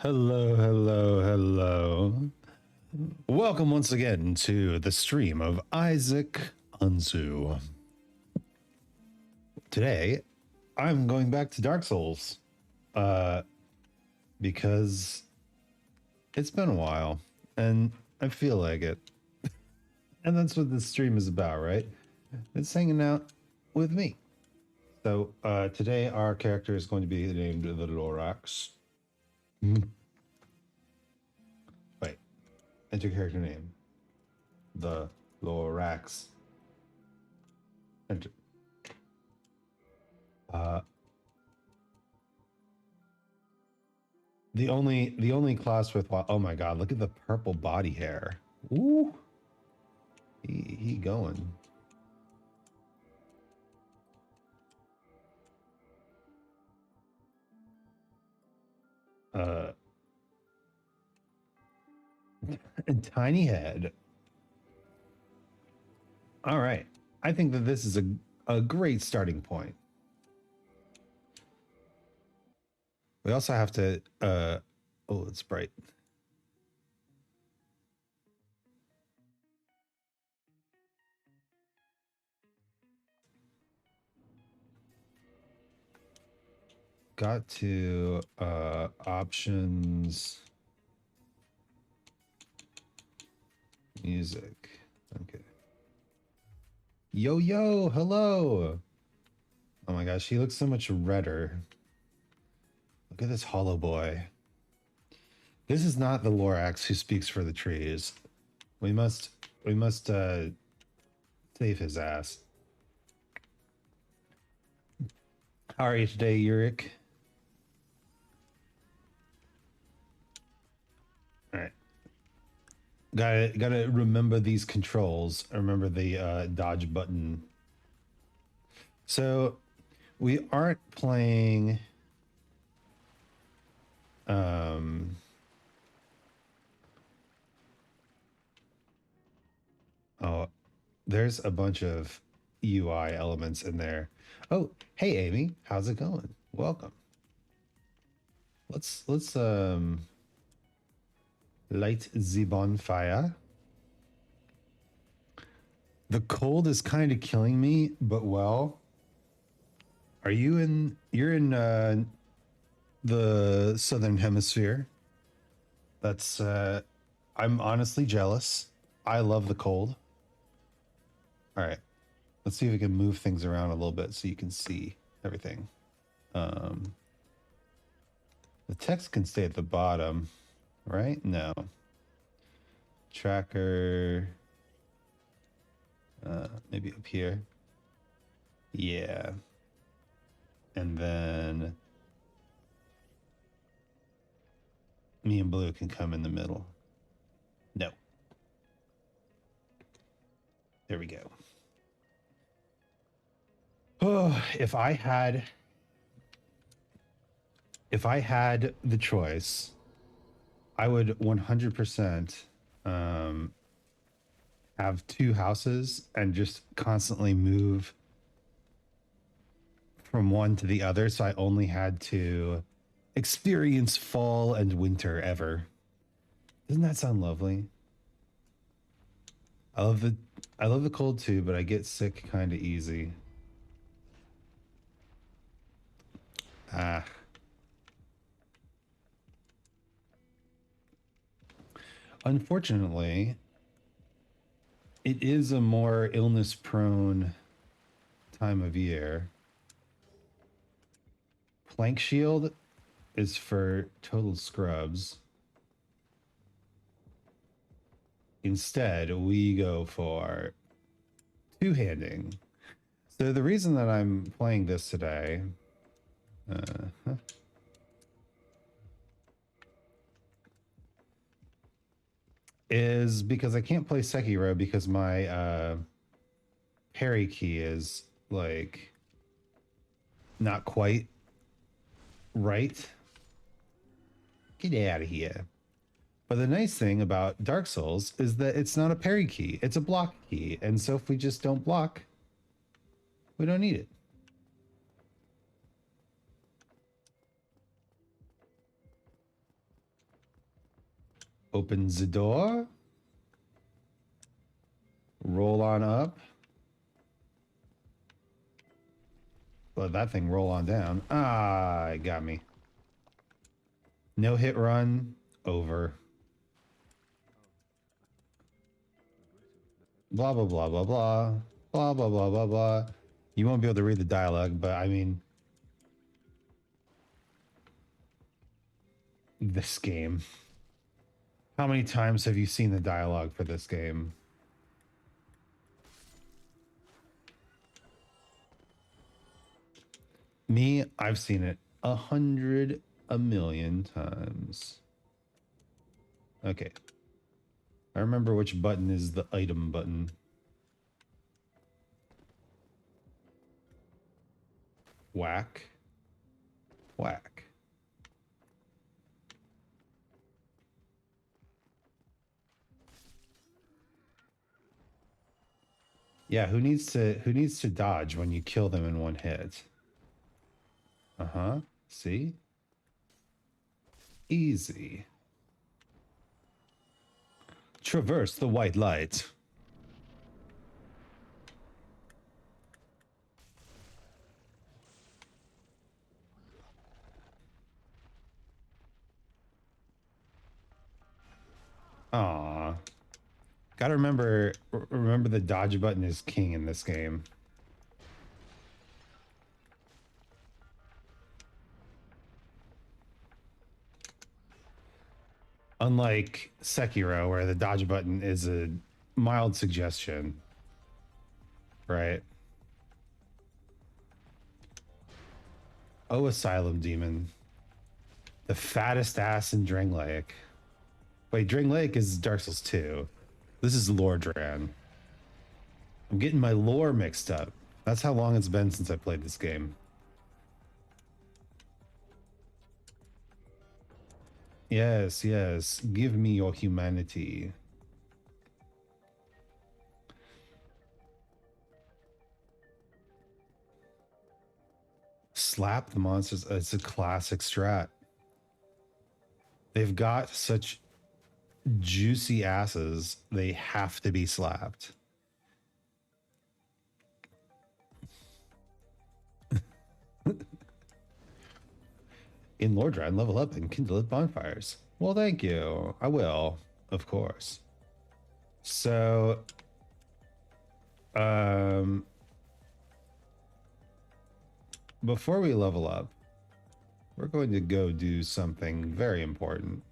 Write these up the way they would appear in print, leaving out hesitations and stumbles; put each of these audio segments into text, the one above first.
Hello, hello, hello. Welcome once again to the stream of Isaac Anzu. Today, I'm going back to Dark Souls because it's been a while and I feel like it. And that's what this stream is about, right? It's hanging out with me. So today, our character is going to be named the Lorax. Wait, enter character name. The Lorax. Enter. The only class with, oh my god, look at the purple body hair. Ooh, he going. Uh, tiny head. All right, I think that this is a great starting point. We also have to. Oh, it's bright. Got to options, music. Okay. Yo, yo, hello. Oh my gosh, he looks so much redder. Look at this hollow boy. This is not the Lorax who speaks for the trees. We must save his ass. How are you today, Yurik? All right. Gotta remember these controls. Remember the dodge button. So we aren't playing. Oh, there's a bunch of UI elements in there. Oh, hey Amy, how's it going? Welcome. Let's light the bonfire. The cold is kind of killing me, but well. Are you in? You're in the southern hemisphere. That's. I'm honestly jealous. I love the cold. All right, let's see if we can move things around a little bit so you can see everything. The text can stay at the bottom, right? No. Tracker. Maybe up here. Yeah. And then me and Blue can come in the middle. No. There we go. Oh, if I had the choice, I would 100% have two houses and just constantly move from one to the other, so I only had to experience fall and winter ever. Doesn't that sound lovely? I love the cold too, but I get sick kind of easy. Ah. Unfortunately, it is a more illness prone time of year. Plank shield is for total scrubs. Instead, we go for two-handing. So the reason that I'm playing this today is because I can't play Sekiro because my parry key is like not quite right. Get out of here. But the nice thing about Dark Souls is that it's not a parry key, it's a block key. And so if we just don't block, we don't need it. Open the door. Roll on up. Let that thing roll on down. Ah, it got me. No hit run. Over. Blah, blah, blah, blah, blah. Blah, blah, blah, blah, blah. You won't be able to read the dialogue, but I mean... This game. How many times have you seen the dialogue for this game? Me, I've seen it 100 million times. Okay. I remember which button is the item button. Whack. Whack. Yeah, who needs to dodge when you kill them in one hit? Uh-huh. See? Easy. Traverse the white light. Aw. Gotta remember the dodge button is king in this game. Unlike Sekiro, where the dodge button is a mild suggestion. Right? Oh, Asylum Demon. The fattest ass in Drangleic. Wait, Drangleic is Dark Souls 2. This is Lordran. I'm getting my lore mixed up. That's how long it's been since I played this game. Yes, yes. Give me your humanity. Slap the monsters. It's a classic strat. They've got such juicy asses. They have to be slapped. In Lordran, level up and kindle at bonfires. Well, thank you. I will, of course. So, before we level up, we're going to go do something very important.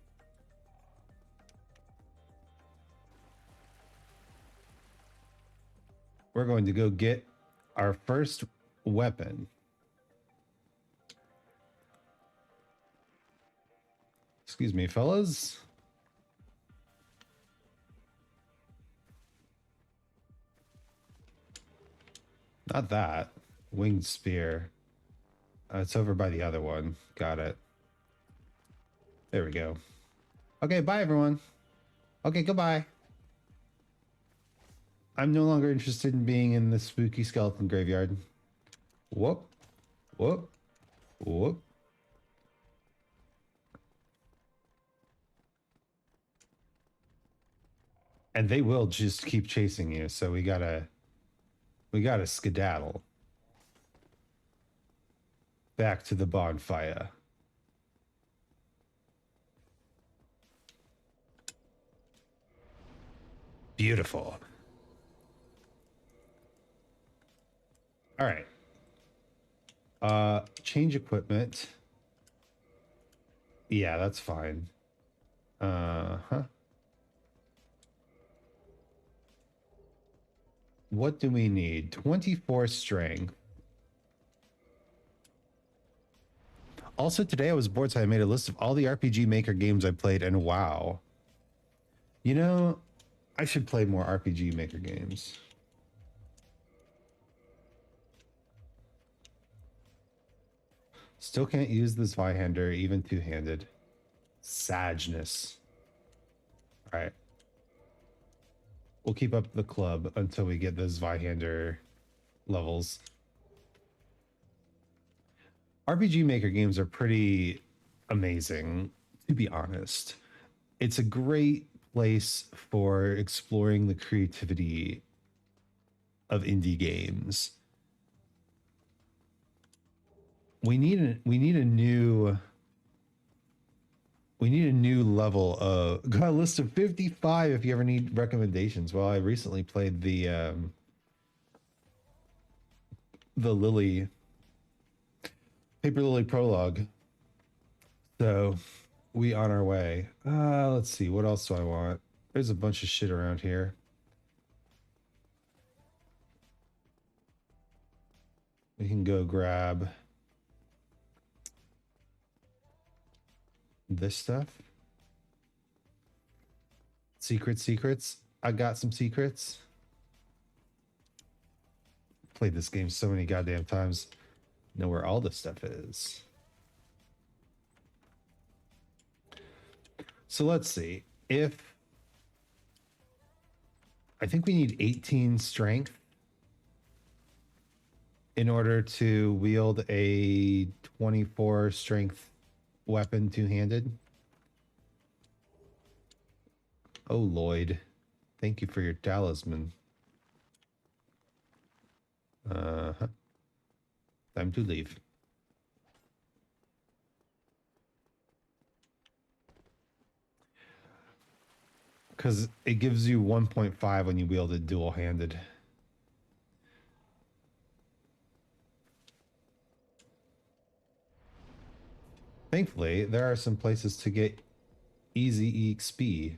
We're going to go get our first weapon. Excuse me, fellas. Not that. Winged spear. It's over by the other one. Got it. There we go. Okay, bye everyone. Okay, goodbye. I'm no longer interested in being in the spooky skeleton graveyard. Whoop. Whoop. Whoop. And they will just keep chasing you, so we gotta skedaddle. Back to the bonfire. Beautiful. All right. Change equipment. Yeah, that's fine. Uh-huh. What do we need? 24 strength. Also, today I was bored, so I made a list of all the RPG Maker games I played, and wow. You know, I should play more RPG Maker games. Still can't use this Zweihander, even two-handed. Sadness. All right. We'll keep up the club until we get the Zweihander levels. RPG Maker games are pretty amazing, to be honest. it's a great place for exploring the creativity of indie games. We need a new level of got a list of 55 if you ever need recommendations. Well, I recently played the Lily Paper Lily prologue. So we on our way. Let's see, what else do I want? There's a bunch of shit around here. We can go grab this stuff. Secrets. I got some secrets. Played this game so many goddamn times. Know where all this stuff is. So let's see. If I think we need 18 strength in order to wield a 24 strength weapon two-handed. Oh, Lloyd. Thank you for your talisman. Uh-huh. Time to leave. Because it gives you 1.5 when you wield it dual-handed. Thankfully, there are some places to get easy EXP.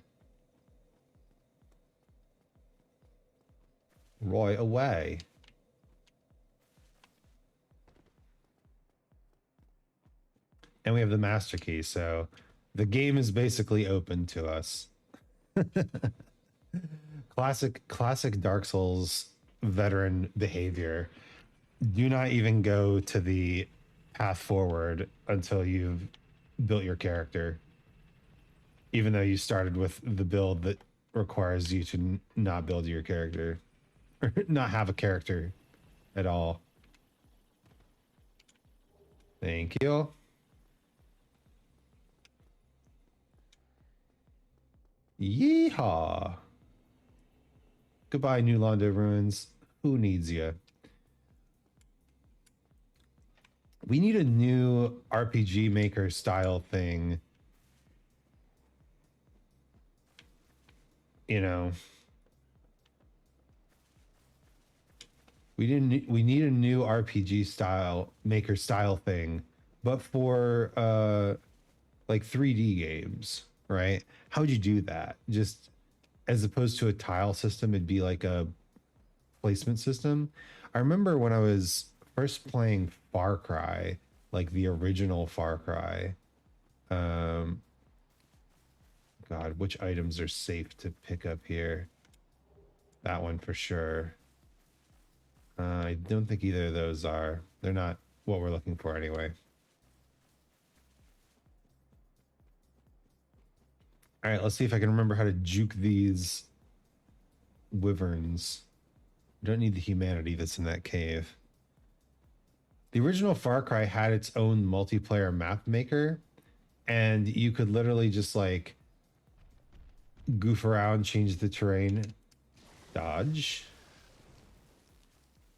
Roy away. And we have the master key, so the game is basically open to us. classic Dark Souls veteran behavior. Do not even go to the path forward until you've built your character, even though you started with the build that requires you to not build your character or not have a character at all. Thank you. Yeehaw. Goodbye, New Londo Ruins. Who needs you? We need a new RPG Maker style thing. You know, we need a new RPG style Maker style thing, but for like 3D games, right? How would you do that? Just as opposed to a tile system, it'd be like a placement system. I remember when I was first playing Far Cry, like the original Far Cry. God, which items are safe to pick up here? That one for sure. I don't think either of those are. They're not what we're looking for anyway. All right, let's see if I can remember how to juke these wyverns. I don't need the humanity that's in that cave. The original Far Cry had its own multiplayer map maker, and you could literally just like goof around, change the terrain, dodge,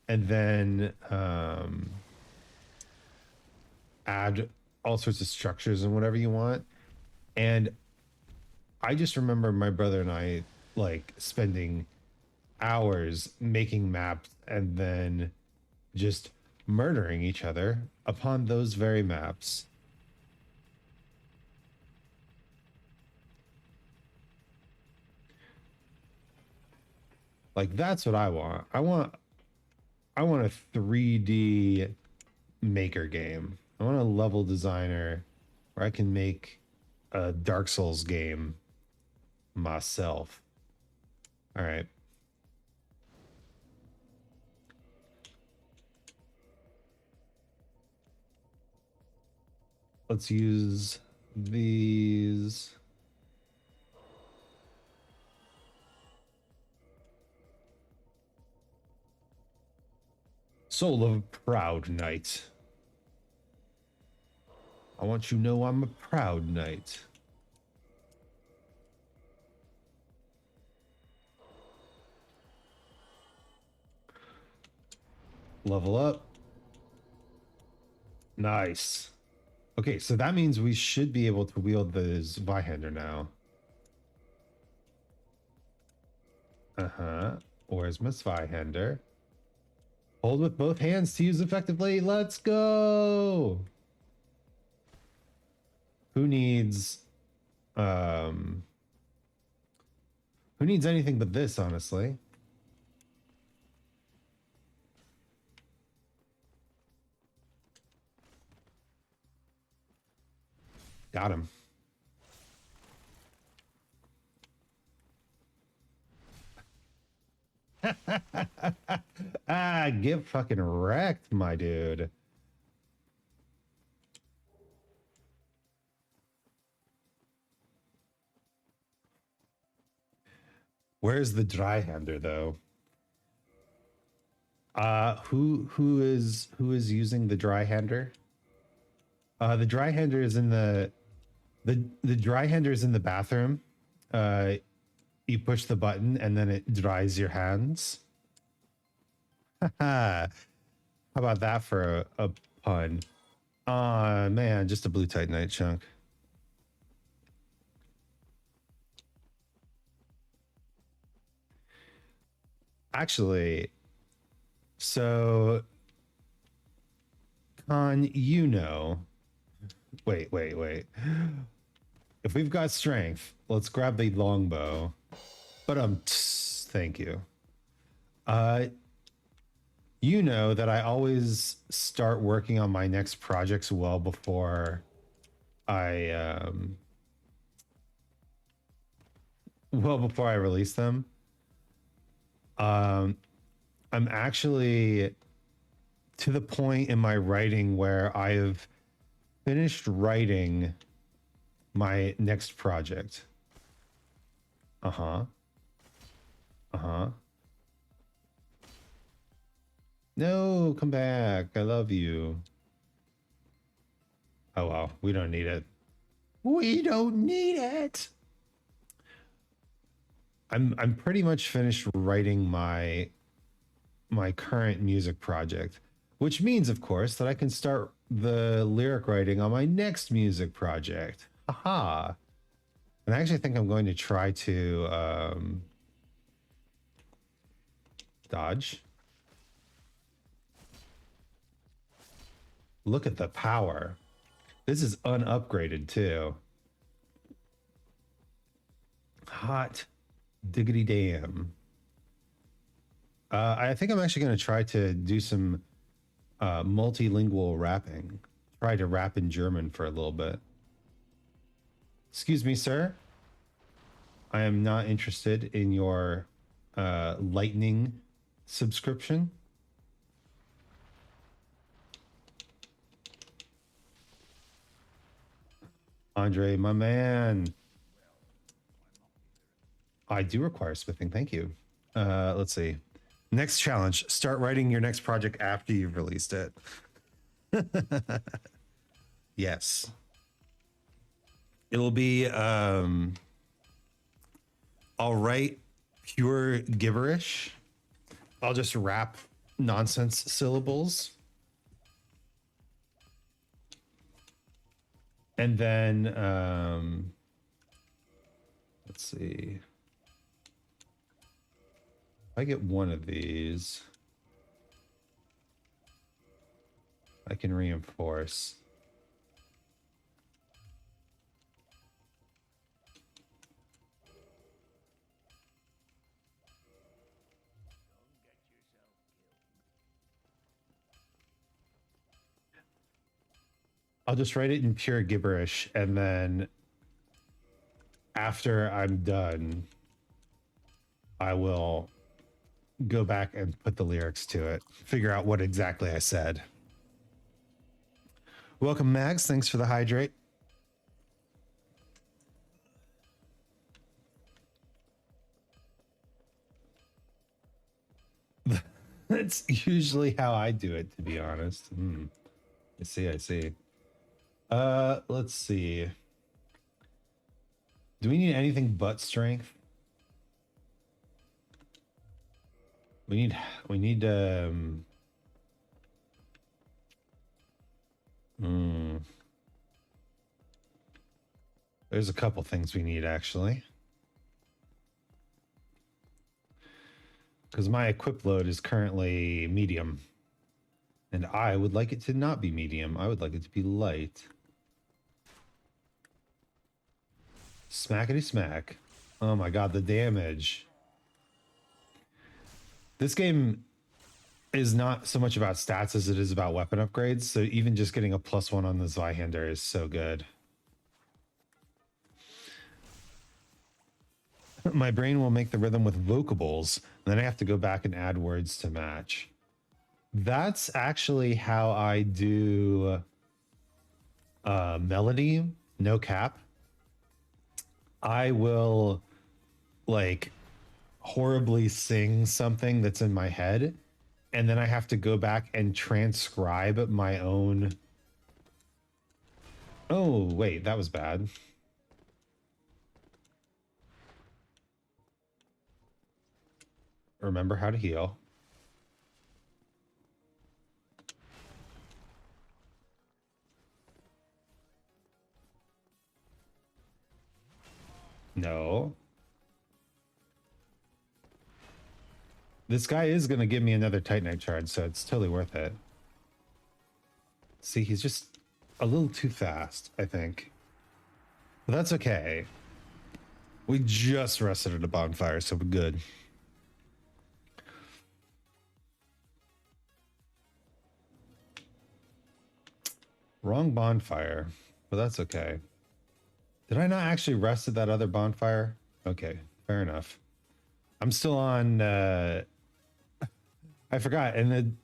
and then add all sorts of structures and whatever you want. And I just remember my brother and I like spending hours making maps and then just murdering each other upon those very maps. Like that's what I want. I want a 3D maker game. I want a level designer where I can make a Dark Souls game myself. All right. Let's use these. Soul of a proud knight. I want you to know I'm a proud knight. Level up. Nice. Okay, so that means we should be able to wield the Zweihander now. Uh-huh. Where's my Zweihander? Hold with both hands to use effectively. Let's go. Who needs um who needs anything but this, honestly? Got him. Ah, get fucking wrecked, my dude. Where's the dry hander though? Who is using the dry hander? The dry hander is in the dry hander is in the bathroom. You push the button and then it dries your hands. How about that for a pun? Man, just a blue titanite chunk. Actually, so Con, you know. Wait. If we've got strength, let's grab the longbow. But thank you. You know that I always start working on my next projects well before I release them. I'm actually to the point in my writing where I have finished writing my next project. No, come back. I love you. Oh well, we don't need it. We don't need it. I'm pretty much finished writing my current music project, which means, of course, that I can start the lyric writing on my next music project. Haha. And I actually think I'm going to try to dodge. Look at the power. This is unupgraded too. Hot diggity damn. I think I'm actually going to try to do some multilingual rapping. Try to rap in German for a little bit. Excuse me, sir. I am not interested in your lightning subscription. Andre, my man. I do require smithing. Thank you. Let's see. Next challenge. Start writing your next project after you've released it. Yes. It'll be I'll write pure gibberish. I'll just rap nonsense syllables. And then let's see. If I get one of these, I can reinforce. I'll just write it in pure gibberish, and then after I'm done, I will go back and put the lyrics to it, figure out what exactly I said. Welcome, Mags. Thanks for the hydrate. That's usually how I do it, to be honest. I see. Let's see. Do we need anything but strength? We need There's a couple things we need, actually. Because my equip load is currently medium. And I would like it to not be medium. I would like it to be light. Smackety smack. Oh my god, the damage. This game is not so much about stats as it is about weapon upgrades. So even just getting a +1 on the Zweihander is so good. My brain will make the rhythm with vocables. Then I have to go back and add words to match. That's actually how I do melody, no cap. I will like horribly sing something that's in my head, and then I have to go back and transcribe my own. Oh, wait, that was bad. Remember how to heal. No. This guy is going to give me another Titanite charge, so it's totally worth it. See, he's just a little too fast, I think. But that's okay. We just rested at a bonfire, so we're good. Wrong bonfire, but that's okay. Did I not actually rest at that other bonfire? Okay, fair enough. I'm still on, I forgot, and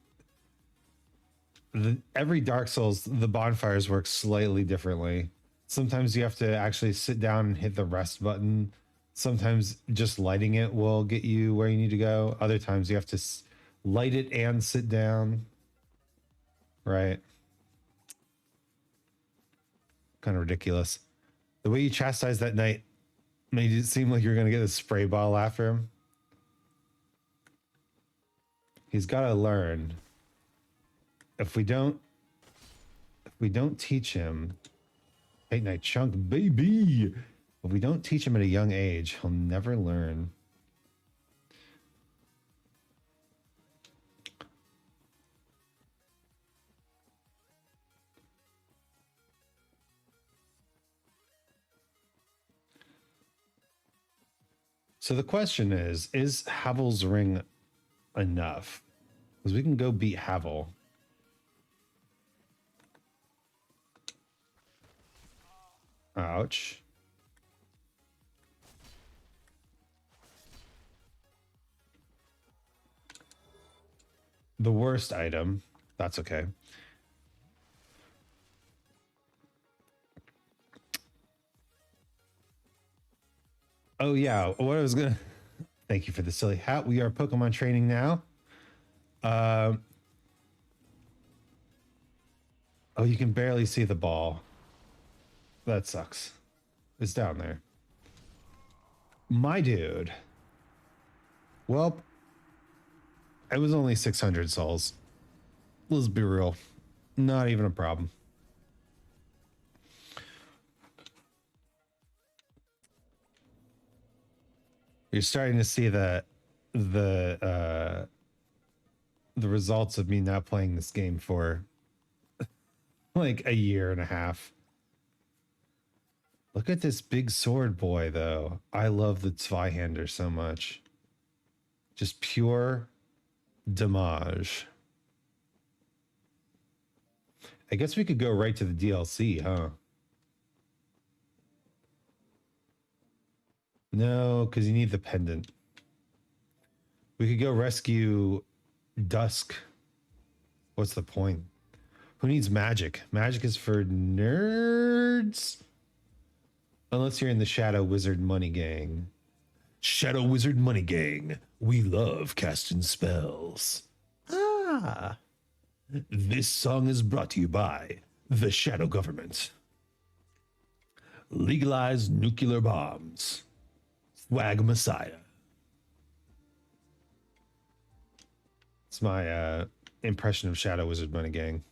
every Dark Souls, the bonfires work slightly differently. Sometimes you have to actually sit down and hit the rest button. Sometimes just lighting it will get you where you need to go. Other times you have to light it and sit down. Right. Kind of ridiculous. The way you chastised that knight made it seem like you're going to get a spray ball after him. He's got to learn. If we don't teach him, Hate Night Chunk, baby. If we don't teach him at a young age, he'll never learn. So the question is Havel's ring enough? Because we can go beat Havel. Ouch. The worst item. That's okay. Oh yeah, what I was gonna thank you for the silly hat. We are Pokemon training now. Oh, you can barely see the ball. That sucks. It's down there. My dude. Well, it was only 600 souls. Let's be real. Not even a problem. You're starting to see the results of me not playing this game for like a year and a half. Look at this big sword boy, though. I love the Zweihander so much. Just pure damage. I guess we could go right to the DLC, huh? No, because you need the pendant. We could go rescue Dusk. What's the point? Who needs magic? Magic is for nerds. Unless you're in the Shadow Wizard Money Gang. Shadow Wizard Money Gang. We love casting spells. Ah. This song is brought to you by the Shadow Government. Legalize nuclear bombs. Swag Messiah. It's my impression of Shadow Wizard Money Gang.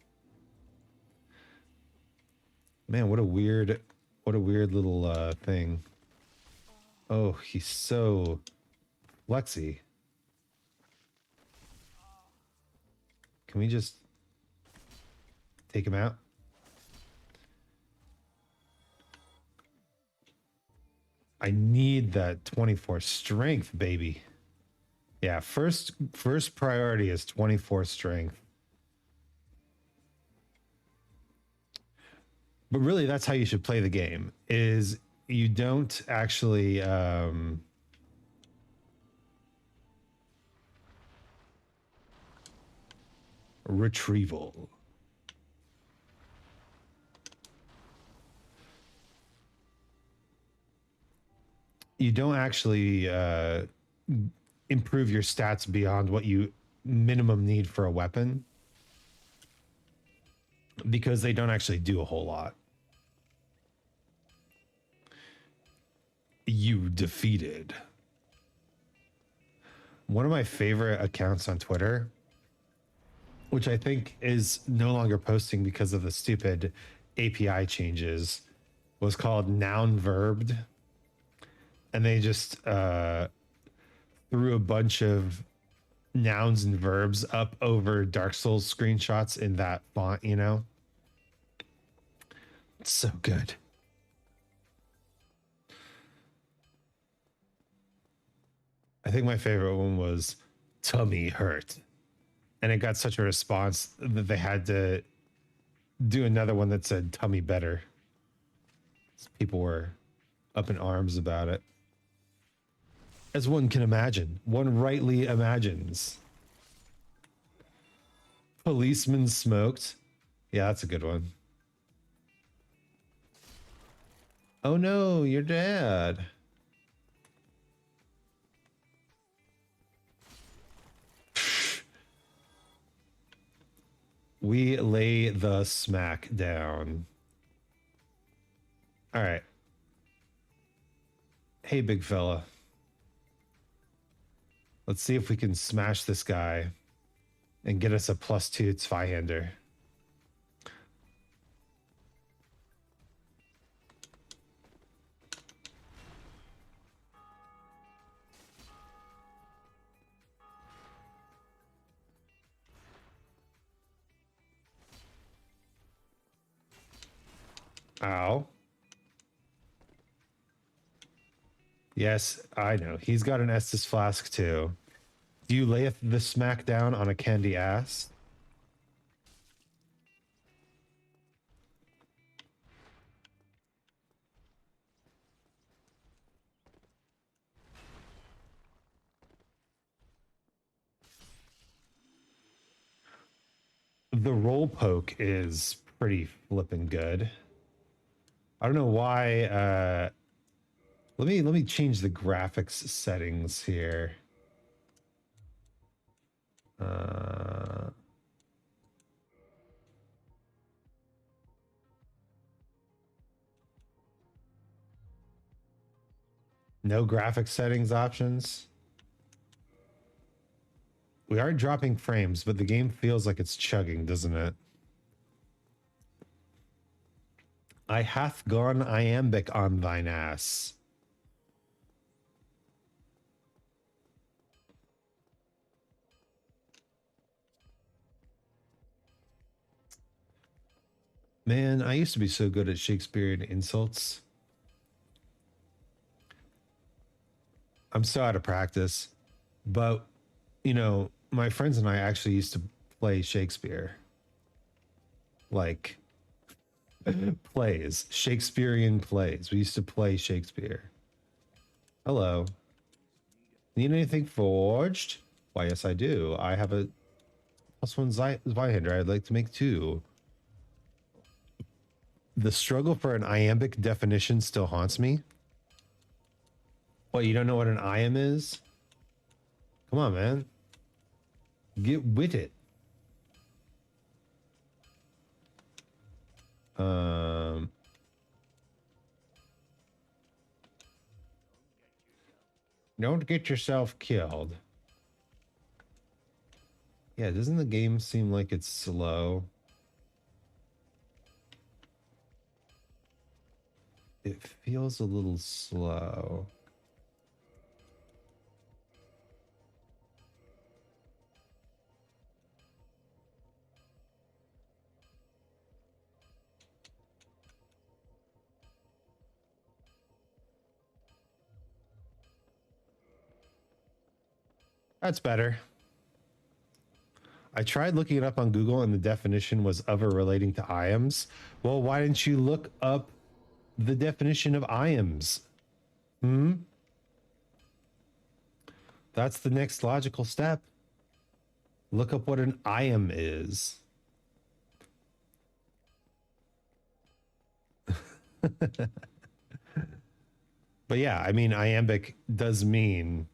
Man, what a weird What a weird little thing. Oh, he's so flexy. Can we just take him out? I need that 24 strength, baby. Yeah, first priority is 24 strength. But really, that's how you should play the game, is you don't actually retrieval. You don't actually improve your stats beyond what you minimum need for a weapon, because they don't actually do a whole lot. You defeated. One of my favorite accounts on Twitter, which I think is no longer posting because of the stupid API changes, was called Noun Verbed. And they just threw a bunch of nouns and verbs up over Dark Souls screenshots in that font, you know? It's so good. I think my favorite one was tummy hurt. And it got such a response that they had to do another one that said tummy better. People were up in arms about it. As one can imagine, one rightly imagines. Policeman smoked. Yeah, that's a good one. Oh no, your dad. We lay the smack down. All right. Hey, big fella. Let's see if we can smash this guy and get us a +2 Zweihander. Ow. Yes, I know. He's got an Estus flask too. Do you lay the smack down on a candy ass? The roll poke is pretty flippin' good. I don't know why. Let me change the graphics settings here. No graphics settings options. We are dropping frames, but the game feels like it's chugging, doesn't it? I hath gone iambic on thine ass. Man, I used to be so good at Shakespearean insults. I'm so out of practice. But, you know, my friends and I actually used to play Shakespeare. Like, plays, Shakespearean plays. We used to play Shakespeare. Hello. Need anything forged? Why, yes, I do. I have a +1 Zweihander. I'd like to make 2. The struggle for an iambic definition still haunts me. What, you don't know what an iamb is? Come on, man. Get with it. Don't get yourself killed. Yeah, doesn't the game seem like it's slow? It feels a little slow. That's better. I tried looking it up on Google and the definition was of or relating to iams. Well, why didn't you look up the definition of iams? Hmm? That's the next logical step. Look up what an iam is. But yeah, I mean, iambic does mean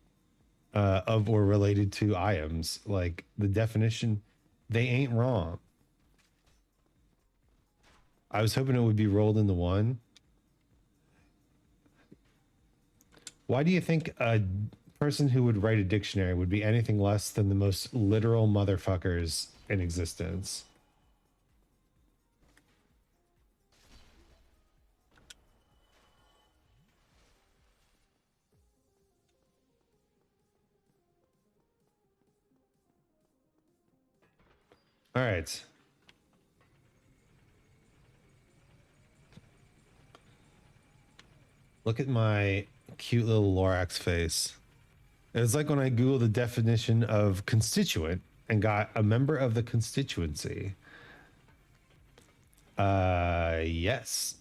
of or related to iams. Like the definition, they ain't wrong. I was hoping it would be rolled into one. Why do you think a person who would write a dictionary would be anything less than the most literal motherfuckers in existence? All right. Look at my cute little Lorax face. It's like when I Googled the definition of constituent and got a member of the constituency. Yes.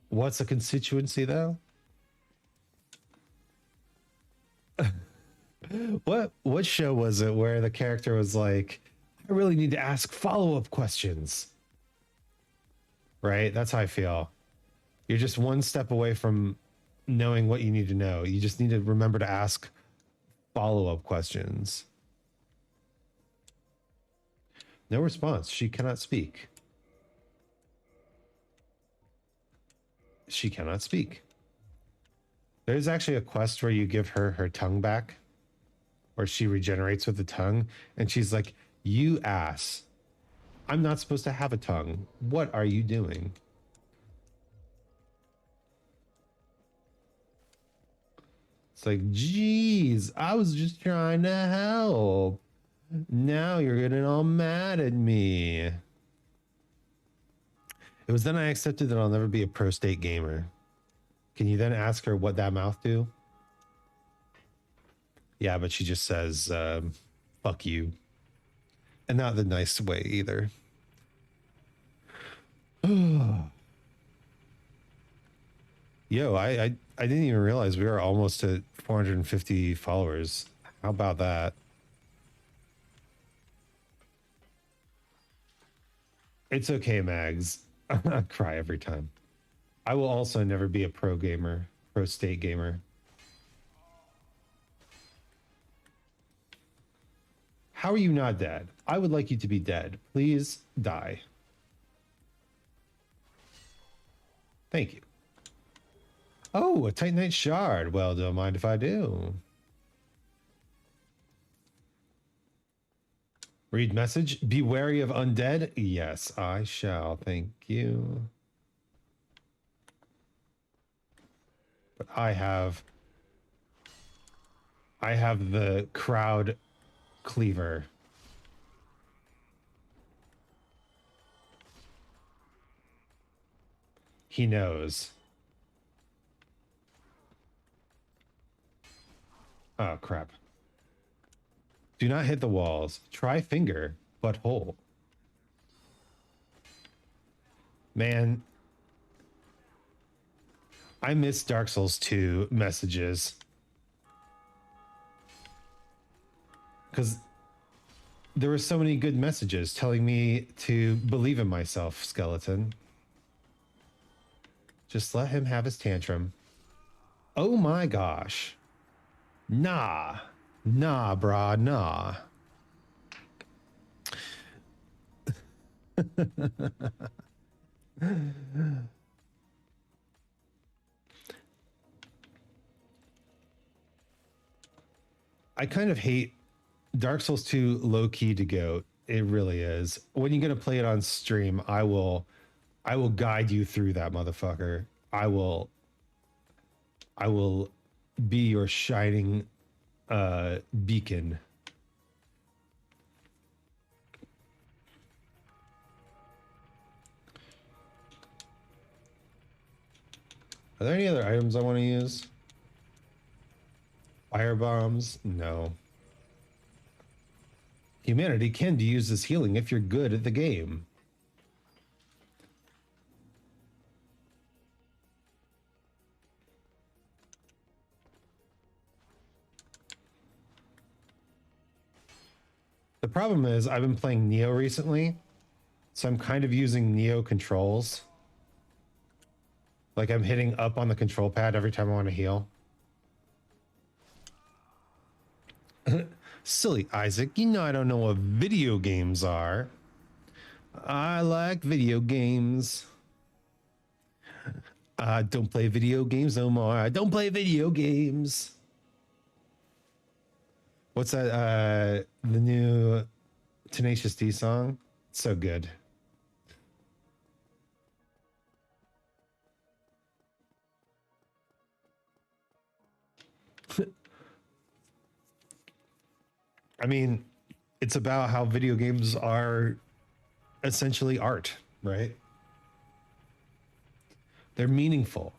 What's a constituency though? What show was it where the character was like, I really need to ask follow-up questions? Right? That's how I feel. You're just one step away from knowing what you need to know. You just need to remember to ask follow-up questions. No response. She cannot speak. She cannot speak. There's actually a quest where you give her her tongue back, or she regenerates with the tongue, and she's like, you ass. I'm not supposed to have a tongue. What are you doing? It's like, geez, I was just trying to help. Now you're getting all mad at me. It was then I accepted that I'll never be a pro state gamer. Can you then ask her what that mouth do? Yeah, but she just says, fuck you. And not the nice way either. Yo, I didn't even realize we were almost at 450 followers. How about that? It's okay, Mags. I cry every time. I will also never be a pro gamer, pro state gamer. How are you not dead? I would like you to be dead. Please die. Thank you. Oh, a Titanite shard. Well, don't mind if I do. Read message. Be wary of undead. Yes, I shall. Thank you. But I have the crowd cleaver. He knows. Oh, crap. Do not hit the walls. Try finger, but hole. Man, I miss Dark Souls 2 messages. Because there were so many good messages telling me to believe in myself, Skeleton. Just let him have his tantrum. Oh my gosh. Nah. Nah, brah, nah. I kind of hate Dark Souls 2 low key to go. It really is. When you're gonna play it on stream, I will guide you through that motherfucker. I will be your shining beacon. Are there any other items I want to use? Fire bombs? No. Humanity can be used as healing if you're good at the game. The problem is I've been playing Neo recently, so I'm kind of using Neo controls. Like I'm hitting up on the control pad every time I want to heal. Silly Isaac, you know I don't know what video games are. I like video games. Don't play video games no more. I don't play video games. What's that? The new Tenacious D song? So good. I mean, it's about how video games are essentially art, right? They're meaningful.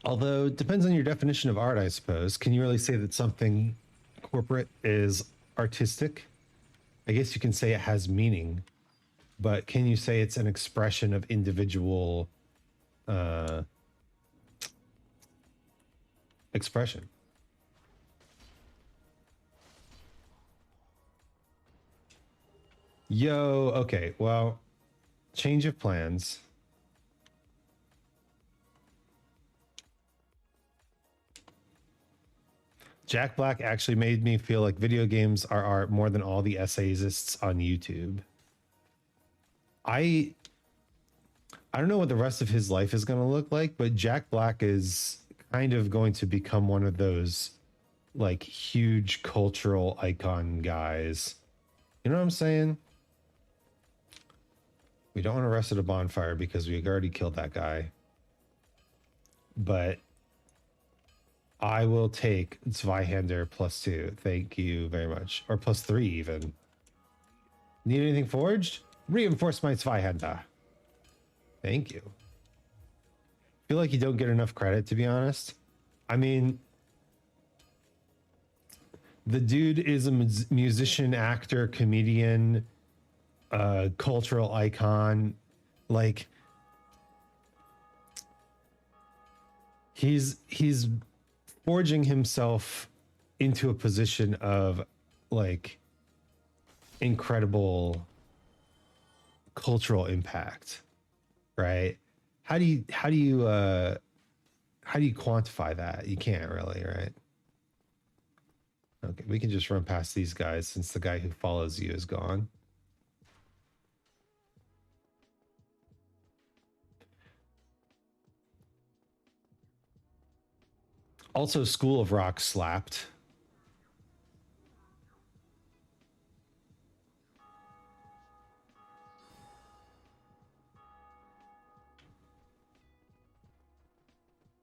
Although it depends on your definition of art, I suppose. Can you really say that something corporate is artistic? I guess you can say it has meaning, but can you say it's an expression of individual expression? Yo, okay, well, change of plans. Jack Black actually made me feel like video games are art more than all the essayists on YouTube. I don't know what the rest of his life is going to look like, but Jack Black is kind of going to become one of those like huge cultural icon guys. You know what I'm saying? We don't want to rest at a bonfire because we already killed that guy. But I will take Zweihander +2. Thank you very much. Or +3 even. Need anything forged? Reinforce my Zweihander. Thank you. Feel like you don't get enough credit, to be honest. I mean, the dude is a musician, actor, comedian, cultural icon. Like, he's forging himself into a position of like incredible cultural impact, right? How do you quantify that? You can't really, right? Okay, we can just run past these guys since the guy who follows you is gone. Also, School of Rock slapped.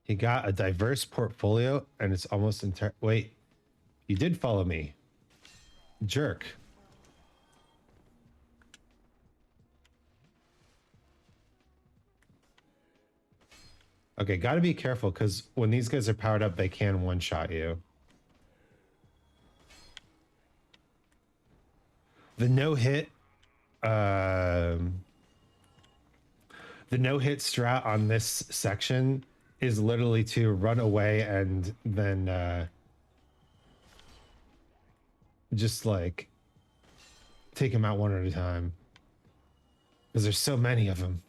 He got a diverse portfolio and it's almost entire. Wait, you did follow me. Jerk. Okay, gotta be careful because when these guys are powered up, they can one-shot you. The no-hit, the no-hit strat on this section is literally to run away and then just like take them out one at a time because there's so many of them.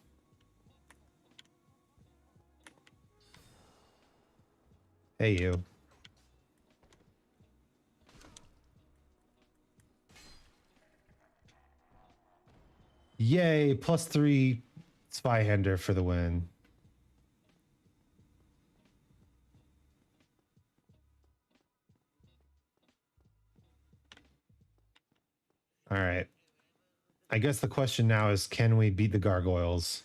Hey, you. Yay, +3 Zweihander for the win. All right. I guess the question now is, can we beat the gargoyles?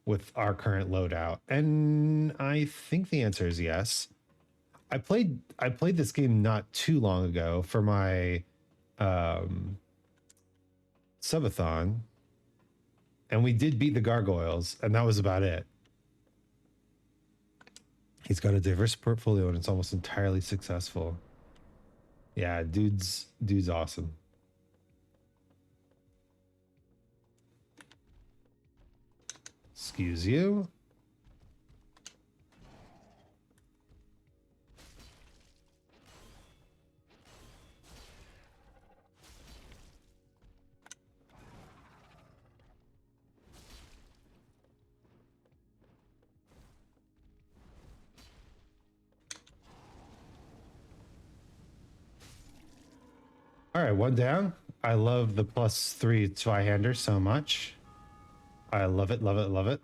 with our current loadout? And I think the answer is yes. I played this game not too long ago for my subathon, and we did beat the gargoyles, and that was about it. He's got a diverse portfolio, and it's almost entirely successful. Yeah, dude's awesome. Excuse you. All right, one down. I love the +3 Zweihander so much. I love it, love it, love it.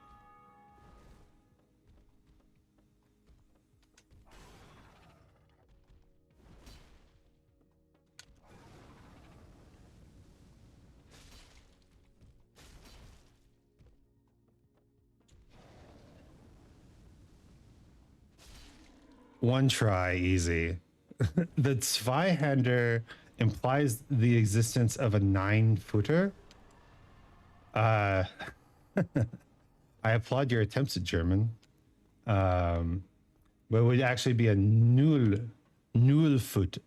One try, easy. The Zweihander implies the existence of a 9-footer. I applaud your attempts at German. But it would actually be a Nullfußer.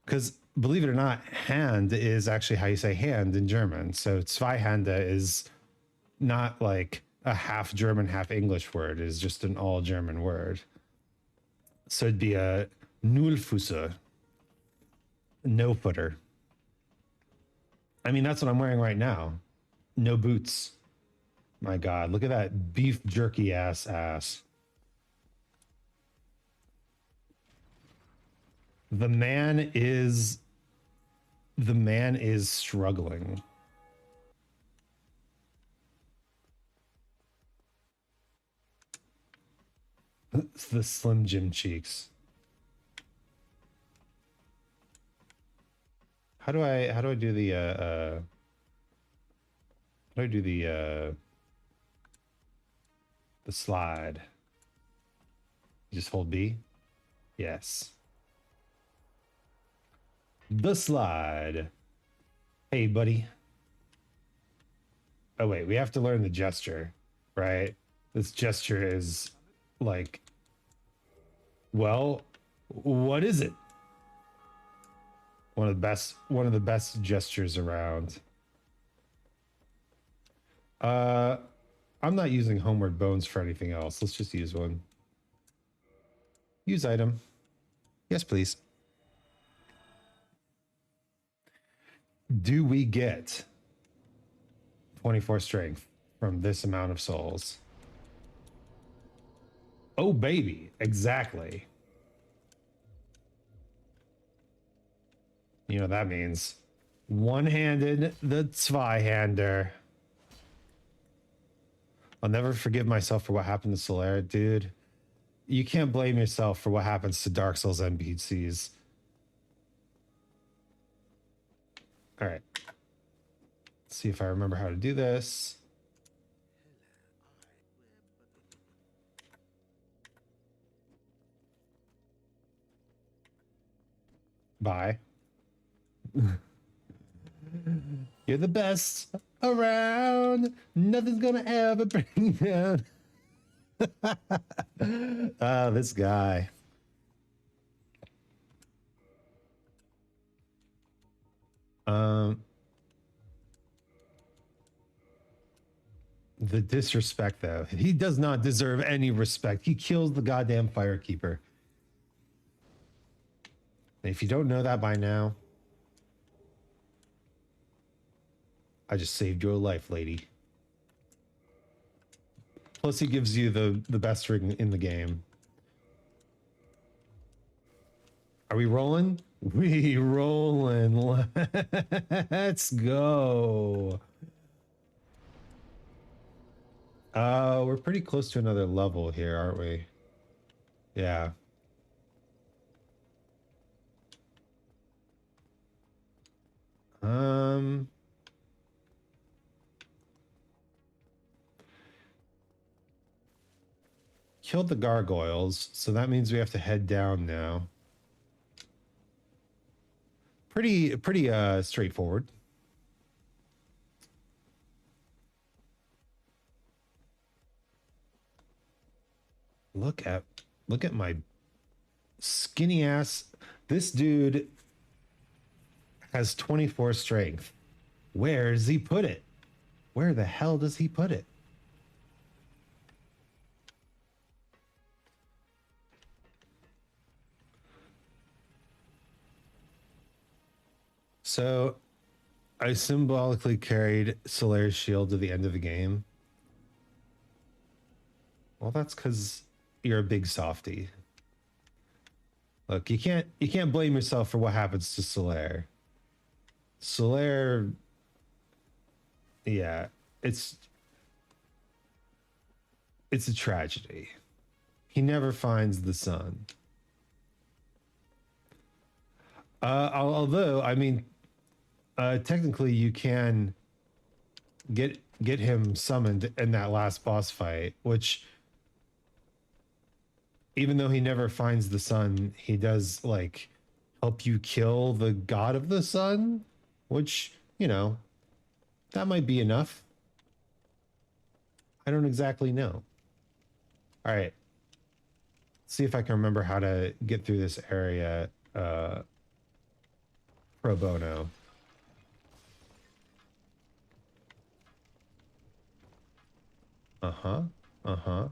Because believe it or not, hand is actually how you say hand in German. So Zweihande is not like a half German, half English word. It's just an all German word. So it'd be a Nullfußer, no footer. I mean, that's what I'm wearing right now. No boots. My God, look at that beef jerky ass. The man is struggling. It's the Slim Jim cheeks. How do I do the how do I do the slide? You just hold B? Yes. The slide. Hey, buddy. Oh wait, we have to learn the gesture, right? This gesture is like, well, what is it? One of the best gestures around. I'm not using homeward bones for anything else. Let's just use one. Use item. Yes, please. Do we get 24 strength from this amount of souls? Oh, baby. Exactly. You know what that means. One-handed, the Zweihander. I'll never forgive myself for what happened to Solera, dude. You can't blame yourself for what happens to Dark Souls NPCs. All right. Let's see if I remember how to do this. Bye. You're the best around. Nothing's gonna ever bring you down. This guy. The disrespect, though. He does not deserve any respect. He kills the goddamn firekeeper. If you don't know that by now, I just saved your life, lady. Plus, he gives you the best ring in the game. Are we rolling? We rolling. Let's go. We're pretty close to another level here, aren't we? Yeah. killed the gargoyles, so that means we have to head down now. Pretty straightforward. Look at my skinny ass. This dude has 24 strength. Where does he put it? Where the hell does he put it? So I symbolically carried Solaire's shield to the end of the game. Well, that's because you're a big softy. Look, you can't blame yourself for what happens to Solaire. Solaire, yeah, it's a tragedy. He never finds the sun. Although, I mean, technically, you can get him summoned in that last boss fight, which, even though he never finds the sun, he does like help you kill the god of the sun, which, you know, that might be enough. I don't exactly know. All right. See if I can remember how to get through this area pro bono. Uh-huh. Uh-huh.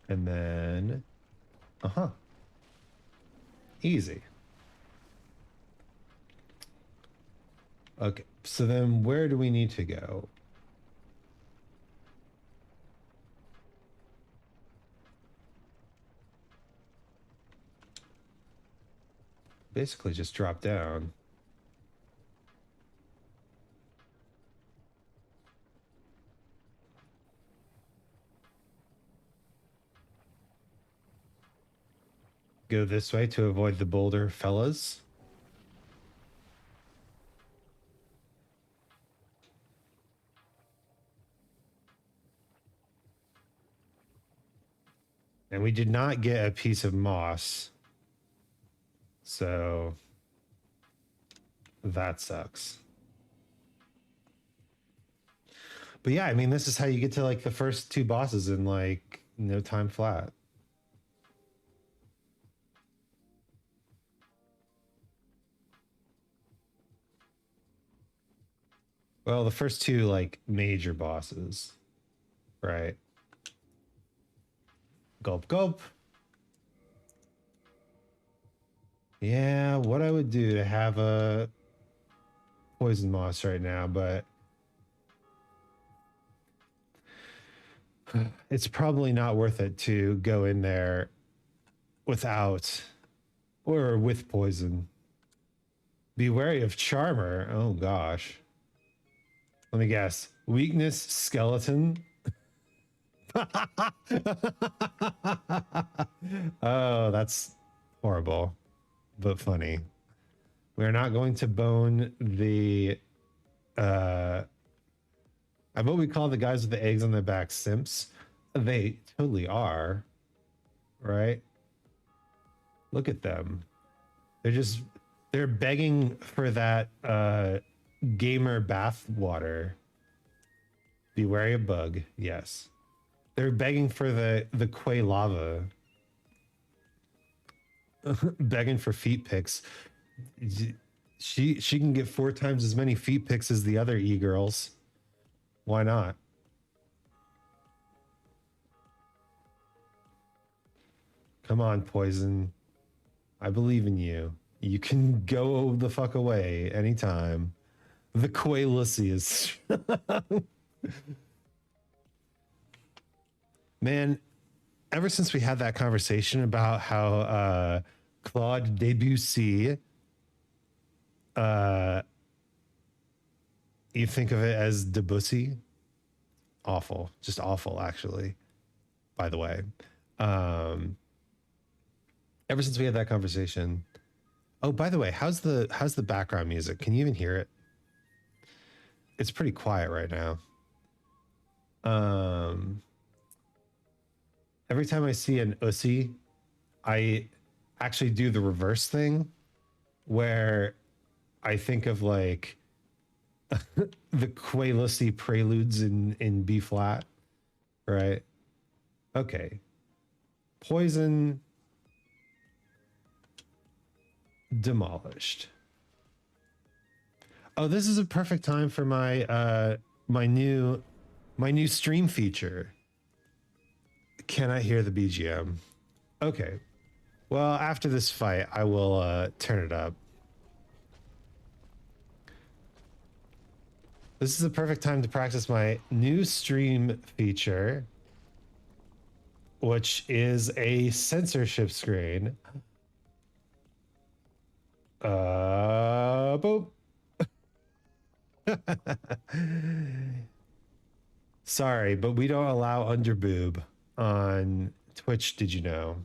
And then uh-huh. Easy. Okay. So then where do we need to go? Basically just drop down. Go this way to avoid the boulder fellas. And we did not get a piece of moss. So that sucks. But yeah, I mean, this is how you get to like the first two bosses in like no time flat. Well, the first two like major bosses, right? Gulp, gulp. Yeah, what I would do to have a poison moss right now, but it's probably not worth it to go in there without or with poison. Be wary of Charmer. Oh gosh. Let me guess. Weakness, skeleton. Oh, that's horrible, but funny. We're not going to bone the I bet we call the guys with the eggs on their back simps. They totally are, right? Look at them. They're begging for that gamer bath water. Be wary of bug. Yes. They're begging for the quay lava. Begging for feet pics. She can get 4 times as many feet pics as the other e-girls. Why not? Come on, Poison. I believe in you. You can go the fuck away anytime. The Qualussy is... Man, ever since we had that conversation about how Claude Debussy, you think of it as Debussy? Awful. Just awful, actually, by the way. Ever since we had that conversation... Oh, by the way, how's the background music? Can you even hear it? It's pretty quiet right now. every time I see an Ussy, I actually do the reverse thing where I think of like the Quailosy preludes in B flat, right? Okay. Poison demolished. Oh, this is a perfect time for my my new stream feature. Can I hear the BGM? Okay. Well, after this fight, I will turn it up. This is the perfect time to practice my new stream feature, which is a censorship screen. Boop. Sorry, but we don't allow underboob on Twitch, did you know?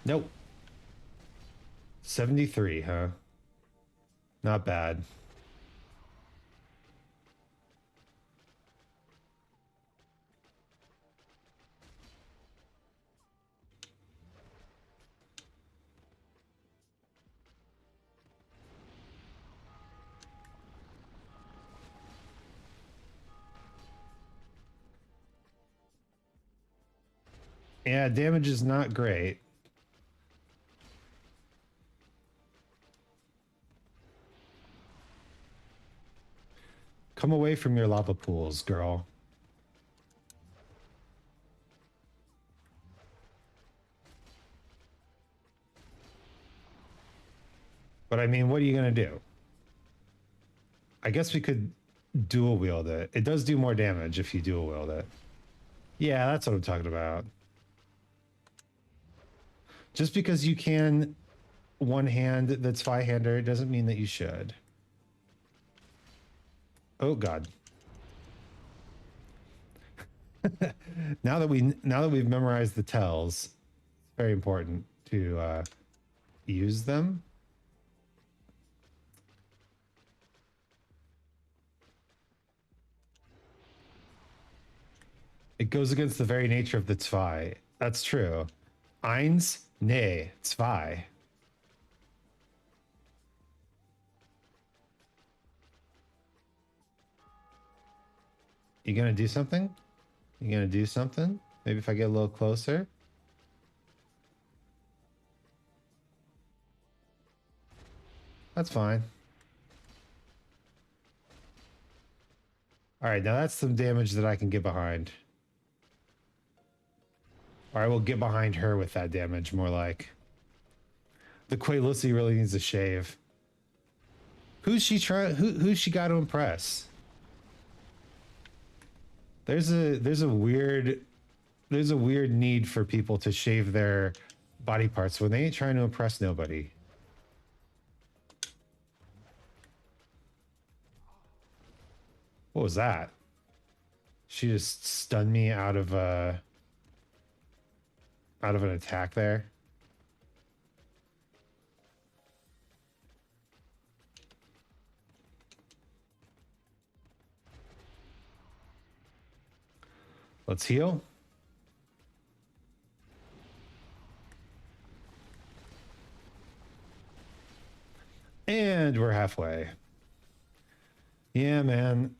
Nope. 73, huh? Not bad. Yeah, damage is not great. Come away from your lava pools, girl. But I mean, what are you going to do? I guess we could dual wield it. It does do more damage if you dual wield it. Yeah, that's what I'm talking about. Just because you can one hand that's Fi-hander doesn't mean that you should. Oh God. now that we've memorized the tells, it's very important to use them. It goes against the very nature of the Zwei. That's true. Eins, nee, zwei. You gonna do something? You gonna do something? Maybe if I get a little closer. That's fine. All right, now that's some damage that I can get behind. Or I will get behind her with that damage, more like. The Quailosy really needs a shave. Who's she trying? Who's she got to impress? There's a weird need for people to shave their body parts when they ain't trying to impress nobody. What was that? She just stunned me out of an attack there. Let's heal. And we're halfway. Yeah, man.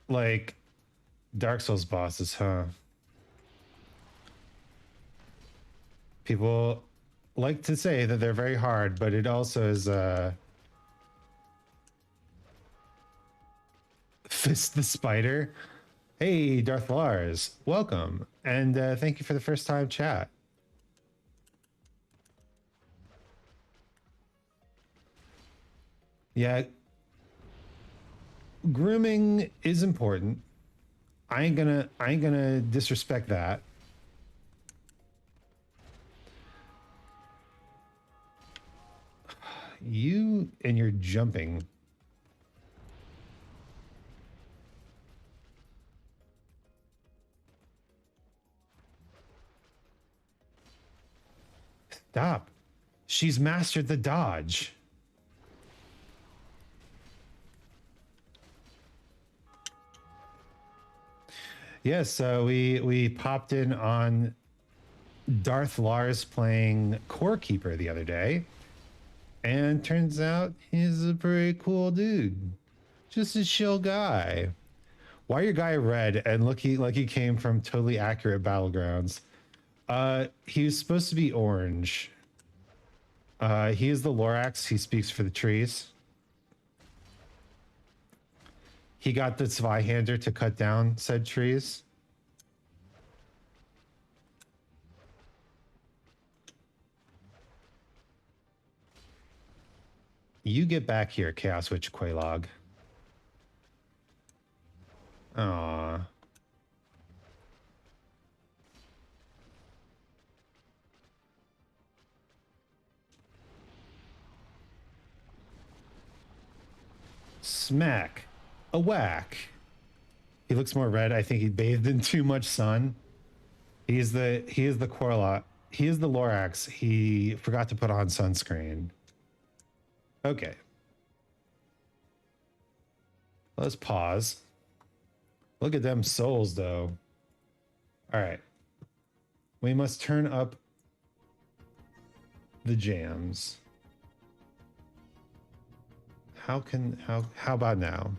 Like Dark Souls bosses, huh? People like to say that they're very hard, but it also is Fist the Spider. Hey, Darth Lars, welcome. And thank you for the first time chat. Yeah. Grooming is important. I ain't gonna disrespect that. You and your jumping. Stop. She's mastered the dodge. Yes, so we popped in on Darth Lars playing Core Keeper the other day, and turns out he's a pretty cool dude. Just a chill guy. Why your guy red and look like he came from totally accurate battlegrounds? He was supposed to be orange. He is the Lorax. He speaks for the trees. He got the Zweihander to cut down said trees. You get back here, Chaos Witch Quaylog. Aww. Smack. A whack. He looks more red. I think he bathed in too much sun. He is the Corlot. He is the Lorax. He forgot to put on sunscreen. Okay. Let's pause. Look at them souls, though. All right. We must turn up the jams. How about now?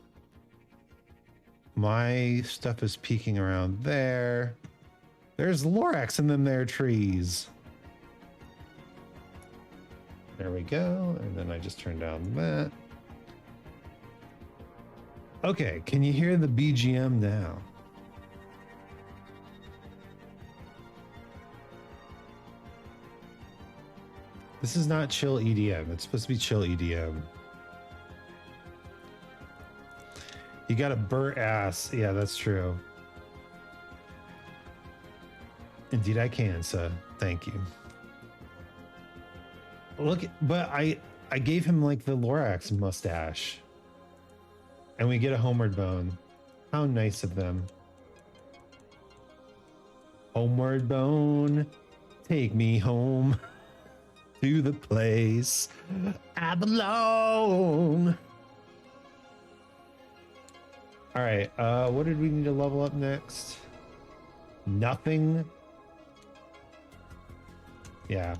My stuff is peeking around there. There's Lorax in them there trees. There we go. And then I just turn down that. Okay, can you hear the BGM now? This is not chill EDM. It's supposed to be chill EDM. You got a burnt ass. Yeah, that's true. Indeed I can, sir. Thank you. Look, but I gave him like the Lorax mustache. And we get a homeward bone. How nice of them. Homeward bone, take me home to the place I belong. All right, what did we need to level up next? Nothing. Yeah.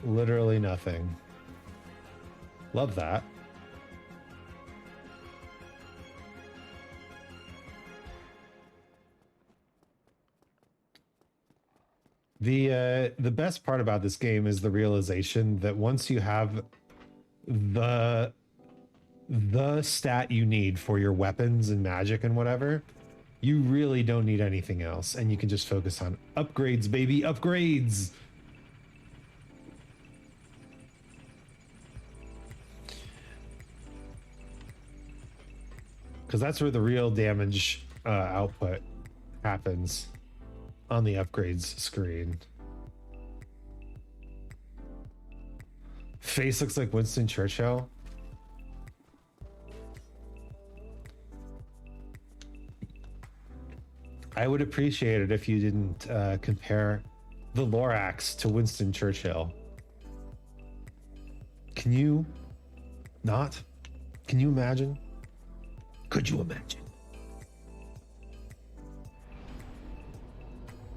Literally nothing. Love that. The best part about this game is the realization that once you have the stat you need for your weapons and magic and whatever, you really don't need anything else, and you can just focus on upgrades, baby, upgrades. Because that's where the real damage output happens, on the upgrades screen. Face looks like Winston Churchill. I would appreciate it if you didn't compare the Lorax to Winston Churchill. Can you not? Can you imagine? Could you imagine?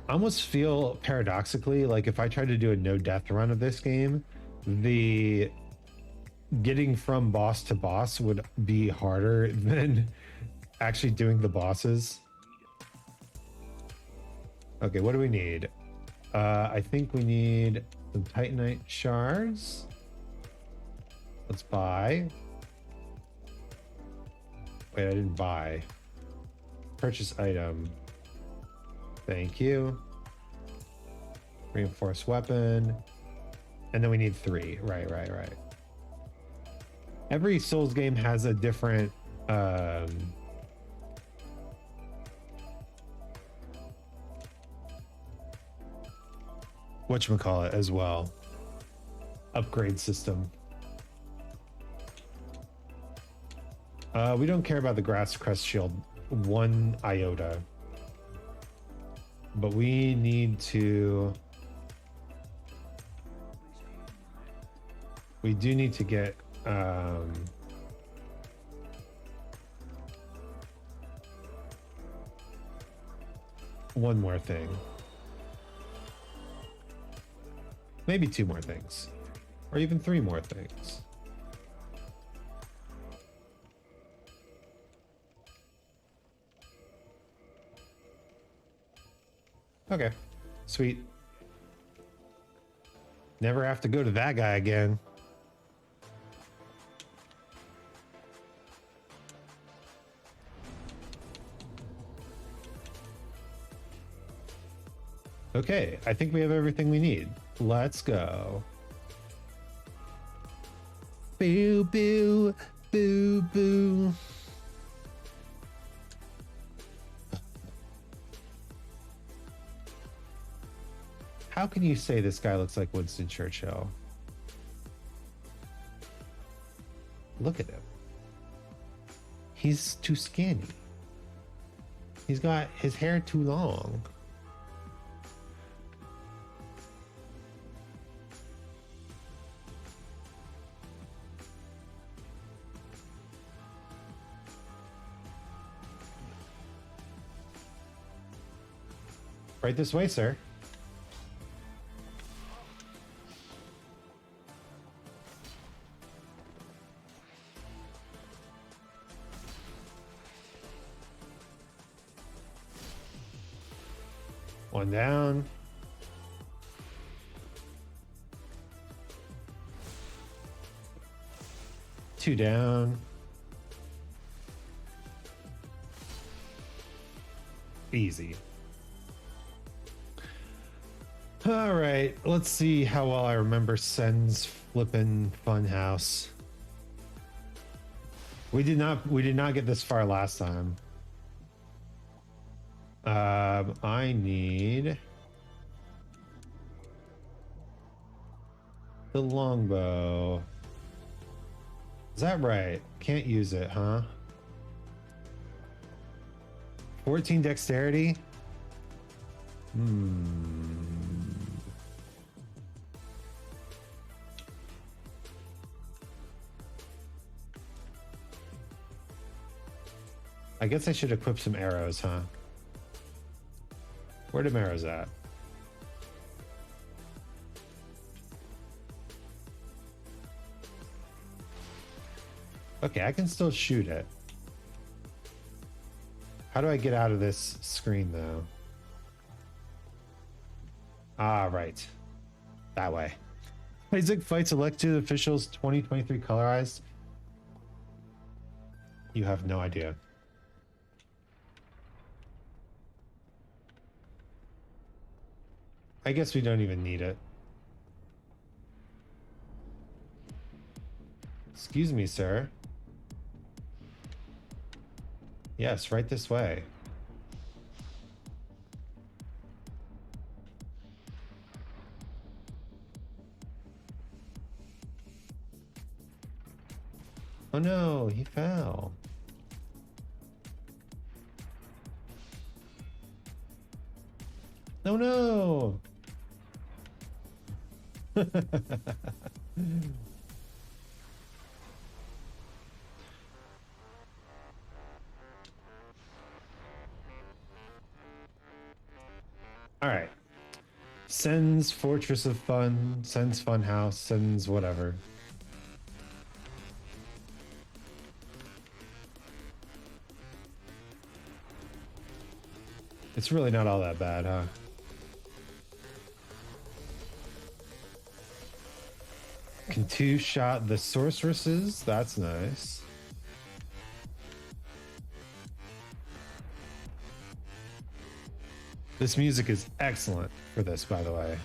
I almost feel paradoxically like if I tried to do a no death run of this game, the getting from boss to boss would be harder than actually doing the bosses. Okay, what do we need? I think we need some Titanite shards. Let's buy. Wait, I didn't buy. Purchase item. Thank you. Reinforced weapon. And then we need 3. Right. Every Souls game has a different whatchamacallit as well. Upgrade system. We don't care about the grass crest shield 1 iota. But we need to... We do need to get... one more thing. Maybe two more things. Or even three more things. Okay, sweet. Never have to go to that guy again. Okay, I think we have everything we need. Let's go. Boo, boo, boo, boo. How can you say this guy looks like Winston Churchill? Look at him. He's too skinny. He's got his hair too long. Right this way, sir. One down. Two down. Easy. All right, let's see how well I remember Sen's flippin' funhouse. We did not get this far last time. I need the longbow. Is that right? Can't use it, huh? 14 dexterity? I guess I should equip some arrows, huh? Where the arrows at? Okay, I can still shoot it. How do I get out of this screen, though? Ah, right. That way. Isaac fights elected officials 2023 colorized. You have no idea. I guess we don't even need it. Excuse me, sir. Yes, right this way. Oh no, he fell. Oh no! All right. Sen's Fortress of Fun, Sen's Funhouse, Sen's whatever. It's really not all that bad, huh? Can two-shot the sorceresses? That's nice. This music is excellent for this, by the way.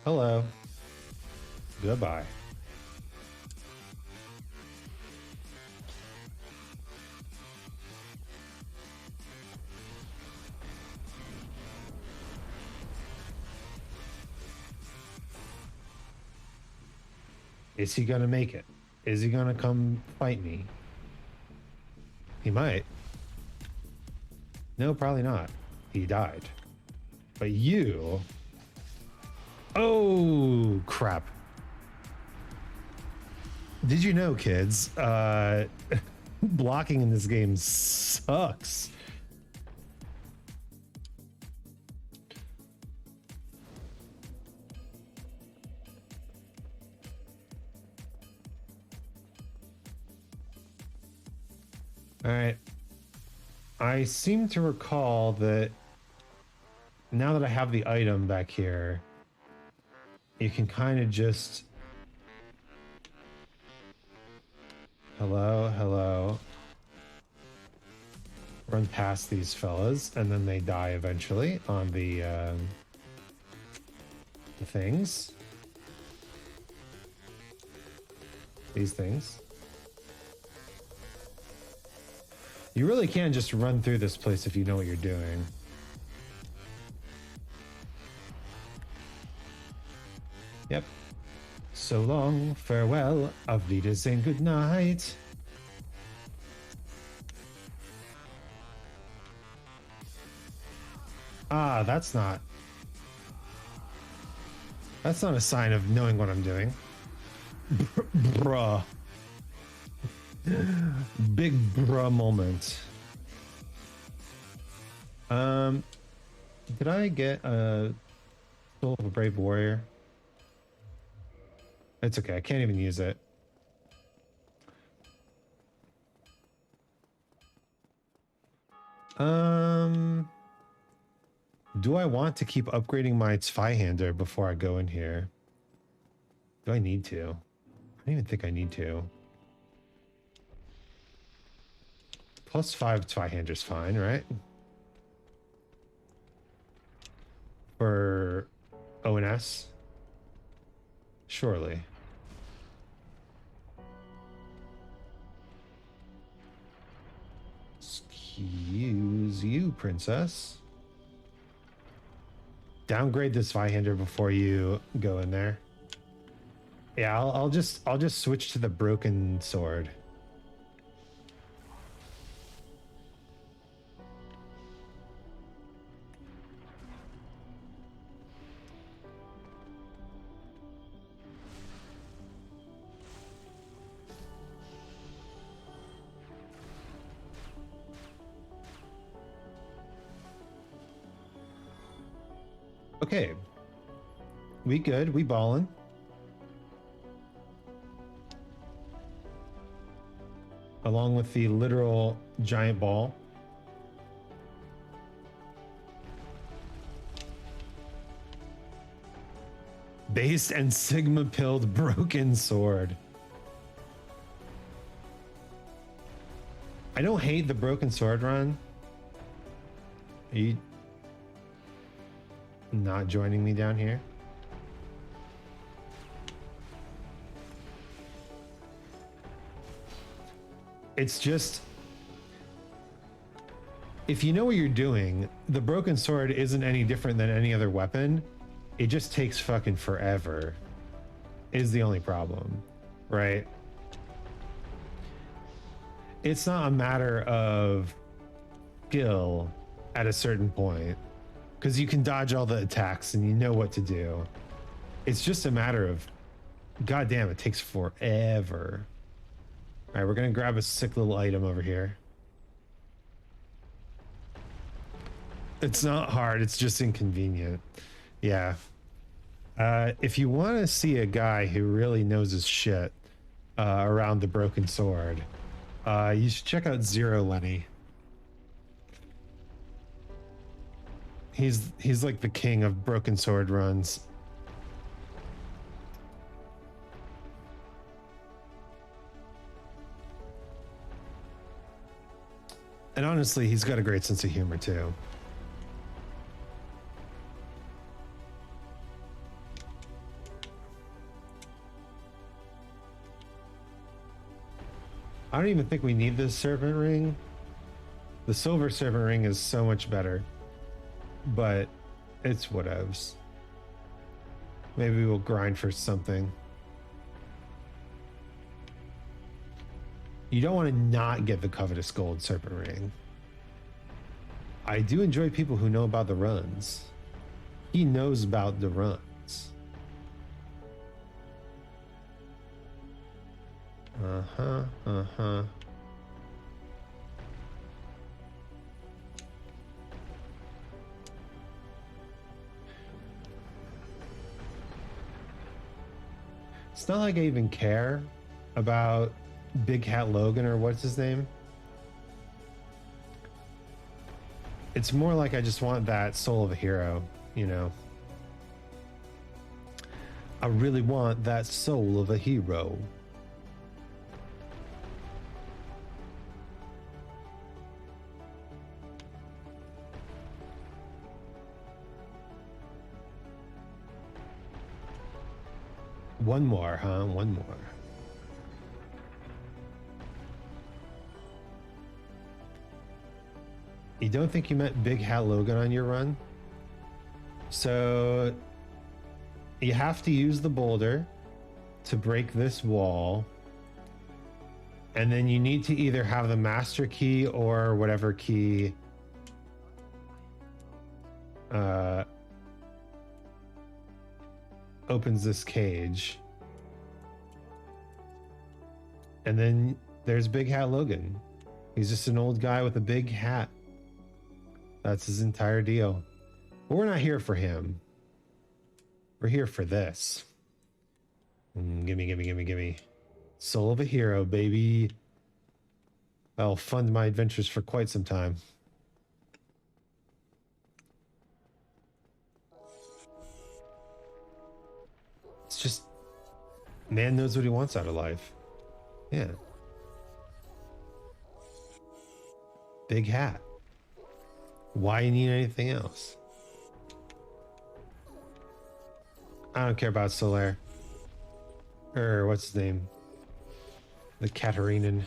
Hello. Goodbye. Is he gonna make it? Is he gonna come fight me? He might. No, probably not. He died. But you... Oh, crap. Did you know, kids? Blocking in this game sucks. All right. I seem to recall that now that I have the item back here, you can kind of just... Hello. Run past these fellas, and then they die eventually on the things. These things. You really can just run through this place if you know what you're doing. Yep. So long, farewell, auf Wiedersehen, good night. Ah, that's not a sign of knowing what I'm doing. Bruh. Big bruh moment. Did I get a Soul of a Brave Warrior? It's okay, I can't even use it. Do I want to keep upgrading my Zweihander before I go in here? Do I need to? I don't even think I need to. +5 Zweihander's fine, right? For ONS? Surely. Excuse you, princess. Downgrade this Zweihander before you go in there. Yeah, I'll just switch to the broken sword. Okay. We good. We ballin'. Along with the literal giant ball. Based and Sigma pilled broken sword. I don't hate the broken sword run. Are you not joining me down here? It's just, if you know what you're doing, the broken sword isn't any different than any other weapon. It just takes fucking forever, is the only problem, right? It's not a matter of skill at a certain point, because you can dodge all the attacks and you know what to do. It's just a matter of, goddamn, it takes forever. All right, we're gonna grab a sick little item over here. It's not hard, it's just inconvenient. Yeah. If you want to see a guy who really knows his shit around the broken sword, you should check out Zero Lenny. He's like the king of broken sword runs. And honestly, he's got a great sense of humor too. I don't even think we need this serpent ring. The silver serpent ring is so much better, but it's whatevs. Maybe we'll grind for something. You don't want to not get the covetous gold serpent ring. I do enjoy people who know about the runs. He knows about the runs. It's not like I even care about Big Hat Logan or what's his name. It's more like I just want that soul of a hero, you know. I really want that soul of a hero. One more, huh? One more. You don't think you met Big Hat Logan on your run? So you have to use the boulder to break this wall. And then you need to either have the master key or whatever key opens this cage. And then there's Big Hat Logan. He's just an old guy with a big hat. That's his entire deal. But we're not here for him. We're here for this. Gimme, gimme, gimme, gimme. Soul of a hero, baby. I'll fund my adventures for quite some time. It's just, man knows what he wants out of life. Yeah. Big hat. Why you need anything else? I don't care about Solaire. Or what's his name? The Katarinen.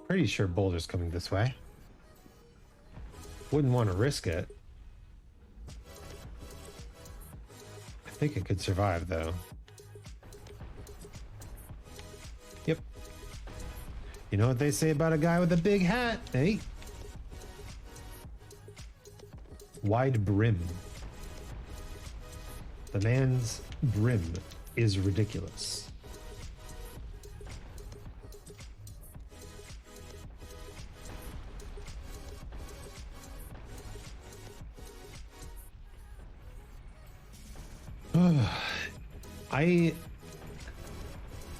Pretty sure Boulder's coming this way. Wouldn't want to risk it. I think it could survive though. Yep. You know what they say about a guy with a big hat, eh? Wide brim. The man's brim is ridiculous.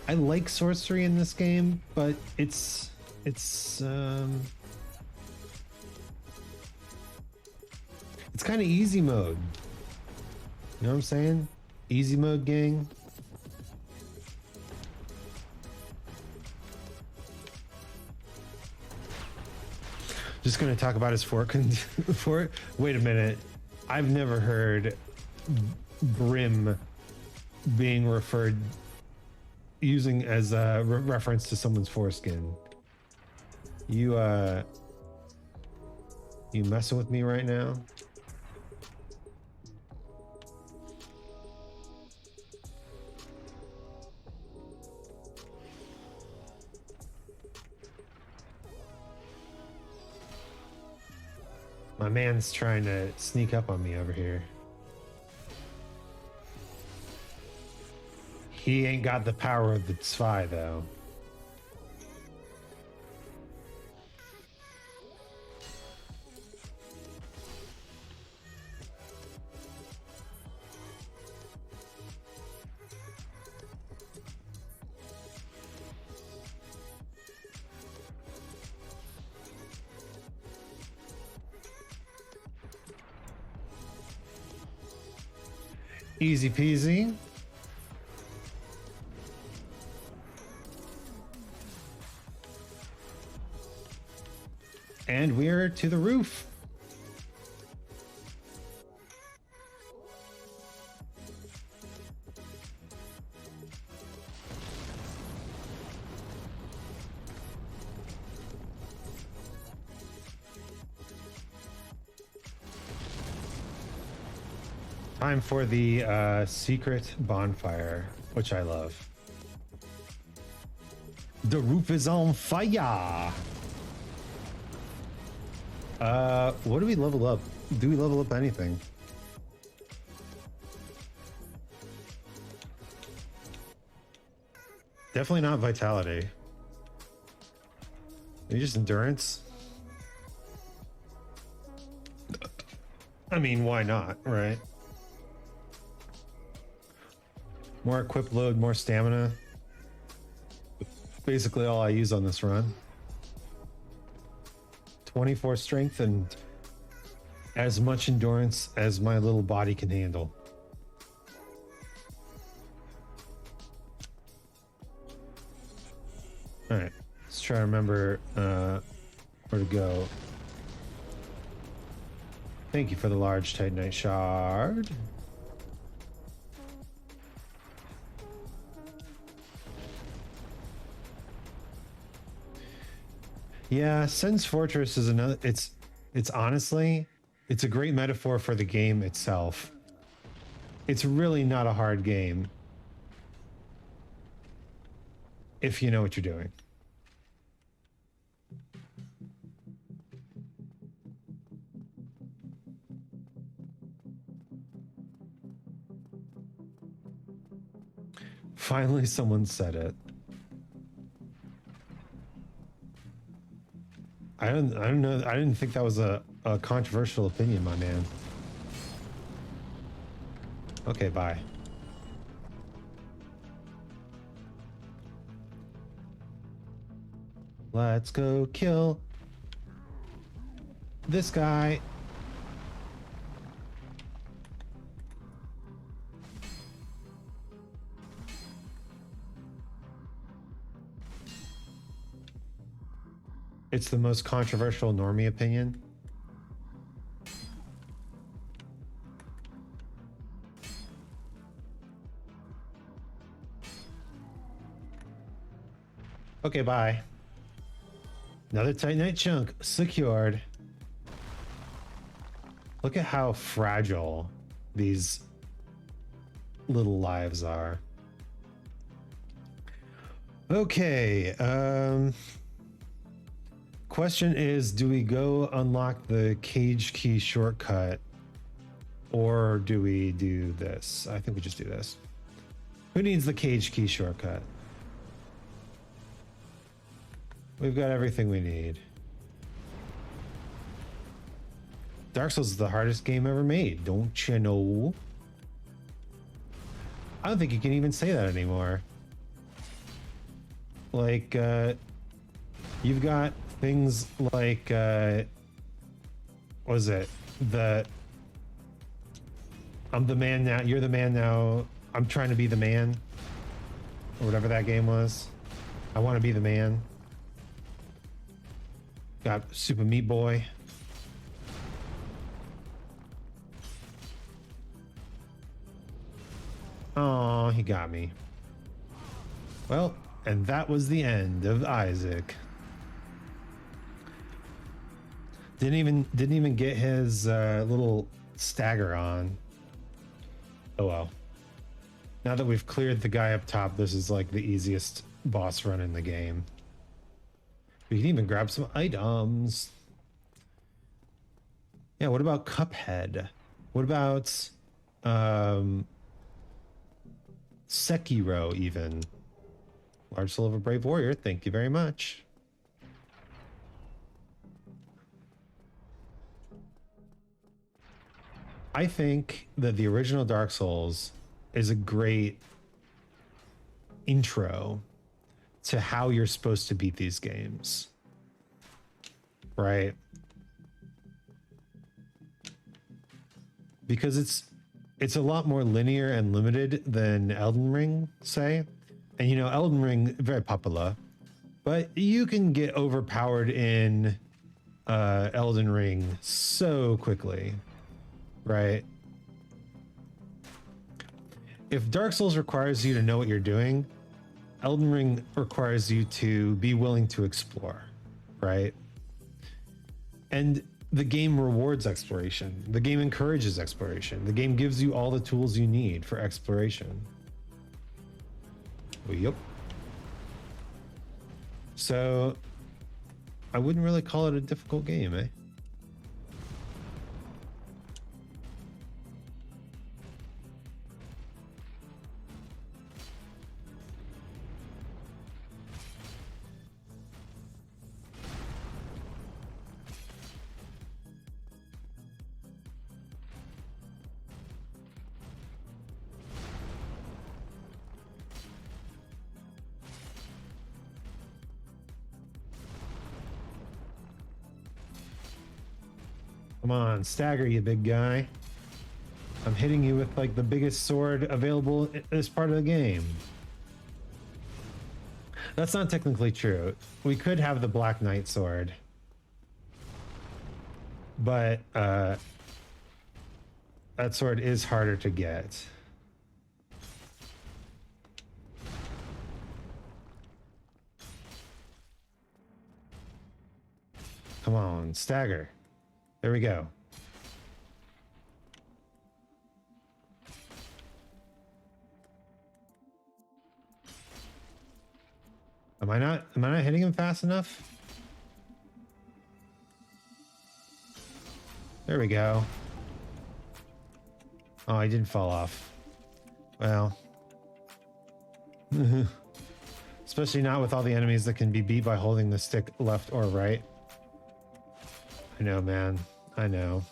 I like sorcery in this game, but it's kind of easy mode. You know what I'm saying? Easy mode, gang. Just gonna talk about his fork. Wait a minute. I've never heard brim being referred using as a reference to someone's foreskin. You messing with me right now? My man's trying to sneak up on me over here. He ain't got the power of the Zwei, though. Easy peasy. And we're to the roof. Time for the secret bonfire, which I love. The roof is on fire. What do we level up? Do we level up anything? Definitely not vitality. Maybe just endurance. I mean, why not, right? More equip load, more stamina. Basically all I use on this run. 24 strength and as much endurance as my little body can handle. All right, let's try to remember where to go. Thank you for the large Titanite shard. Yeah, Sen's Fortress is another. It's honestly, it's a great metaphor for the game itself. It's really not a hard game if you know what you're doing. Finally, someone said it. I don't know. I didn't think that was a controversial opinion, my man. Okay, bye. Let's go kill this guy. It's the most controversial normie opinion. Okay, bye. Another Titanite chunk secured. Look at how fragile these little lives are. Okay, question is, do we go unlock the cage key shortcut or do we do this? I think we just do this. Who needs the cage key shortcut? We've got everything we need. Dark Souls is the hardest game ever made, don't you know? I don't think you can even say that anymore. Like, you've got things like, what was it? I'm the man now, you're the man now, I'm trying to be the man. Or whatever that game was. I want to be the man. Got Super Meat Boy. Oh, he got me. Well, and that was the end of Isaac. Didn't even get his little stagger on. Oh well. Now that we've cleared the guy up top, this is like the easiest boss run in the game. We can even grab some items. Yeah, what about Cuphead? What about Sekiro even? Large Soul of a Brave Warrior, thank you very much. I think that the original Dark Souls is a great intro to how you're supposed to beat these games, right? Because it's a lot more linear and limited than Elden Ring, say. And you know, Elden Ring, very popular, but you can get overpowered in Elden Ring so quickly, right? If Dark Souls requires you to know what you're doing, Elden Ring requires you to be willing to explore, right? And the game rewards exploration. The game encourages exploration. The game gives you all the tools you need for exploration. Yep. So I wouldn't really call it a difficult game, eh? Come on, stagger, you big guy. I'm hitting you with like the biggest sword available in this part of the game. That's not technically true. We could have the Black Knight sword. But that sword is harder to get. Come on, stagger. There we go. Am I not hitting him fast enough? There we go. Oh, he didn't fall off. Well. Especially not with all the enemies that can be beat by holding the stick left or right. I know, man. I know.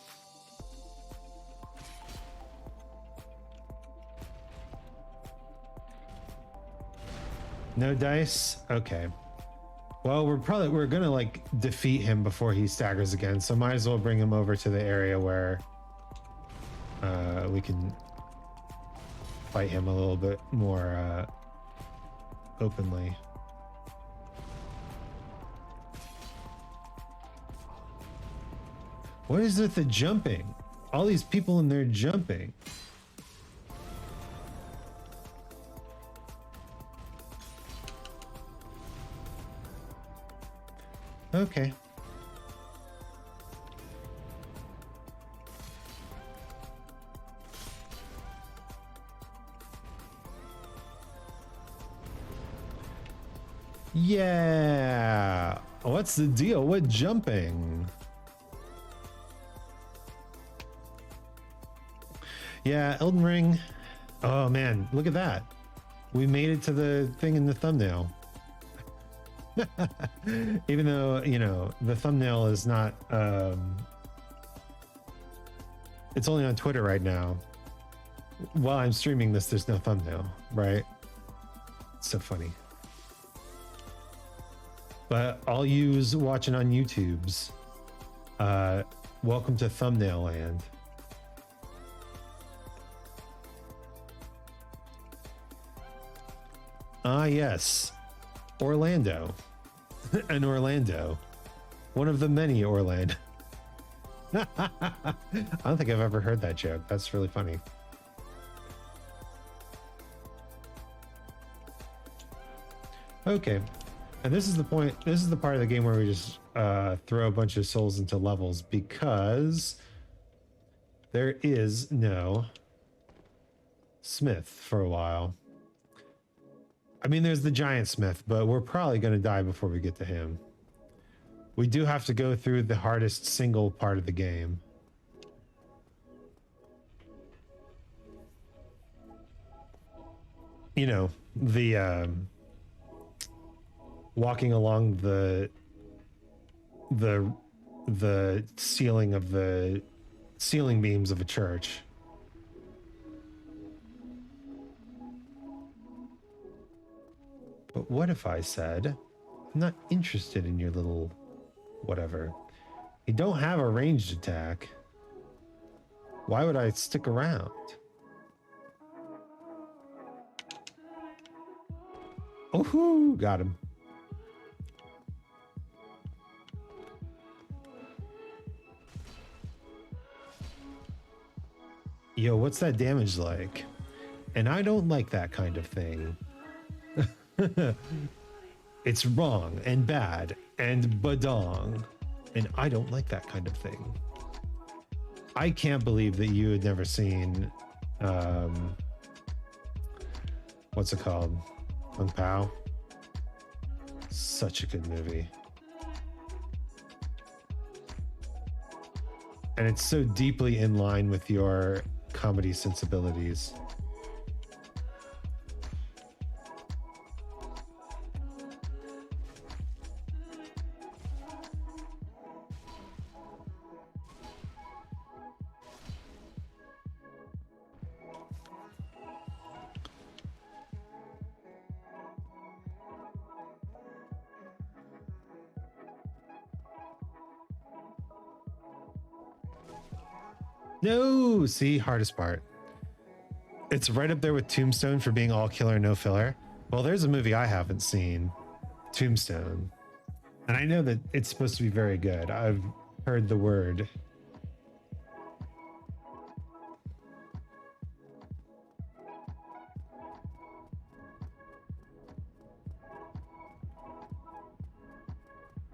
No dice? Okay. Well, we're gonna like defeat him before he staggers again, so might as well bring him over to the area where we can fight him a little bit more openly. What is with the jumping? All these people in there jumping. Okay. Yeah. What's the deal with jumping? Yeah, Elden Ring. Oh man, look at that. We made it to the thing in the thumbnail. Even though, you know, the thumbnail is not it's only on Twitter right now. While I'm streaming this, there's no thumbnail, right? It's so funny. But I'll use watching on YouTube's welcome to thumbnail land. Ah, yes. Orlando. An Orlando. One of the many Orlando. I don't think I've ever heard that joke. That's really funny. Okay. And this is the point. This is the part of the game where we just throw a bunch of souls into levels because there is no smith for a while. I mean, there's the giant smith, but we're probably going to die before we get to him. We do have to go through the hardest single part of the game. You know, the walking along the ceiling of the ceiling beams of a church. But what if I said, I'm not interested in your little whatever. You don't have a ranged attack. Why would I stick around? Oh, got him. Yo, what's that damage like? And I don't like that kind of thing. It's wrong and bad and badong, and I don't like that kind of thing. I can't believe that you had never seen what's it called? Kung Pao. Such a good movie. And it's so deeply in line with your comedy sensibilities. No, see, hardest part. It's right up there with Tombstone for being all killer, no filler. Well, there's a movie I haven't seen, Tombstone. And I know that it's supposed to be very good. I've heard the word.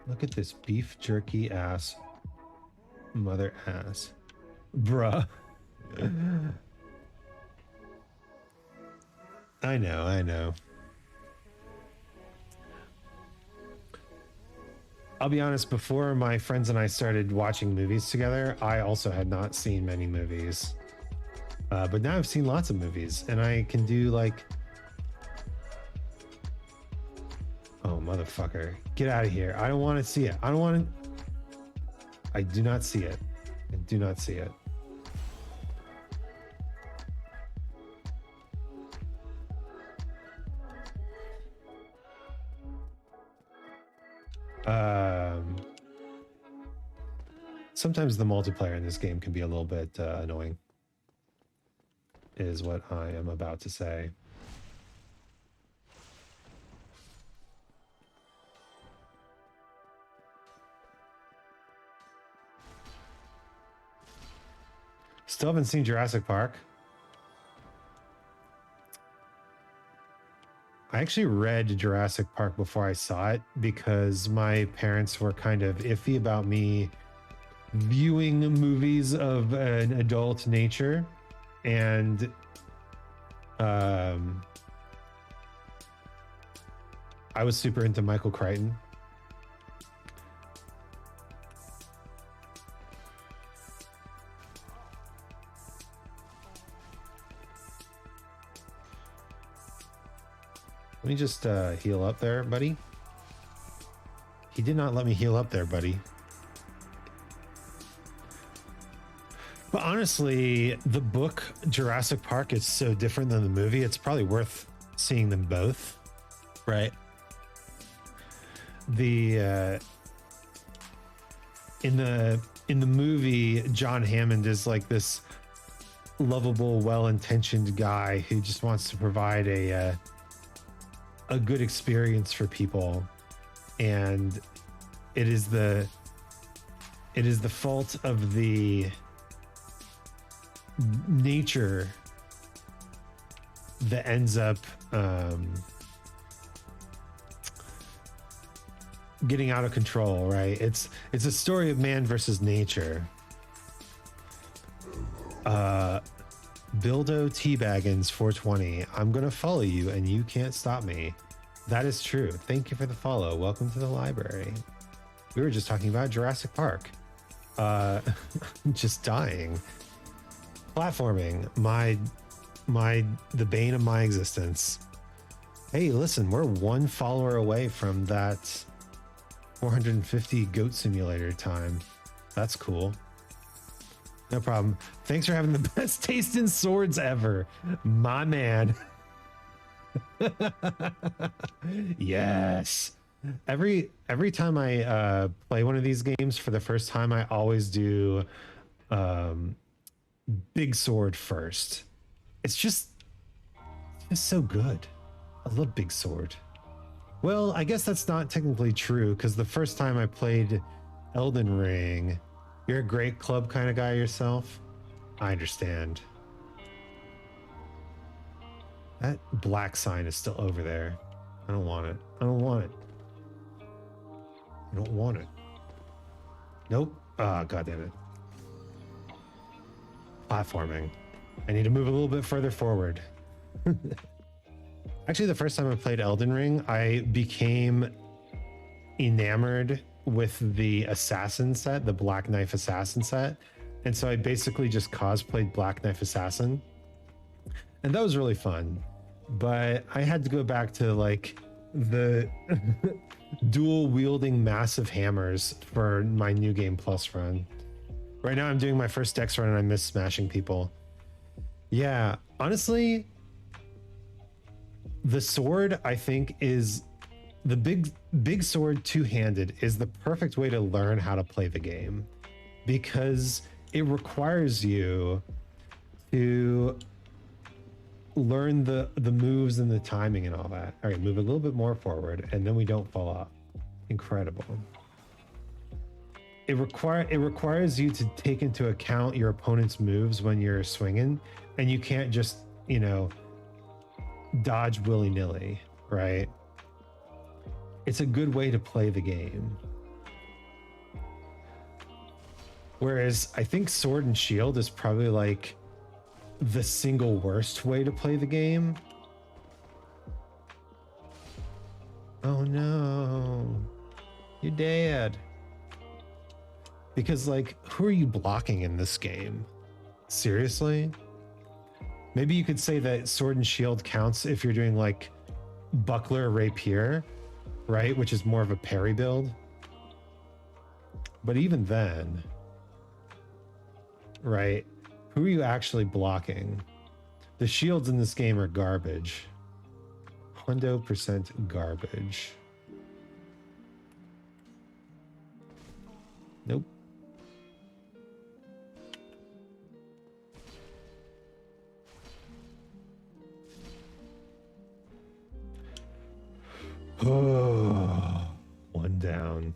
Look at this beef jerky ass. Mother ass. Bruh. I know, I know. I'll be honest, before my friends and I started watching movies together, I also had not seen many movies. But now I've seen lots of movies, and I can do like... Oh, motherfucker. Get out of here. I don't want to see it. I don't want to... I do not see it. I do not see it. Sometimes the multiplayer in this game can be a little bit annoying, is what I am about to say. Still haven't seen Jurassic Park. I actually read Jurassic Park before I saw it because my parents were kind of iffy about me viewing movies of an adult nature, and I was super into Michael Crichton. Let me just heal up there, buddy. He did not let me heal up there, buddy. But honestly, the book Jurassic Park is so different than the movie. It's probably worth seeing them both, right? The in the movie, John Hammond is like this lovable, well-intentioned guy who just wants to provide a good experience for people, and it is the fault of the nature that ends up getting out of control, right? It's a story of man versus nature. Bildo Teabaggins 420. I'm gonna follow you and you can't stop me. That is true. Thank you for the follow. Welcome to the library. We were just talking about Jurassic Park. Just dying. Platforming, the bane of my existence. Hey, listen, we're one follower away from that 450 goat simulator time. That's cool. No problem. Thanks for having the best taste in swords ever, my man. Yes. Every time I play one of these games for the first time, I always do big sword first. It's just so good. I love big sword. Well, I guess that's not technically true, because the first time I played Elden Ring, you're a great club kind of guy yourself. I understand. That black sign is still over there. I don't want it. I don't want it. I don't want it. Nope. Ah, God damn it. Platforming. I need to move a little bit further forward. Actually, the first time I played Elden Ring, I became enamored with the assassin set, the Black Knife Assassin set. And so I basically just cosplayed Black Knife Assassin. And that was really fun. But I had to go back to like the dual wielding massive hammers for my New Game Plus run. Right now I'm doing my first Dex run and I miss smashing people. Yeah, honestly, the sword, I think, is the big sword two-handed is the perfect way to learn how to play the game, because it requires you to learn the moves and the timing and all that. All right, move a little bit more forward, and then we don't fall off. Incredible. It requires you to take into account your opponent's moves when you're swinging, and you can't just, you know, dodge willy-nilly, right? It's a good way to play the game. Whereas I think Sword and Shield is probably like the single worst way to play the game. Oh no, you're dead. Because like, who are you blocking in this game? Seriously? Maybe you could say that Sword and Shield counts if you're doing like Buckler Rapier, right? Which is more of a parry build. But even then, right? Who are you actually blocking? The shields in this game are garbage. 100% garbage. Nope. Oh, one down.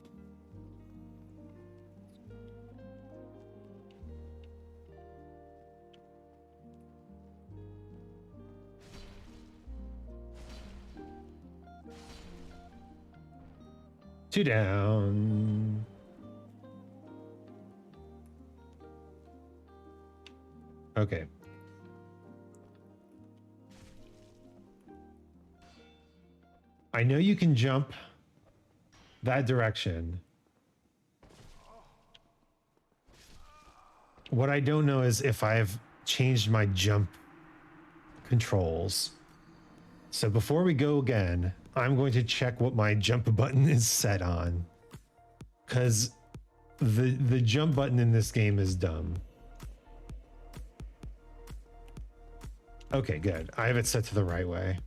Two down. Okay. I know you can jump that direction. What I don't know is if I've changed my jump controls. So before we go again, I'm going to check what my jump button is set on. Because the jump button in this game is dumb. Okay, good. I have it set to the right way.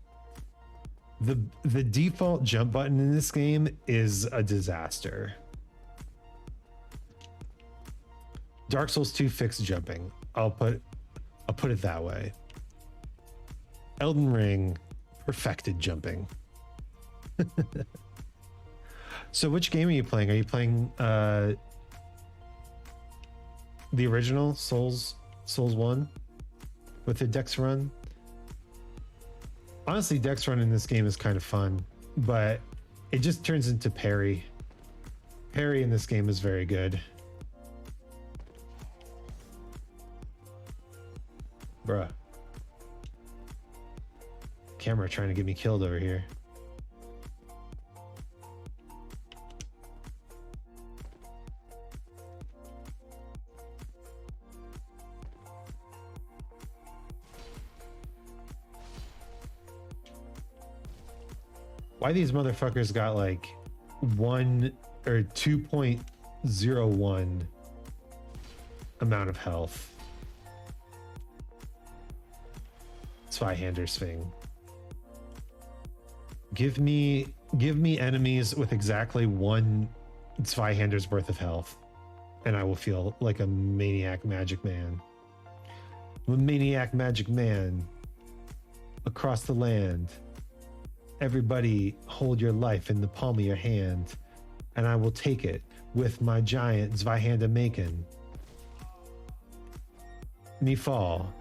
The default jump button in this game is a disaster. Dark Souls 2 fixed jumping. I'll put it that way. Elden Ring perfected jumping. So which game are you playing? Are you playing the original Souls 1 with the Dex run? Honestly, Dex run in this game is kind of fun, but it just turns into parry. Parry in this game is very good. Bruh. Camera trying to get me killed over here. Why these motherfuckers got like 1 or 2.01 amount of health? Zweihander thing. Give me enemies with exactly 1 Zweihander's worth of health, and I will feel like a maniac magic man. I'm a maniac magic man across the land. Everybody hold your life in the palm of your hand, and I will take it with my giant Zweihander Maken. Me fall.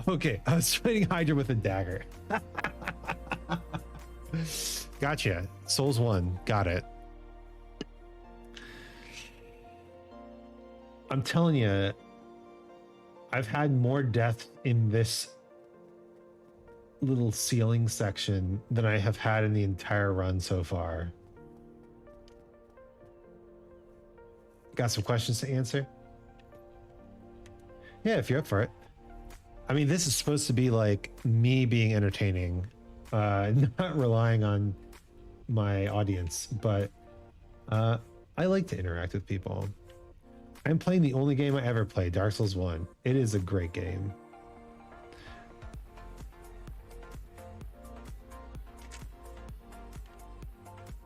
Okay, I was fighting Hydra with a dagger. Gotcha. Souls 1. Got it. I'm telling you, I've had more death in this little ceiling section than I have had in the entire run so far. Got some questions to answer? Yeah, if you're up for it. I mean, this is supposed to be like me being entertaining, not relying on my audience, but I like to interact with people. I'm playing the only game I ever played, Dark Souls 1. It is a great game.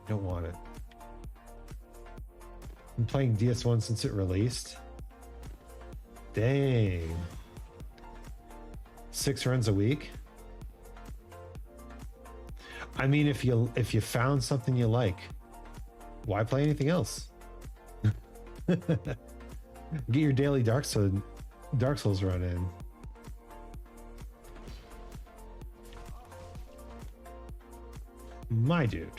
Don't want it. I'm playing DS1 since it released. Dang. 6 runs a week? I mean, if you found something you like, why play anything else? Get your daily Dark Souls run in. My dude.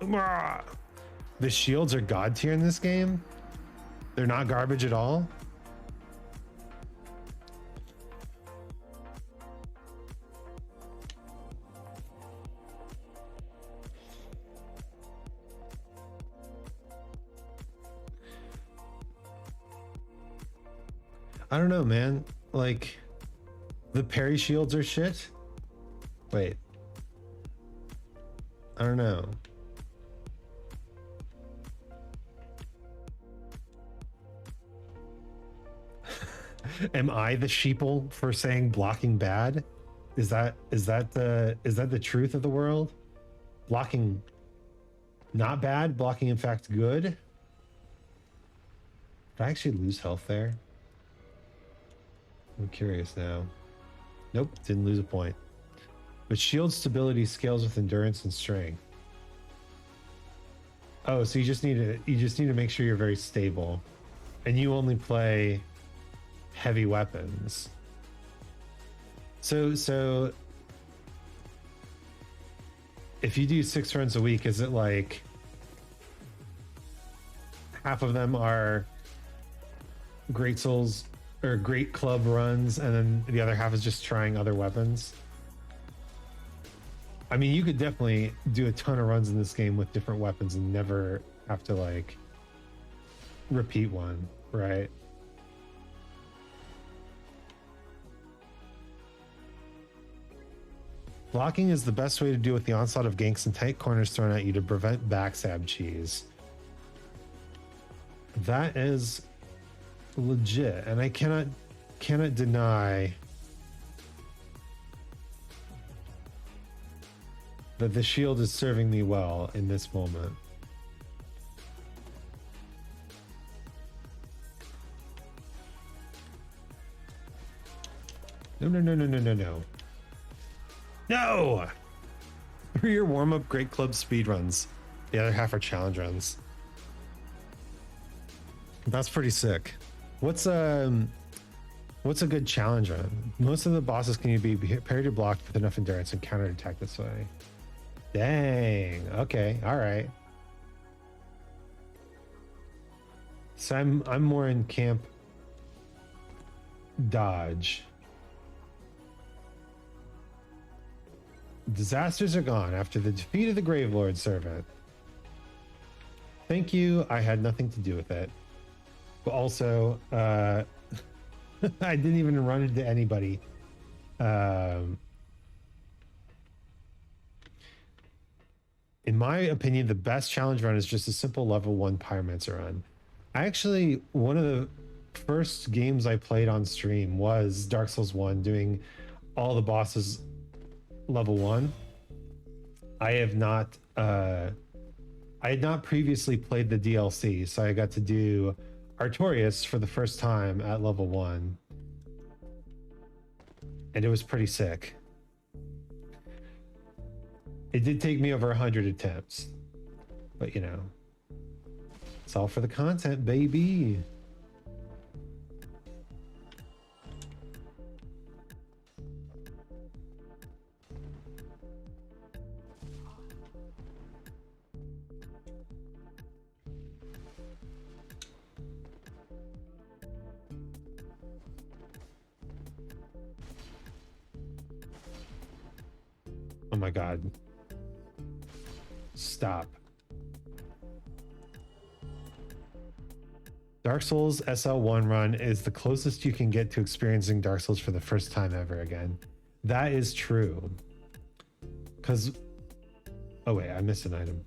The shields are god tier in this game? They're not garbage at all? I don't know, man. Like, the parry shields are shit. Wait. I don't know. Am I the sheeple for saying blocking bad? Is that the truth of the world? Blocking not bad, blocking in fact good? Did I actually lose health there? I'm curious now. Nope, didn't lose a point. But shield stability scales with endurance and strength. Oh, so you just need to make sure you're very stable. And you only play heavy weapons. So if you do 6 runs a week, is it like half of them are Great Souls or Great Club runs, and then the other half is just trying other weapons? I mean, you could definitely do a ton of runs in this game with different weapons and never have to like repeat one, right? Blocking is the best way to deal with the onslaught of ganks and tight corners thrown at you to prevent backstab cheese. That is legit, and I cannot deny that the shield is serving me well in this moment. No. No! 3 are warm-up Great Club speedruns. The other half are challenge runs. That's pretty sick. What's a good challenge run? Most of the bosses can be parried or blocked with enough endurance and counterattack this way. Dang. Okay. All right. So I'm more in camp dodge. Disasters are gone after the defeat of the Gravelord servant. Thank you. I had nothing to do with it. But also, I didn't even run into anybody. In my opinion, the best challenge run is just a simple level 1 Pyromancer run. Actually, one of the first games I played on stream was Dark Souls 1, doing all the bosses level 1. I had not previously played the DLC, so I got to do Artorias for the first time at level 1, and it was pretty sick. It did take me over 100 attempts, but you know, it's all for the content, baby. Oh my god. Stop. Dark Souls SL1 run is the closest you can get to experiencing Dark Souls for the first time ever again. That is true. Cause oh wait, I missed an item.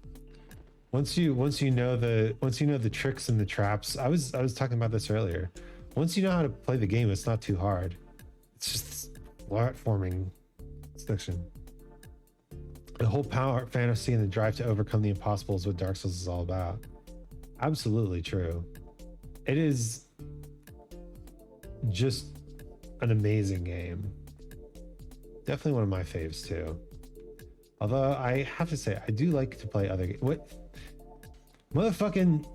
Once you know the tricks and the traps, I was talking about this earlier. Once you know how to play the game, it's not too hard. It's just platforming section. The whole power, fantasy, and the drive to overcome the impossible is what Dark Souls is all about. Absolutely true. It is just an amazing game. Definitely one of my faves too. Although I have to say, I do like to play other games. What? Motherfucking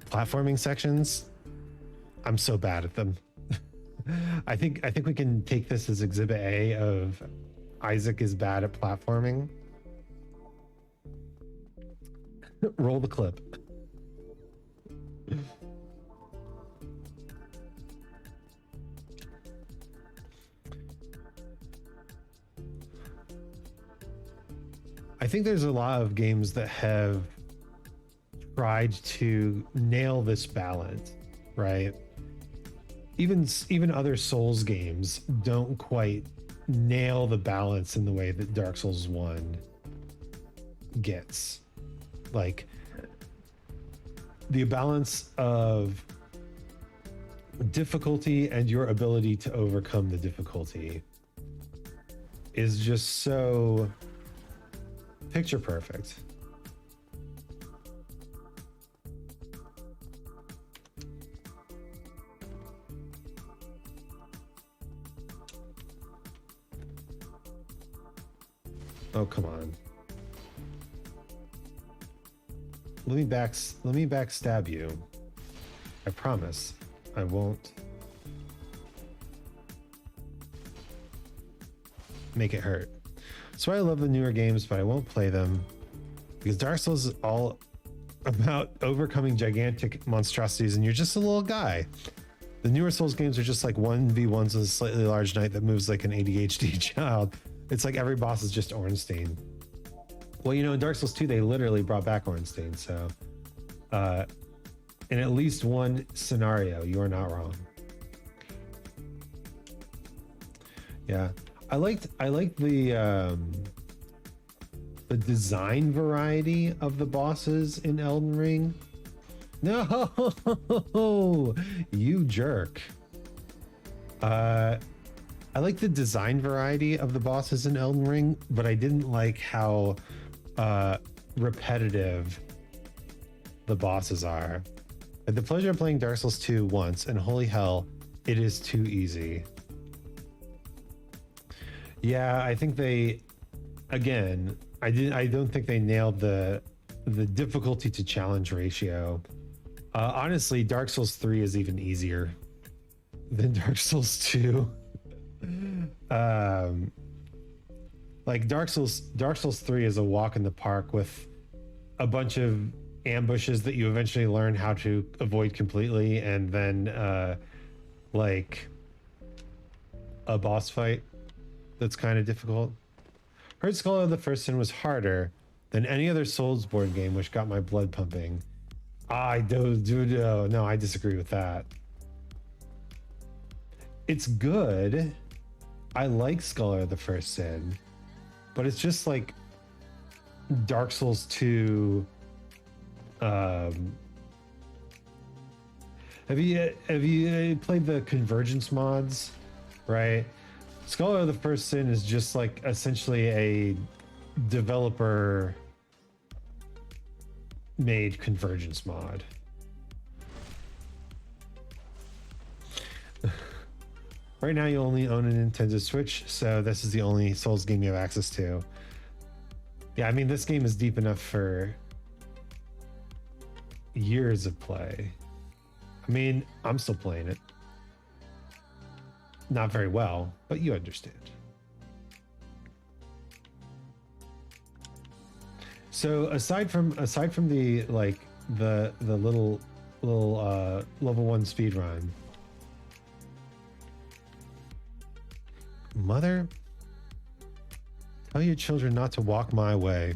platforming sections. I'm so bad at them. I think we can take this as exhibit A of Isaac is bad at platforming. Roll the clip. I think there's a lot of games that have tried to nail this balance, right? Even other Souls games don't quite nail the balance in the way that Dark Souls 1 gets. Like the balance of difficulty and your ability to overcome the difficulty is just so picture perfect. Oh, come on. Let me backstab you. I promise I won't make it hurt. So I love the newer games, but I won't play them because Dark Souls is all about overcoming gigantic monstrosities and you're just a little guy. The newer Souls games are just like 1v1s with a slightly large knight that moves like an ADHD child. It's like every boss is just Ornstein. Well, you know, in Dark Souls 2, they literally brought back Ornstein. So in at least one scenario, you are not wrong. Yeah. I liked the design variety of the bosses in Elden Ring. No, you jerk. I like the design variety of the bosses in Elden Ring, but I didn't like how repetitive the bosses are. I had the pleasure of playing Dark Souls 2 once, and holy hell, it is too easy. Yeah, I think they, again, I don't think they nailed the difficulty to challenge ratio. Honestly, Dark Souls 3 is even easier than Dark Souls 2. Like Dark Souls 3 is a walk in the park with a bunch of ambushes that you eventually learn how to avoid completely, and then like a boss fight that's kind of difficult. Heard Scholar of the First Sin was harder than any other Soulsborne game, which got my blood pumping. I no, I disagree with that. It's good. I like Scholar of the First Sin, but it's just like Dark Souls 2. Have you played the convergence mods? Right. Scholar of the First Sin is just like essentially a developer made convergence mod. Right now you only own a Nintendo Switch, so this is the only Souls game you have access to. Yeah, I mean, this game is deep enough for years of play. I mean, I'm still playing it. Not very well, but you understand. So aside from the like the little level 1 speed run, mother, tell your children not to walk my way.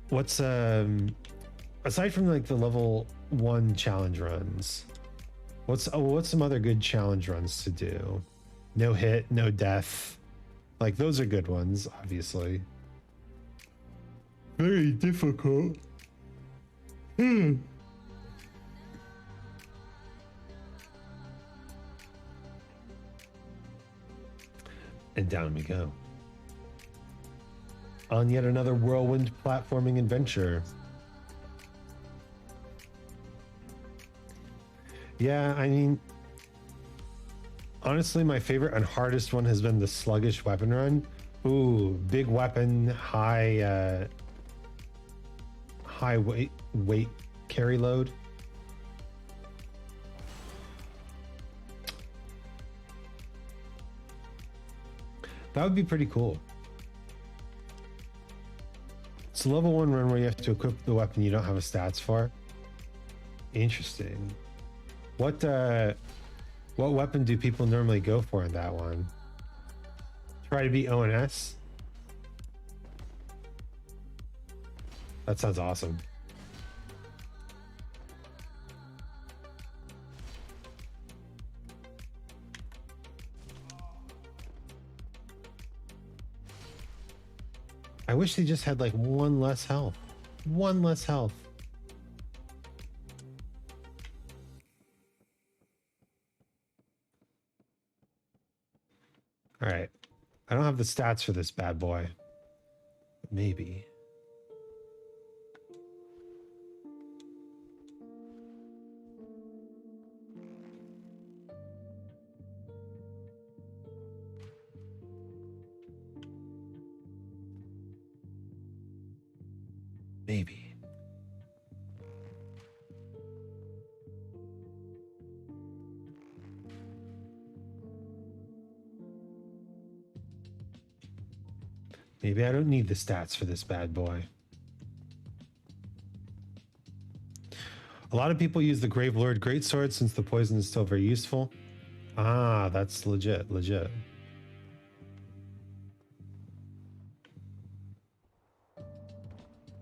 What's aside from like the level 1 challenge runs, what's some other good challenge runs to do? No hit, no death. Like those are good ones, obviously. Very difficult. And down we go. on yet another whirlwind platforming adventure. Yeah, I mean, honestly, my favorite and hardest one has been the sluggish weapon run. Ooh, big weapon, high weight carry load. That would be pretty cool. It's a level 1 run where you have to equip the weapon you don't have a stats for. Interesting. What weapon do people normally go for in that one? Try to beat ONS? That sounds awesome. I wish they just had like one less health. One less health. All right. I don't have the stats for this bad boy. Maybe. Maybe. Maybe I don't need the stats for this bad boy. A lot of people use the Gravelord Greatsword since the poison is still very useful. Ah, that's legit.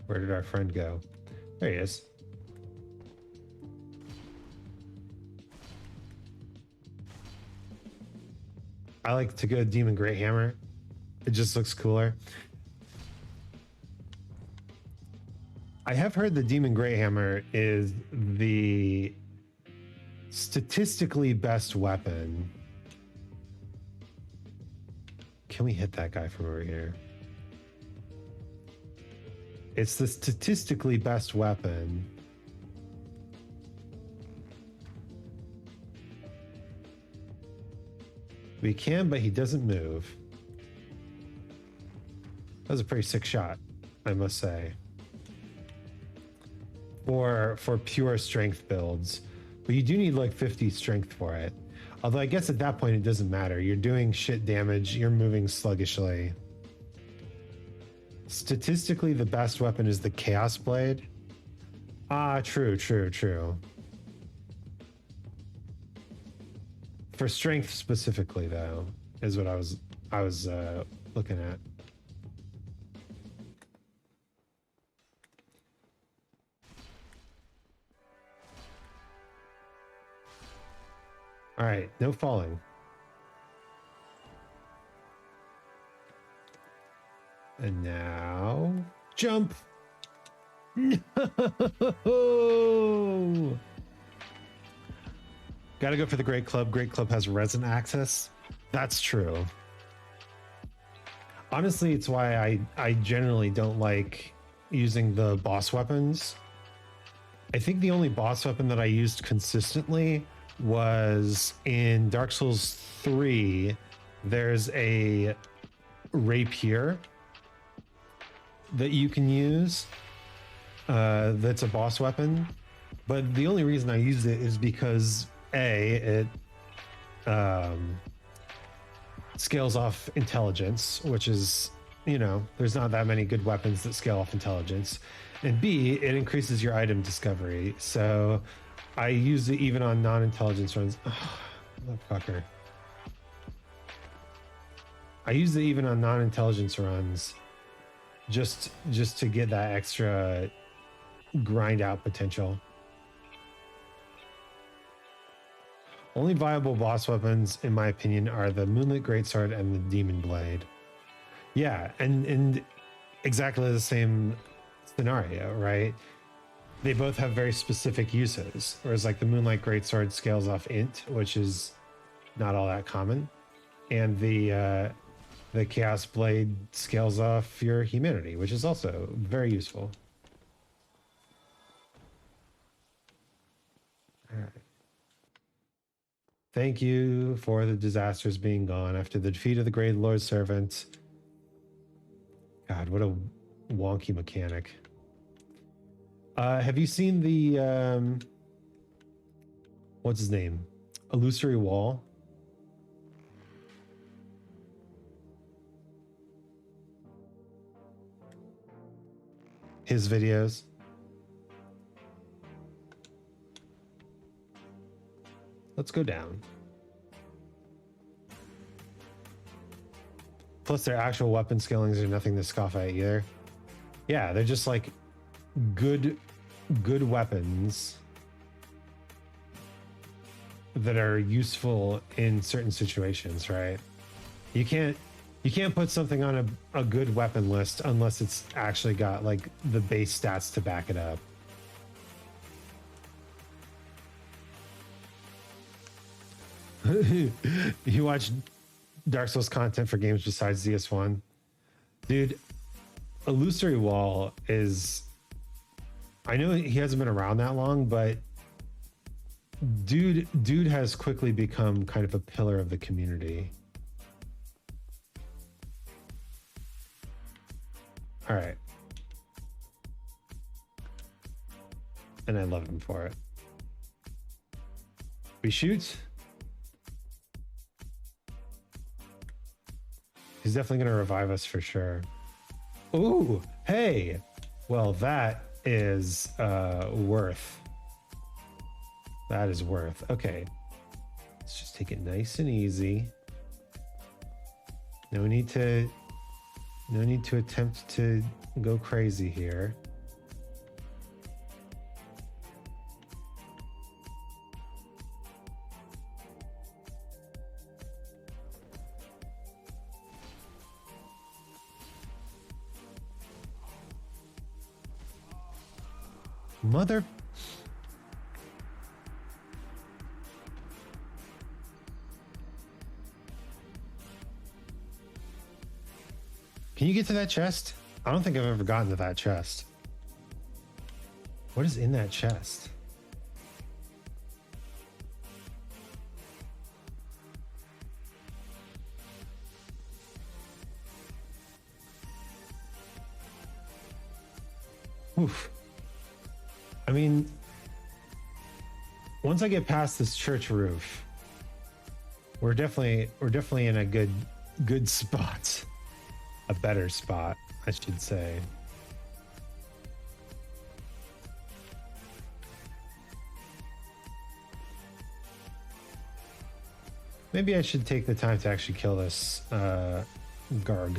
Where did our friend go? There he is. I like to go Demon Great Hammer. It just looks cooler. I have heard the Demon Great Hammer is the statistically best weapon. Can we hit that guy from over here? It's the statistically best weapon. We can, but he doesn't move. That was a pretty sick shot, I must say. For pure strength builds. But you do need like 50 strength for it. Although I guess at that point it doesn't matter. You're doing shit damage, you're moving sluggishly. Statistically, the best weapon is the Chaos Blade. Ah, true. For strength specifically, though, is what I was looking at. All right, no falling. And now, jump. No! Gotta go for the Great Club. Great Club has resin access. That's true. Honestly, it's why I generally don't like using the boss weapons. I think the only boss weapon that I used consistently was in Dark Souls 3. There's a rapier that you can use that's a boss weapon, but the only reason I used it is because it scales off intelligence, which is, you know, there's not that many good weapons that scale off intelligence, and B, it increases your item discovery. So I use it even on non-intelligence runs. Oh, motherfucker. I use it even on non-intelligence runs just to get that extra grind out potential. Only viable boss weapons, in my opinion, are the Moonlit Greatsword and the Demon Blade. Yeah, and exactly the same scenario, right? They both have very specific uses. Whereas like the Moonlight Greatsword scales off int, which is not all that common. And the the Chaos Blade scales off your humanity, which is also very useful. All right. Thank you for the disasters being gone after the defeat of the Great Lord's servant. God, what a wonky mechanic. Have you seen the what's his name? Illusory Wall? His videos? Let's go down. Plus their actual weapon skillings are nothing to scoff at either. Yeah, they're just like good weapons that are useful in certain situations, right? You can't put something on a good weapon list unless it's actually got like the base stats to back it up. You watch Dark Souls content for games besides DS1? Dude, Illusory Wall is... I know he hasn't been around that long, but dude has quickly become kind of a pillar of the community. All right. And I love him for it. We shoot. He's definitely going to revive us for sure. Ooh, hey. Well, that is worth. That is worth. Okay. Let's just take it nice and easy. No need to attempt to go crazy here. Mother... Can you get to that chest? I don't think I've ever gotten to that chest. What is in that chest? Oof. I mean, once I get past this church roof, we're definitely in a good spot. A better spot, I should say. Maybe I should take the time to actually kill this Garg.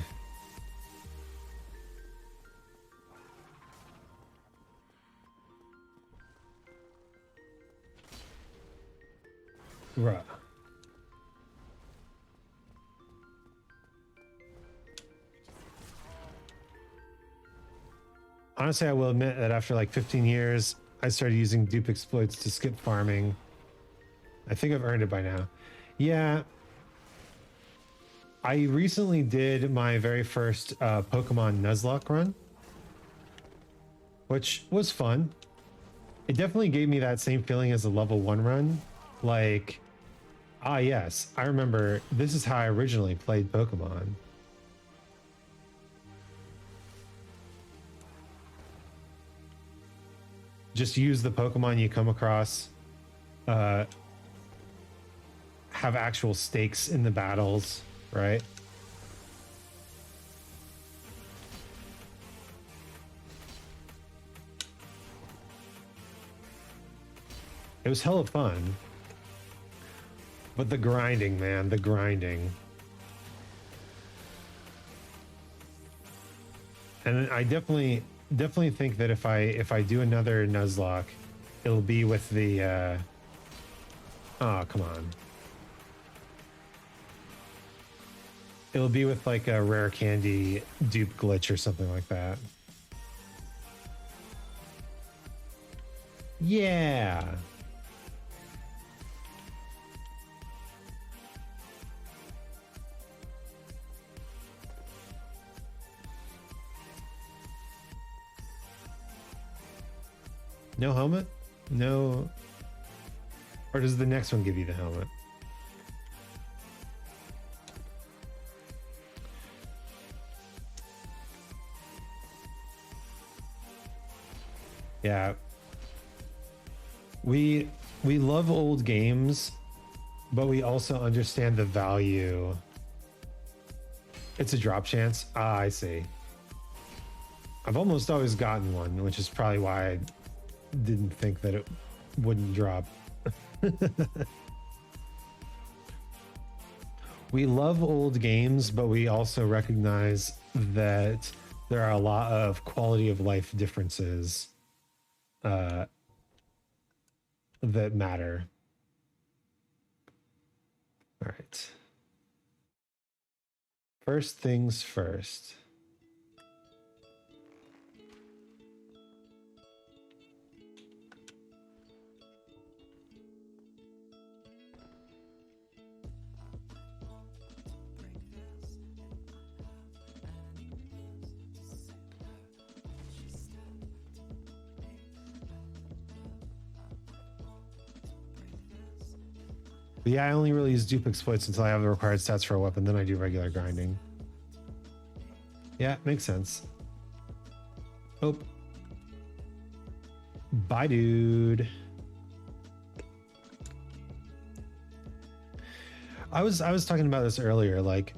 Right. Honestly, I will admit that after like 15 years, I started using dupe exploits to skip farming. I think I've earned it by now. Yeah. I recently did my very first Pokemon Nuzlocke run, which was fun. It definitely gave me that same feeling as a level 1 run. Like, ah yes, I remember this is how I originally played Pokemon. Just use the Pokemon you come across. Have actual stakes in the battles, right? It was hella fun. But the grinding, man, the grinding. And I definitely think that if I do another Nuzlocke, it'll be with the oh, come on. It'll be with like a rare candy dupe glitch or something like that. Yeah. No helmet? No. Or does the next one give you the helmet? Yeah. We love old games, but we also understand the value. It's a drop chance. Ah, I see. I've almost always gotten one, which is probably why I didn't think that it wouldn't drop. We love old games, but we also recognize that there are a lot of quality of life differences that matter. All right. First things first. But yeah, I only really use dupe exploits until I have the required stats for a weapon. Then I do regular grinding. Yeah, makes sense. Oh. Bye, dude. I was talking about this earlier. Like,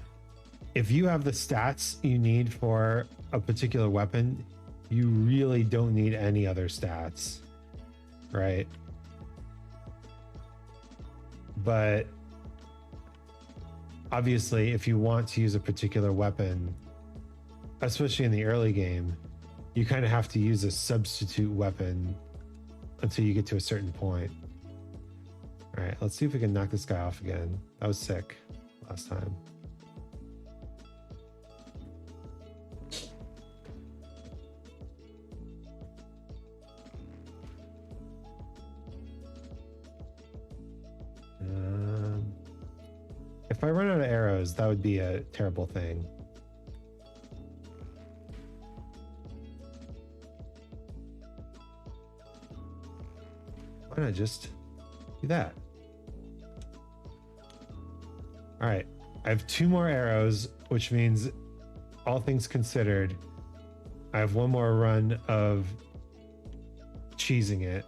if you have the stats you need for a particular weapon, you really don't need any other stats, right? But obviously, if you want to use a particular weapon, especially in the early game, you kind of have to use a substitute weapon until you get to a certain point. All right, let's see if we can knock this guy off again. That was sick last time. If I run out of arrows, that would be a terrible thing. Why not just do that? All right, I have 2 more arrows, which means, all things considered, I have 1 more run of cheesing it.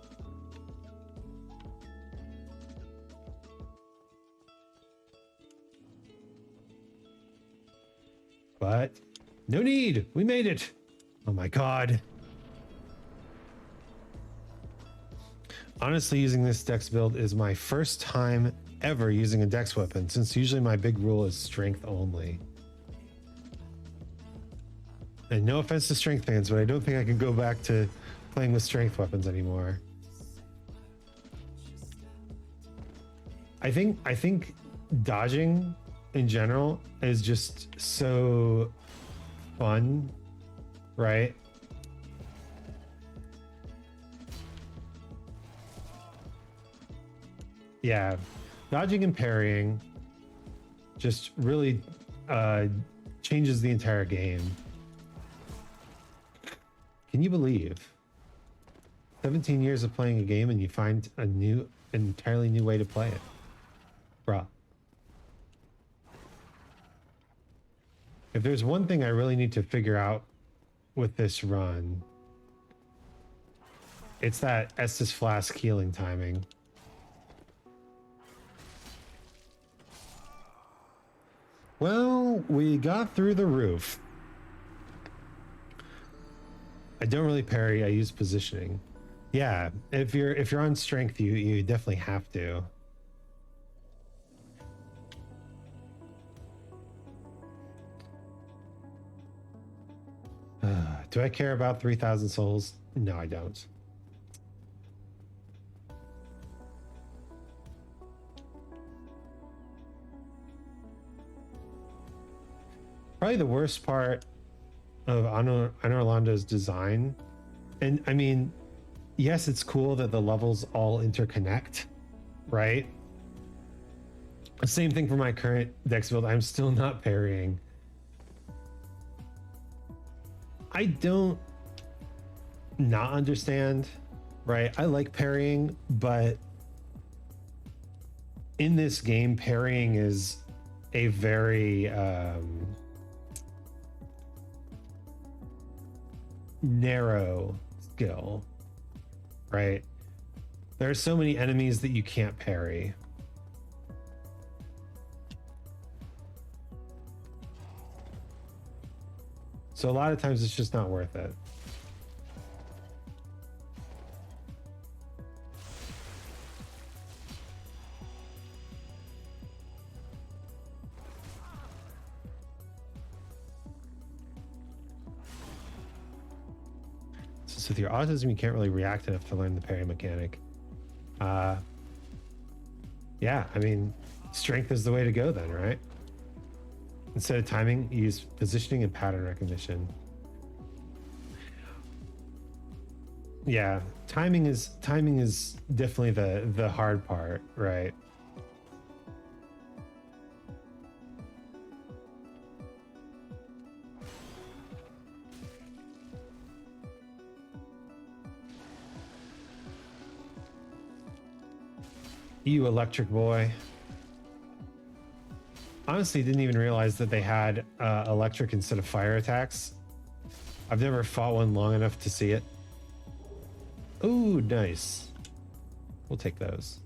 But no need, we made it. Oh my God. Honestly, using this dex build is my first time ever using a dex weapon, since usually my big rule is strength only. And no offense to strength fans, but I don't think I can go back to playing with strength weapons anymore. I think dodging in general is just so fun, right? Yeah, dodging and parrying just really changes the entire game. Can you believe 17 years of playing a game and you find an entirely new way to play it? Bruh. If there's one thing I really need to figure out with this run, it's that Estus Flask healing timing. Well, we got through the roof. I don't really parry, I use positioning. Yeah, if you're on strength, you definitely have to. Do I care about 3,000 souls? No, I don't. Probably the worst part of Anor Londo's design, and I mean, yes, it's cool that the levels all interconnect, right? Same thing for my current dex build. I'm still not parrying. I don't not understand right? I like parrying, but in this game, parrying is a very narrow skill, right? There are so many enemies that you can't parry. So a lot of times it's just not worth it. Since with your autism, you can't really react enough to learn the parry mechanic. Yeah, I mean, strength is the way to go then, right? Instead of timing, use positioning and pattern recognition. Yeah, timing is definitely the hard part, right? You electric boy. Honestly, didn't even realize that they had electric instead of fire attacks. I've never fought one long enough to see it. Ooh, nice. We'll take those.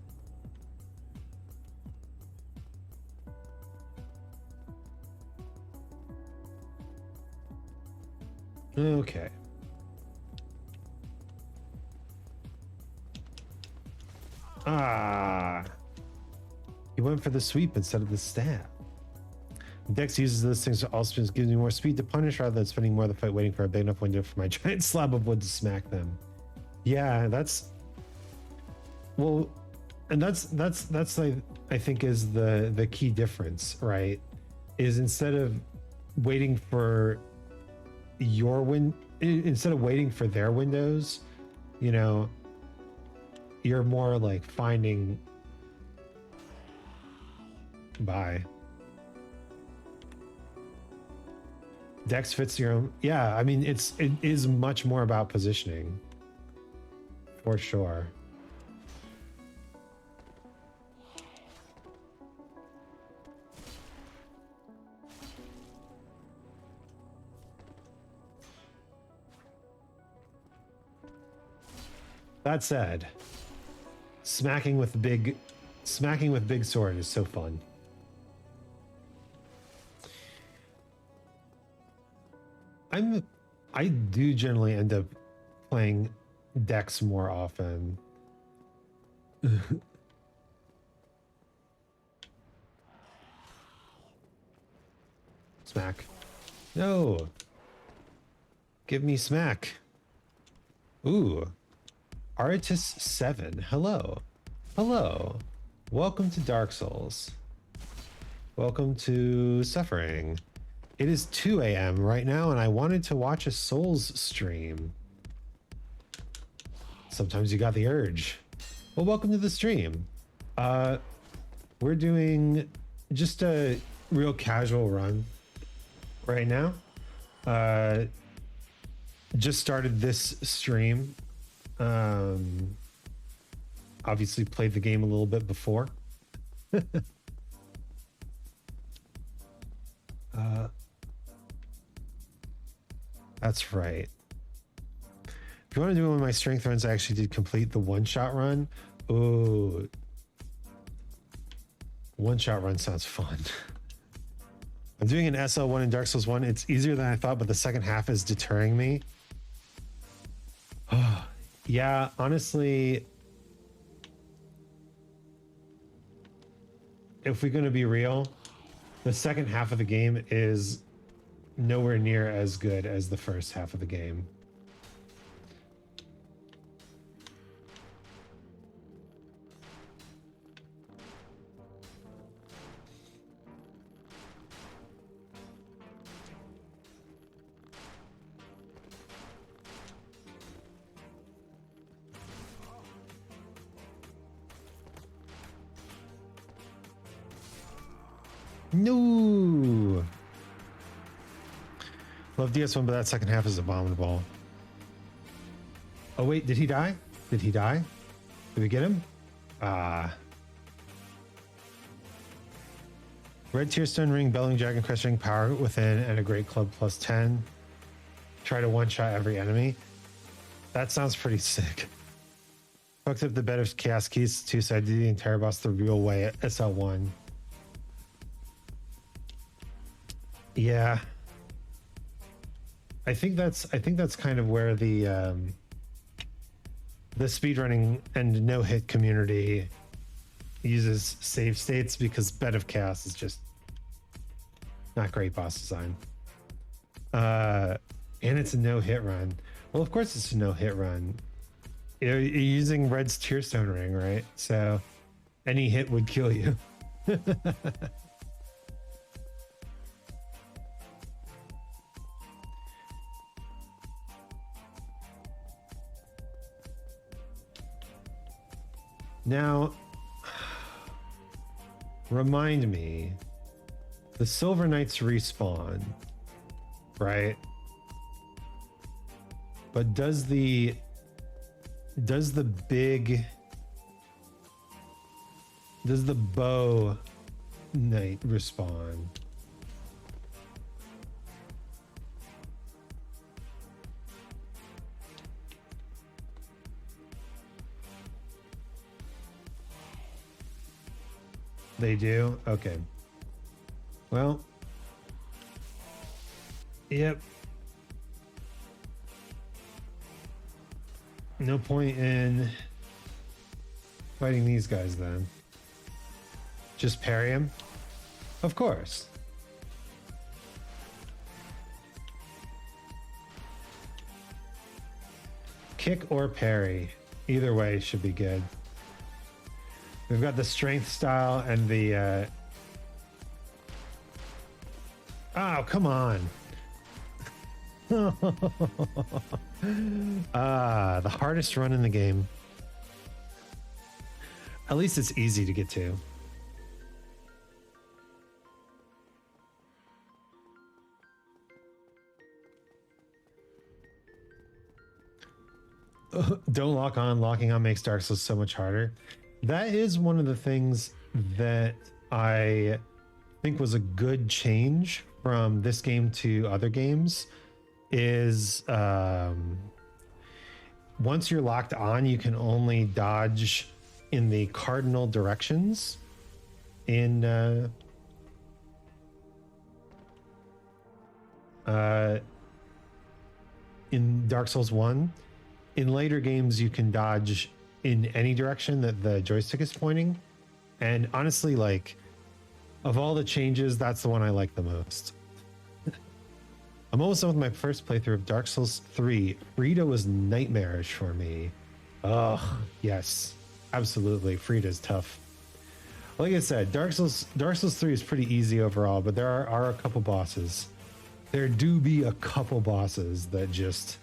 Okay. Ah. He went for the sweep instead of the stab. Dex uses those things to also just gives me more speed to punish rather than spending more of the fight waiting for a big enough window for my giant slab of wood to smack them. Yeah, that's well, and that's like I think is the key difference, right? Is instead of waiting for instead of waiting for their windows, you know, you're more like finding by Dex fits your own. Yeah, I mean it is much more about positioning for sure. That said, smacking with big sword is so fun. I do generally end up playing Dex more often. Smack. No. Give me smack. Ooh. Artis 7. Hello. Hello. Welcome to Dark Souls. Welcome to Suffering. It is 2 a.m. right now, and I wanted to watch a Souls stream. Sometimes you got the urge. Well, welcome to the stream. We're doing just a real casual run right now. Just started this stream. Obviously played the game a little bit before. That's right. If you want to do one of my strength runs, I actually did complete the one-shot run. Oh, one-shot run sounds fun. I'm doing an SL1 in Dark Souls 1. It's easier than I thought, but the second half is deterring me. Yeah, honestly, if we're going to be real, the second half of the game is nowhere near as good as the first half of the game. No. Love DS1, but that second half is abominable. Oh wait, did he die? Did he die? Did we get him? Red Tearstone Ring, Belling Dragon, Crushing Power Within, and a Great Club plus 10. Try to one-shot every enemy. That sounds pretty sick. Fucked up the bed of Chaos Keys too, so I did the entire boss the real way at SL1. Yeah. I think that's kind of where the speedrunning and no-hit community uses save states, because Bed of Chaos is just not great boss design. And it's a no-hit run. Well, of course it's a no-hit run. You're using Red's Tearstone Ring, right? So any hit would kill you. Now, remind me, the Silver Knights respawn, right? But does the bow knight respawn? They do? Okay. Well, yep. No point in fighting these guys then. Just parry him? Of course. Kick or parry. Either way should be good. We've got the strength style and the oh, come on. The hardest run in the game. At least it's easy to get to. Don't lock on. Locking on makes Dark Souls so much harder. That is one of the things that I think was a good change from this game to other games, is once you're locked on, you can only dodge in the cardinal directions in Dark Souls 1. In later games, you can dodge in any direction that the joystick is pointing. And honestly, like, of all the changes, that's the one I like the most. I'm almost done with my first playthrough of Dark Souls 3. Frida was nightmarish for me. Ugh, yes, absolutely. Frida's tough. Like I said, Dark Souls 3 is pretty easy overall, but there are a couple bosses. There do be a couple bosses that just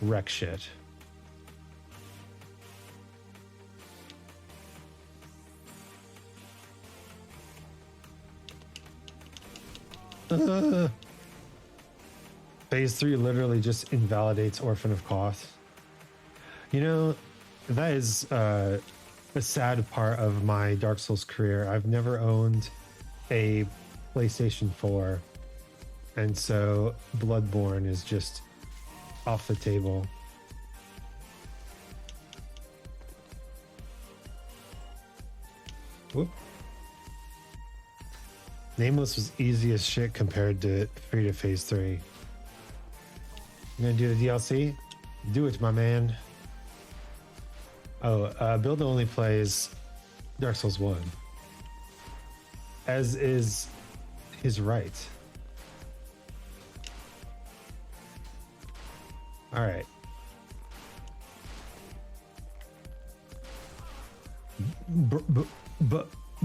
wreck shit. Phase 3 literally just invalidates Orphan of Koth. You know, that is a sad part of my Dark Souls career. I've never owned a PlayStation 4, and so Bloodborne is just off the table. Whoop. Nameless was easy as shit compared to Frida Phase 3. You gonna do the DLC? Do it, my man. Oh, Builder only plays Dark Souls 1. As is his right. Alright.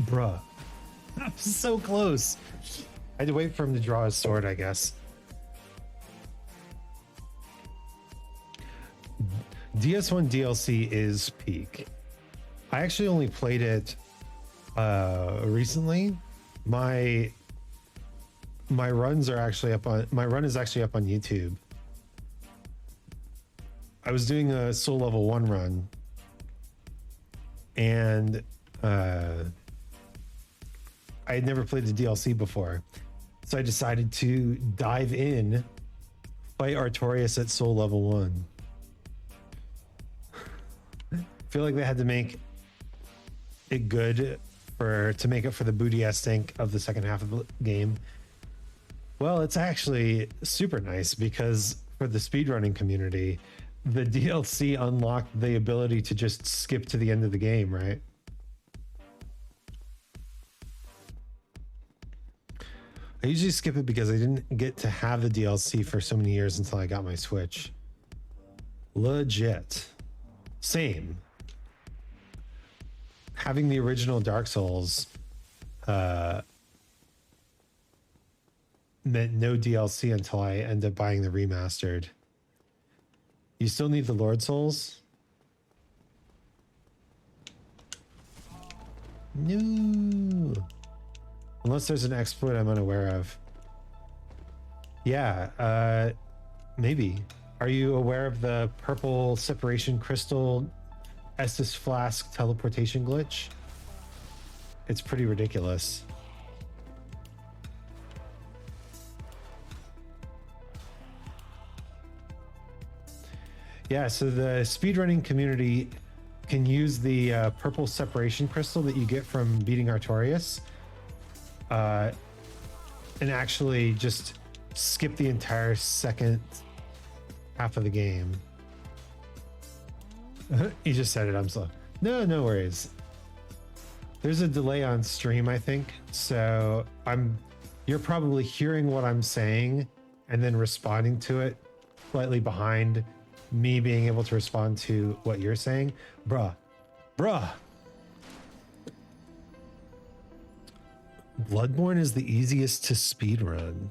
Bruh. So close. I had to wait for him to draw his sword, I guess. DS1 DLC is peak. I actually only played it recently. My runs are actually up on, my run is actually up on YouTube. I was doing a Soul Level 1 run, and I had never played the DLC before. So I decided to dive in, fight Artorias at Soul Level 1. I feel like they had to make it good to make it for the booty ass stink of the second half of the game. Well, it's actually super nice because for the speedrunning community, the DLC unlocked the ability to just skip to the end of the game, right? I usually skip it because I didn't get to have the DLC for so many years until I got my Switch. Legit. Same. Having the original Dark Souls meant no DLC until I end up buying the remastered. You still need the Lord Souls? No. Unless there's an exploit I'm unaware of. Yeah, maybe. Are you aware of the purple separation crystal Estus Flask teleportation glitch? It's pretty ridiculous. Yeah, so the speedrunning community can use the purple separation crystal that you get from beating Artorias and actually just skip the entire second half of the game. You just said it, I'm slow. No worries. There's a delay on stream, I think. So you're probably hearing what I'm saying and then responding to it slightly behind me being able to respond to what you're saying. Bruh. Bloodborne is the easiest to speedrun.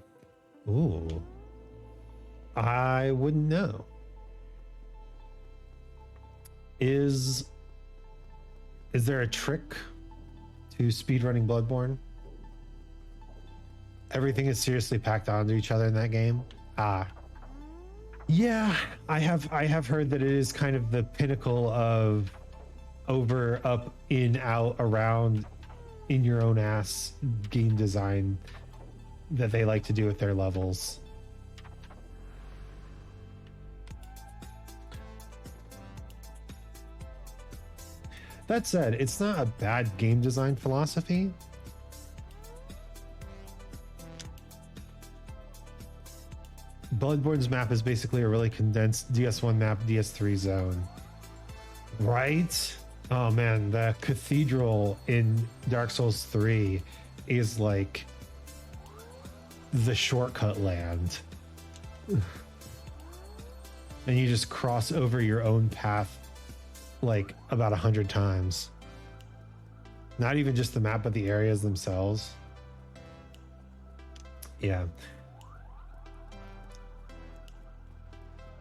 Ooh. I wouldn't know. Is there a trick to speedrunning Bloodborne? Everything is seriously packed onto each other in that game. Yeah, I have heard that it is kind of the pinnacle of over, up, in, out, around, in your own ass game design that they like to do with their levels. That said, it's not a bad game design philosophy. Bloodborne's map is basically a really condensed DS1 map, DS3 zone. Right? Oh man, the cathedral in Dark Souls 3 is like the shortcut land. And you just cross over your own path like about 100 times. Not even just the map, but the areas themselves. Yeah.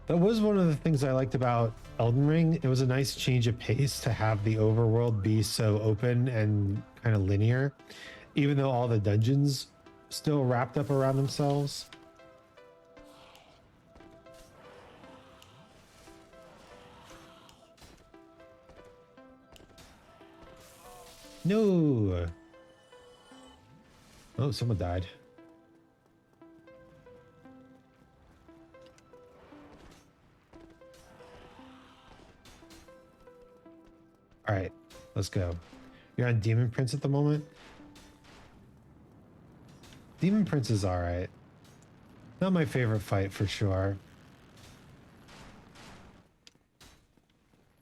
That was one of the things I liked about Elden Ring. It was a nice change of pace to have the overworld be so open and kind of linear, even though all the dungeons still wrapped up around themselves. No. Oh, someone died. All right, let's go. You're on Demon Prince at the moment? Demon Prince is all right. Not my favorite fight for sure.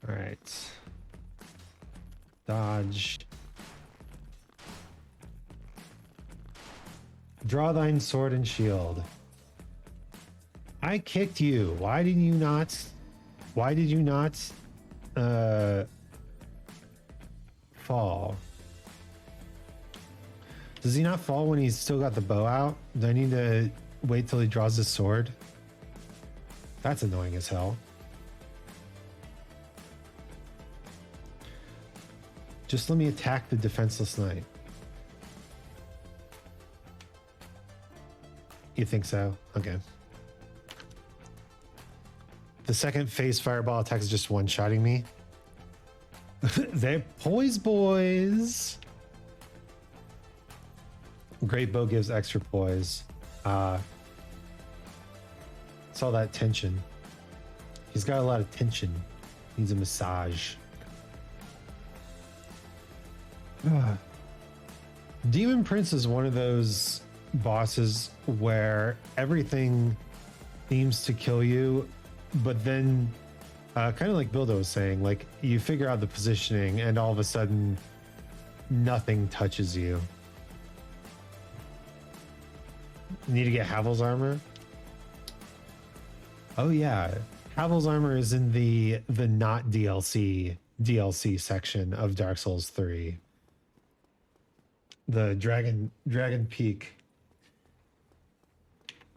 All right. Dodge. Draw thine sword and shield. I kicked you. Why did you not fall? Does he not fall when he's still got the bow out? Do I need to wait till he draws his sword? That's annoying as hell. Just let me attack the defenseless knight. You think so? Okay. The second phase fireball attack is just one-shotting me. They're poise boys. Great bow gives extra poise. It's all that tension. He's got a lot of tension. Needs a massage. Demon Prince is one of those bosses where everything seems to kill you, but then kind of like Bildo was saying, like you figure out the positioning and all of a sudden nothing touches you. Need to get Havel's armor. Oh yeah, Havel's armor is in the not DLC section of Dark Souls 3. The Dragon Peak,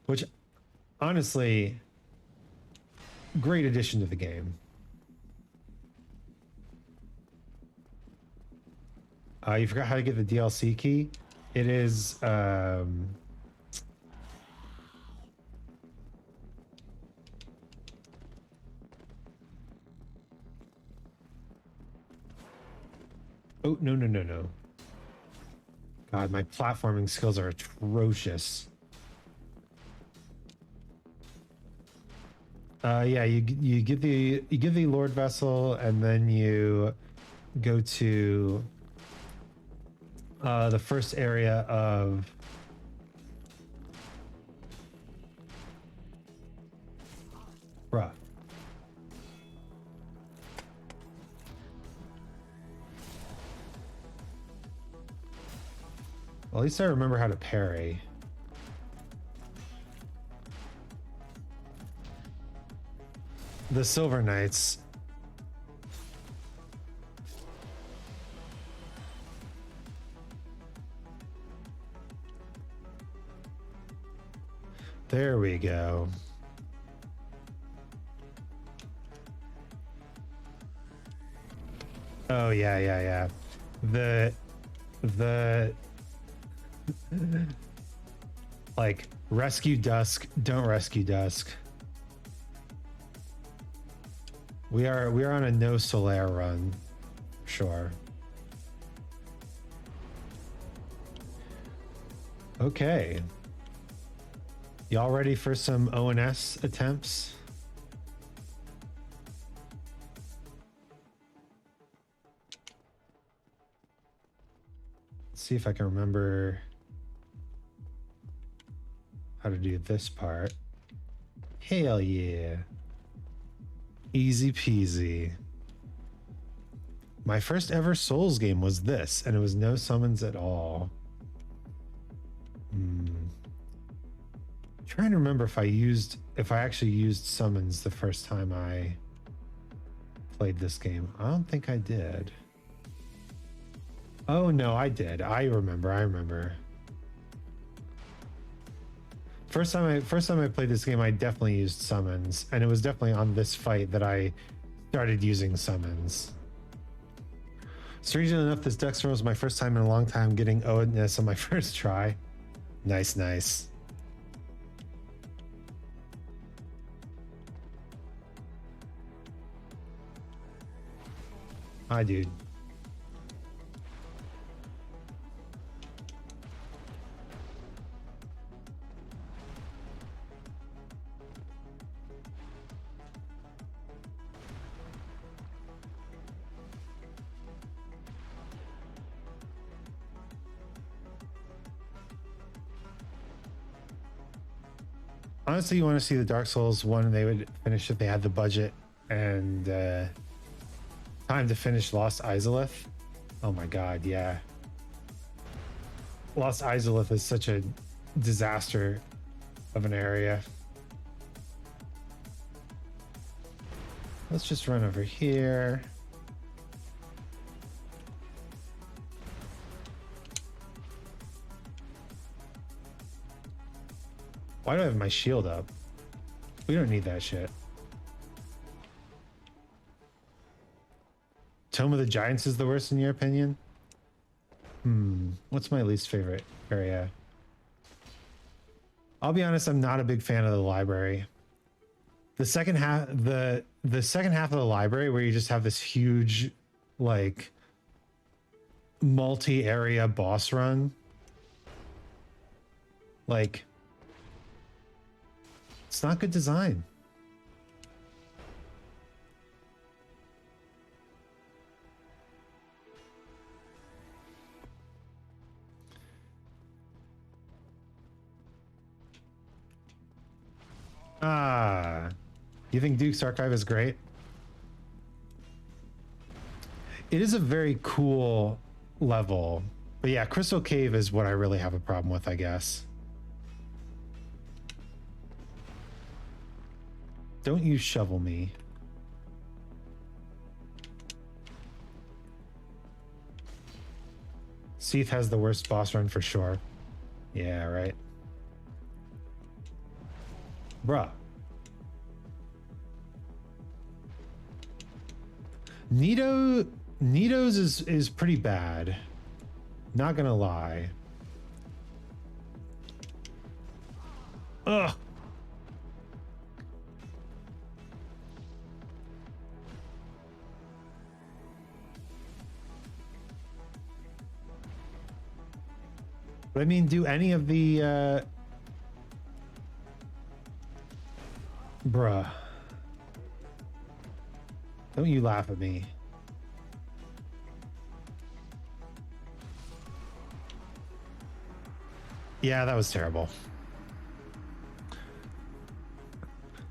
which honestly, great addition to the game. You forgot how to get the DLC key. It is oh, no. God, my platforming skills are atrocious. Yeah, you get the Lord Vessel, and then you go to the first area of bruh. Well, at least I remember how to parry. The Silver Knights. There we go. Oh yeah. The like rescue Dusk, don't rescue Dusk. We are on a no Solaire run, sure. Okay. Y'all ready for some ONS attempts? Let's see if I can remember how to do this part. Hell yeah. Easy peasy. My first ever Souls game was this, and it was no summons at all. Trying to remember if I actually used summons the first time I played this game. I don't think I did. Oh no, I did. I remember. First time I played this game, I definitely used summons, and it was definitely on this fight that I started using summons. Strangely enough, this Dex roll was my first time in a long time getting ONS on my first try. Nice. Hi, dude. Honestly, you want to see the Dark Souls one, they would finish it. They had the budget and time to finish Lost Izalith. Oh my god, yeah. Lost Izalith is such a disaster of an area. Let's just run over here. Why do I have my shield up? We don't need that shit. Tome of the Giants is the worst in your opinion? What's my least favorite area? I'll be honest, I'm not a big fan of the library. The second half of the library where you just have this huge, like, multi-area boss run. Like, it's not good design. Ah, you think Duke's Archive is great? It is a very cool level, but yeah, Crystal Cave is what I really have a problem with, I guess. Don't you shovel me. Seath has the worst boss run for sure. Yeah, right. Bruh. Nito's is pretty bad. Not gonna lie. Ugh. But I mean, do any of the bruh. Don't you laugh at me. Yeah, that was terrible.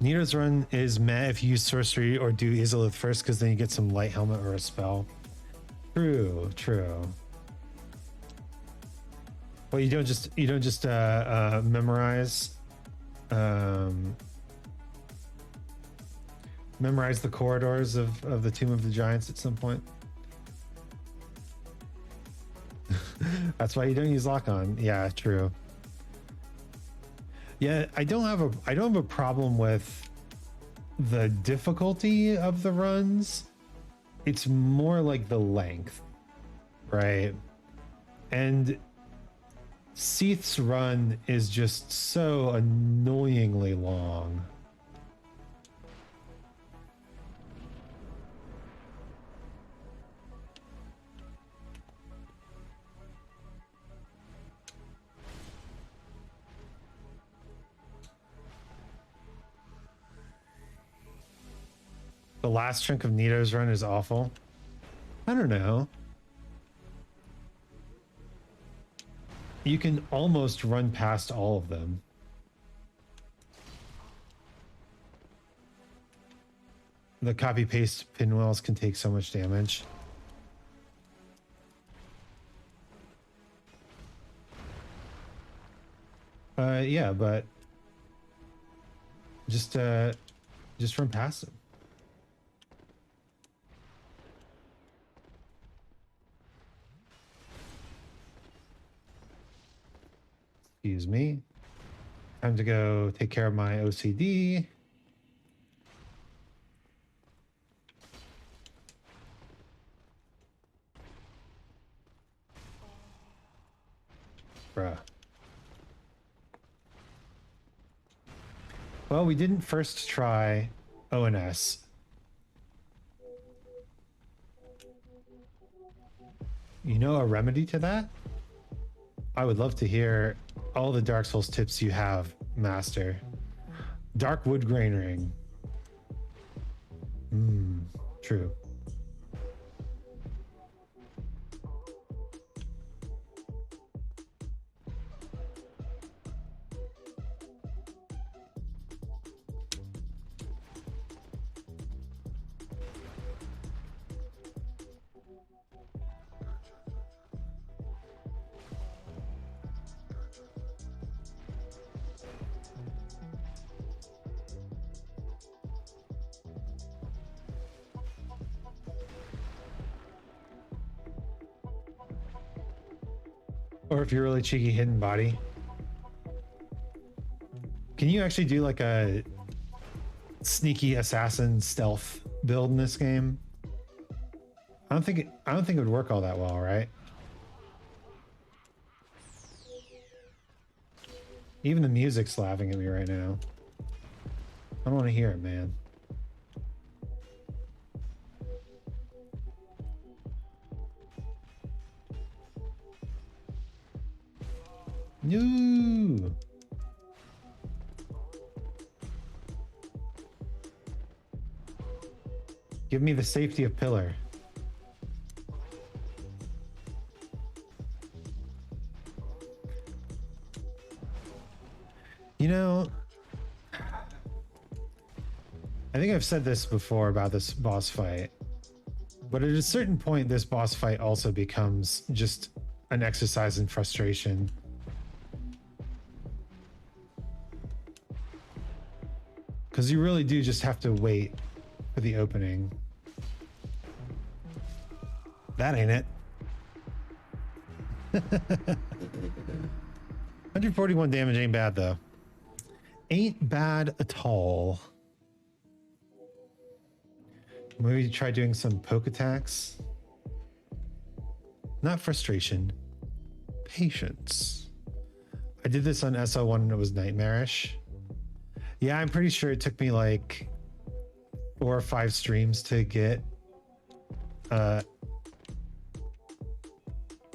Nito's run is meh if you use sorcery or do Izalith first, because then you get some light helmet or a spell. True, true. Well, you don't just memorize memorize the corridors of the Tomb of the Giants at some point. That's why you don't use lock on. Yeah, true. Yeah, I don't have a problem with the difficulty of the runs. It's more like the length, right? And Seath's run is just so annoyingly long. The last chunk of Nito's run is awful. I don't know. You can almost run past all of them. The copy paste pinwheels can take so much damage. Yeah, but just run past them. Excuse me. Time to go take care of my OCD. Bruh. Well, we didn't first try ONS. You know a remedy to that? I would love to hear all the Dark Souls tips you have, Master. Dark wood grain ring. True. Or if you're really cheeky, hidden body. Can you actually do like a sneaky assassin stealth build in this game? I don't think it would work all that well, right? Even the music's laughing at me right now. I don't want to hear it, man. No. Give me the safety of pillar. You know, I think I've said this before about this boss fight, but at a certain point, this boss fight also becomes just an exercise in frustration. Because you really do just have to wait for the opening. That ain't it. 141 damage ain't bad, though. Ain't bad at all. Maybe try doing some poke attacks. Not frustration, patience. I did this on SL1 and it was nightmarish. Yeah, I'm pretty sure it took me like 4 or 5 streams to get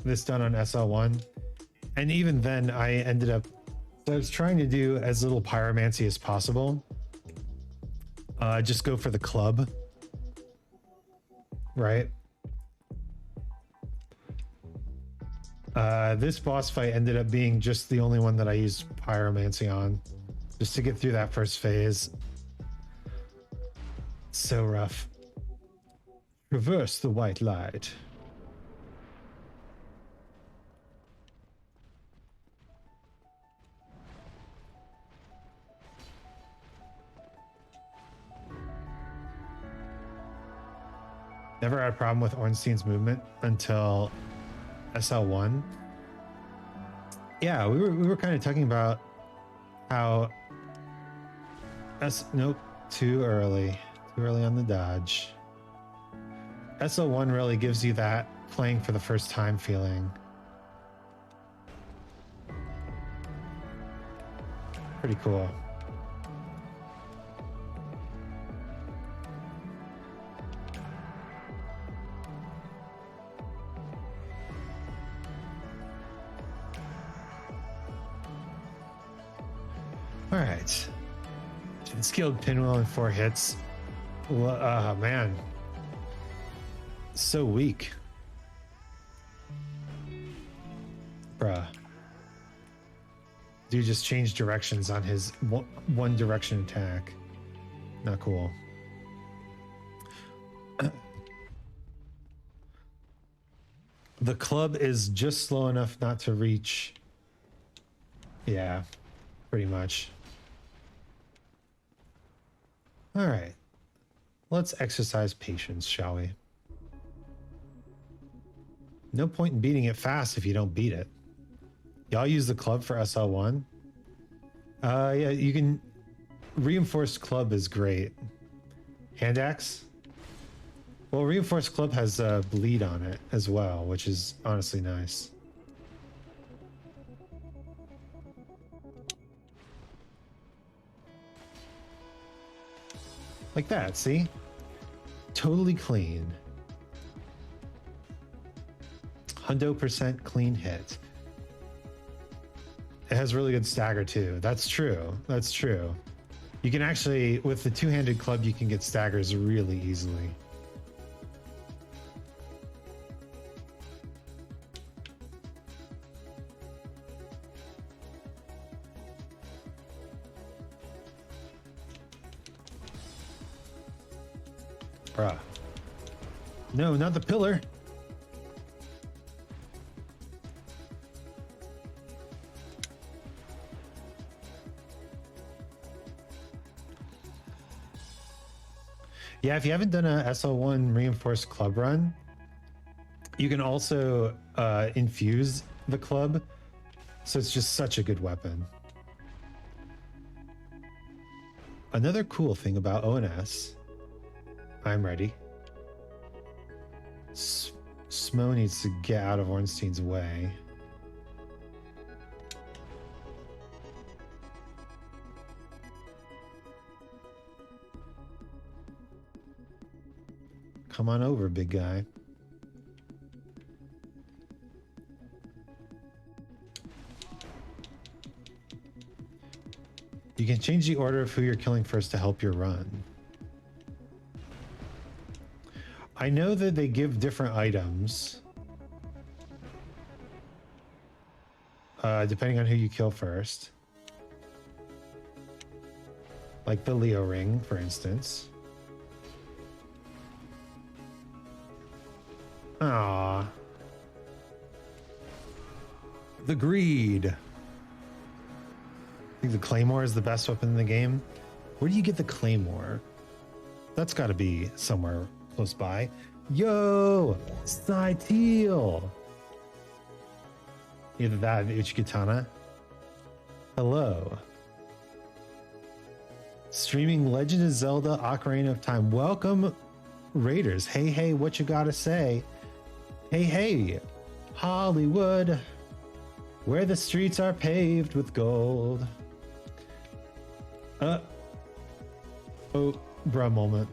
this done on SL1. And even then I ended up, so I was trying to do as little pyromancy as possible. Just go for the club. Right. This boss fight ended up being just the only one that I used pyromancy on, just to get through that first phase. So rough. Reverse the white light. Never had a problem with Ornstein's movement until SL1. Yeah, we were kind of talking about how nope, too early on the dodge. SL1 really gives you that playing for the first time feeling. Pretty cool. All right. Skilled pinwheel in 4 hits. Oh, man. So weak. Bruh. Dude just changed directions on his one direction attack. Not cool. The club is just slow enough not to reach. Yeah, pretty much. All right, let's exercise patience, shall we? No point in beating it fast if you don't beat it. Y'all use the club for SL1? Yeah, you can. Reinforced club is great. Hand axe? Well, reinforced club has bleed on it as well, which is honestly nice. Like that, see? Totally clean. 100% clean hit. It has really good stagger too. That's true. That's true. You can actually, with the two-handed club, you can get staggers really easily. Bruh. No, not the pillar. Yeah, if you haven't done a SL1 reinforced club run, you can also infuse the club. So it's just such a good weapon. Another cool thing about ONS, I'm ready. Smo needs to get out of Ornstein's way. Come on over, big guy. You can change the order of who you're killing first to help your run. I know that they give different items depending on who you kill first. Like the Leo ring, for instance. Ah, the greed. I think the Claymore is the best weapon in the game. Where do you get the Claymore? That's got to be somewhere close by. Yo, Scyteel. Either that or Uchikatana. Hello. Streaming Legend of Zelda Ocarina of Time. Welcome, Raiders. Hey, hey, what you gotta say? Hey, hey, Hollywood, where the streets are paved with gold. Oh, bruh moment.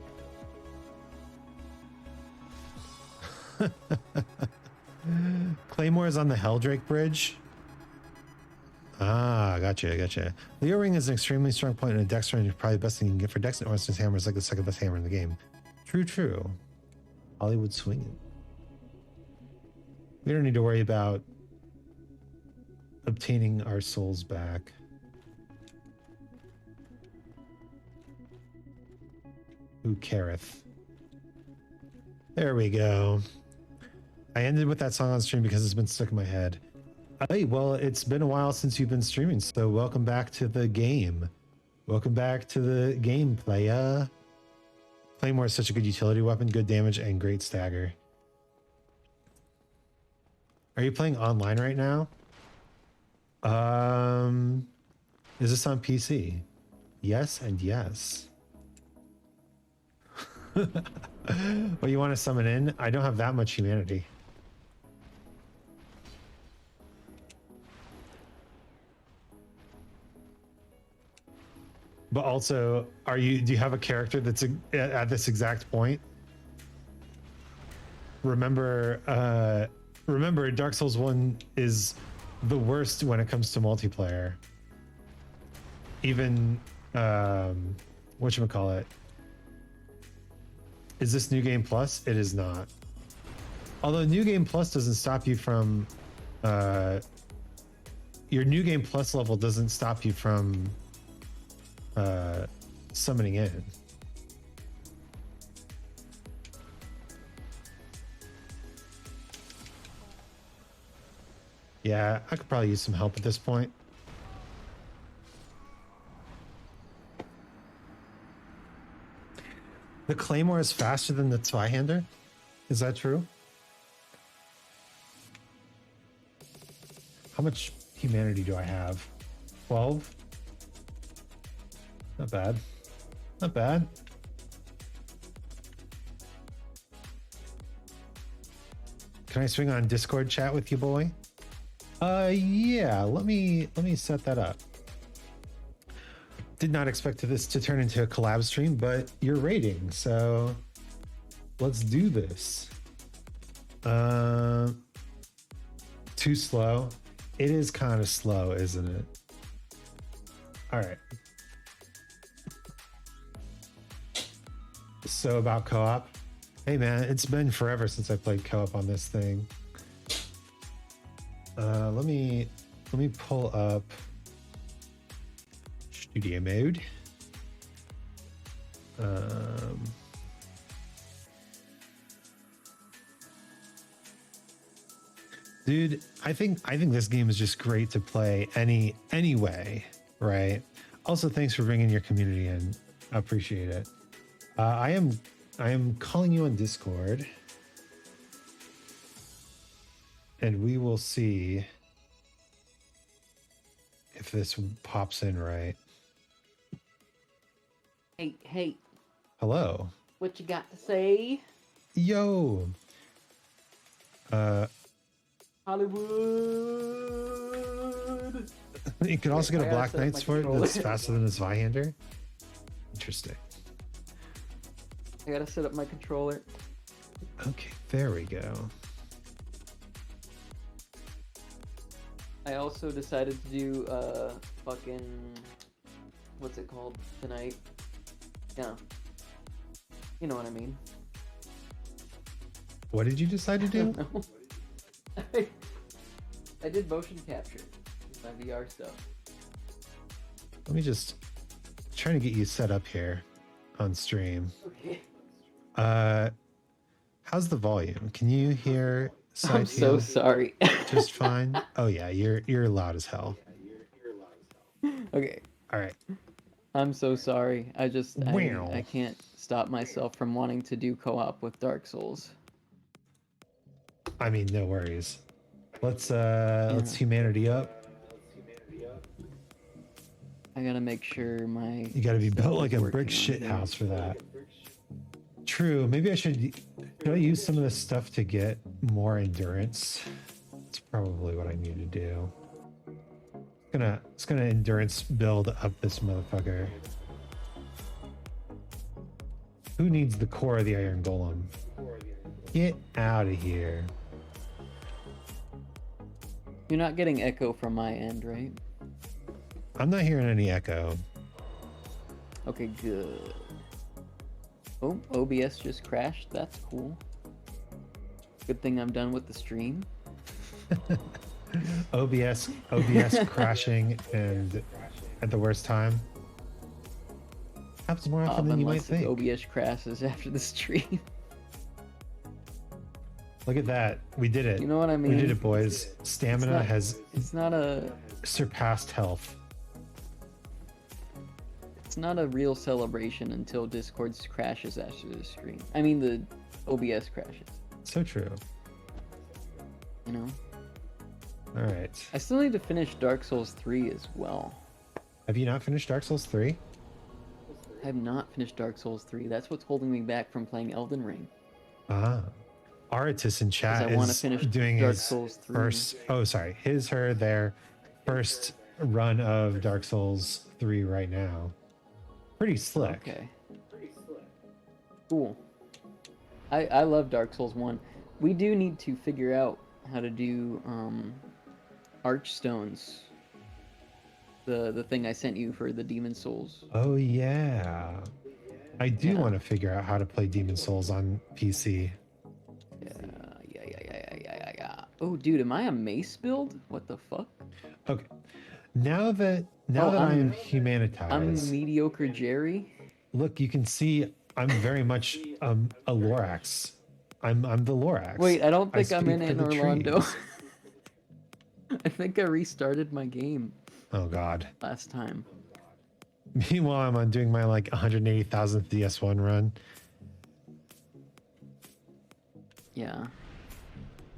Claymore is on the Helldrake Bridge. Ah, gotcha. Leo Ring is an extremely strong point in a dex range. Probably the best thing you can get for dex, and Orstein's hammer is like the second best hammer in the game. True. Hollywood swinging. We don't need to worry about obtaining our souls back. Who careth? There we go. I ended with that song on stream because it's been stuck in my head. Hey, well, it's been a while since you've been streaming, so welcome back to the game. Welcome back to the game, playa. Claymore is such a good utility weapon, good damage, and great stagger. Are you playing online right now? Is this on PC? Yes and yes. Well, you want to summon in? I don't have that much humanity. But also, do you have a character that's at this exact point? Remember, Dark Souls 1 is the worst when it comes to multiplayer. Even, whatchamacallit? Is this New Game Plus? It is not. Although New Game Plus doesn't stop you from, your New Game Plus level doesn't stop you from summoning in. Yeah, I could probably use some help at this point. The Claymore is faster than the Zweihander? Is that true? How much humanity do I have? 12? Not bad. Not bad. Can I swing on Discord chat with you, boy? Yeah, let me set that up. Did not expect this to turn into a collab stream, but you're raiding, so let's do this. Too slow. It is kind of slow, isn't it? All right. So about co-op. Hey man, it's been forever since I played co-op on this thing. Let me pull up studio mode. Dude, I think this game is just great to play anyway, right? Also, thanks for bringing your community in. I appreciate it. I am calling you on Discord, and we will see if this pops in right. Hey. Hello. What you got to say? Yo. Hollywood. You could also get a Black Knight sword that's faster than a Zweihander. Interesting. I gotta set up my controller. Okay, there we go. I also decided to do fucking what's it called tonight? Yeah. You know what I mean. What did you decide to I do? don't know. I did motion capture with my VR stuff. Let me just trying to get you set up here on stream. Okay. How's the volume? Can you hear I'm side so heel sorry. just fine? Oh yeah, you're loud as hell. Okay. All right. I'm so sorry. I Wow. can't stop myself from wanting to do co-op with Dark Souls. I mean, no worries. Let's Yeah. humanity up. I gotta make sure my You got to be stuff built is like a working brick on shit here. house for that. True. Maybe should I use some of this stuff to get more endurance? That's probably what I need to do. It's gonna endurance build up this motherfucker. Who needs the core of the iron golem? Get out of here. You're not getting echo from my end, right? I'm not hearing any echo. Okay, good. Oh, OBS just crashed. That's cool. Good thing I'm done with the stream. OBS crashing and at the worst time. Happens more often than you might Unless the think. OBS crashes after the stream. Look at that. We did it. You know what I mean? We did it, boys. Stamina has It's not a surpassed health. It's not a real celebration until Discord crashes after the stream. I mean, the OBS crashes. So true. You know? All right. I still need to finish Dark Souls 3 as well. Have you not finished Dark Souls 3? I have not finished Dark Souls 3. That's what's holding me back from playing Elden Ring. Ah. Artis in chat I wanna is finish doing Dark his Souls 3. first, their first run of Dark Souls 3 right now. Pretty slick. Okay. Cool. I love Dark Souls 1. We do need to figure out how to do Archstones. The thing I sent you for the Demon Souls. Oh yeah. I do Yeah. want to figure out how to play Demon Souls on PC. Yeah. Oh, dude, am I a mace build? What the fuck? Okay. Now that I am humanitized. I'm mediocre Jerry. Look, you can see I'm very much a Lorax. I'm the Lorax. Wait, I don't think I'm speak in for the Orlando. trees. I think I restarted my game Oh god. last time. Meanwhile, I'm doing my like 180,000th DS1 run. Yeah.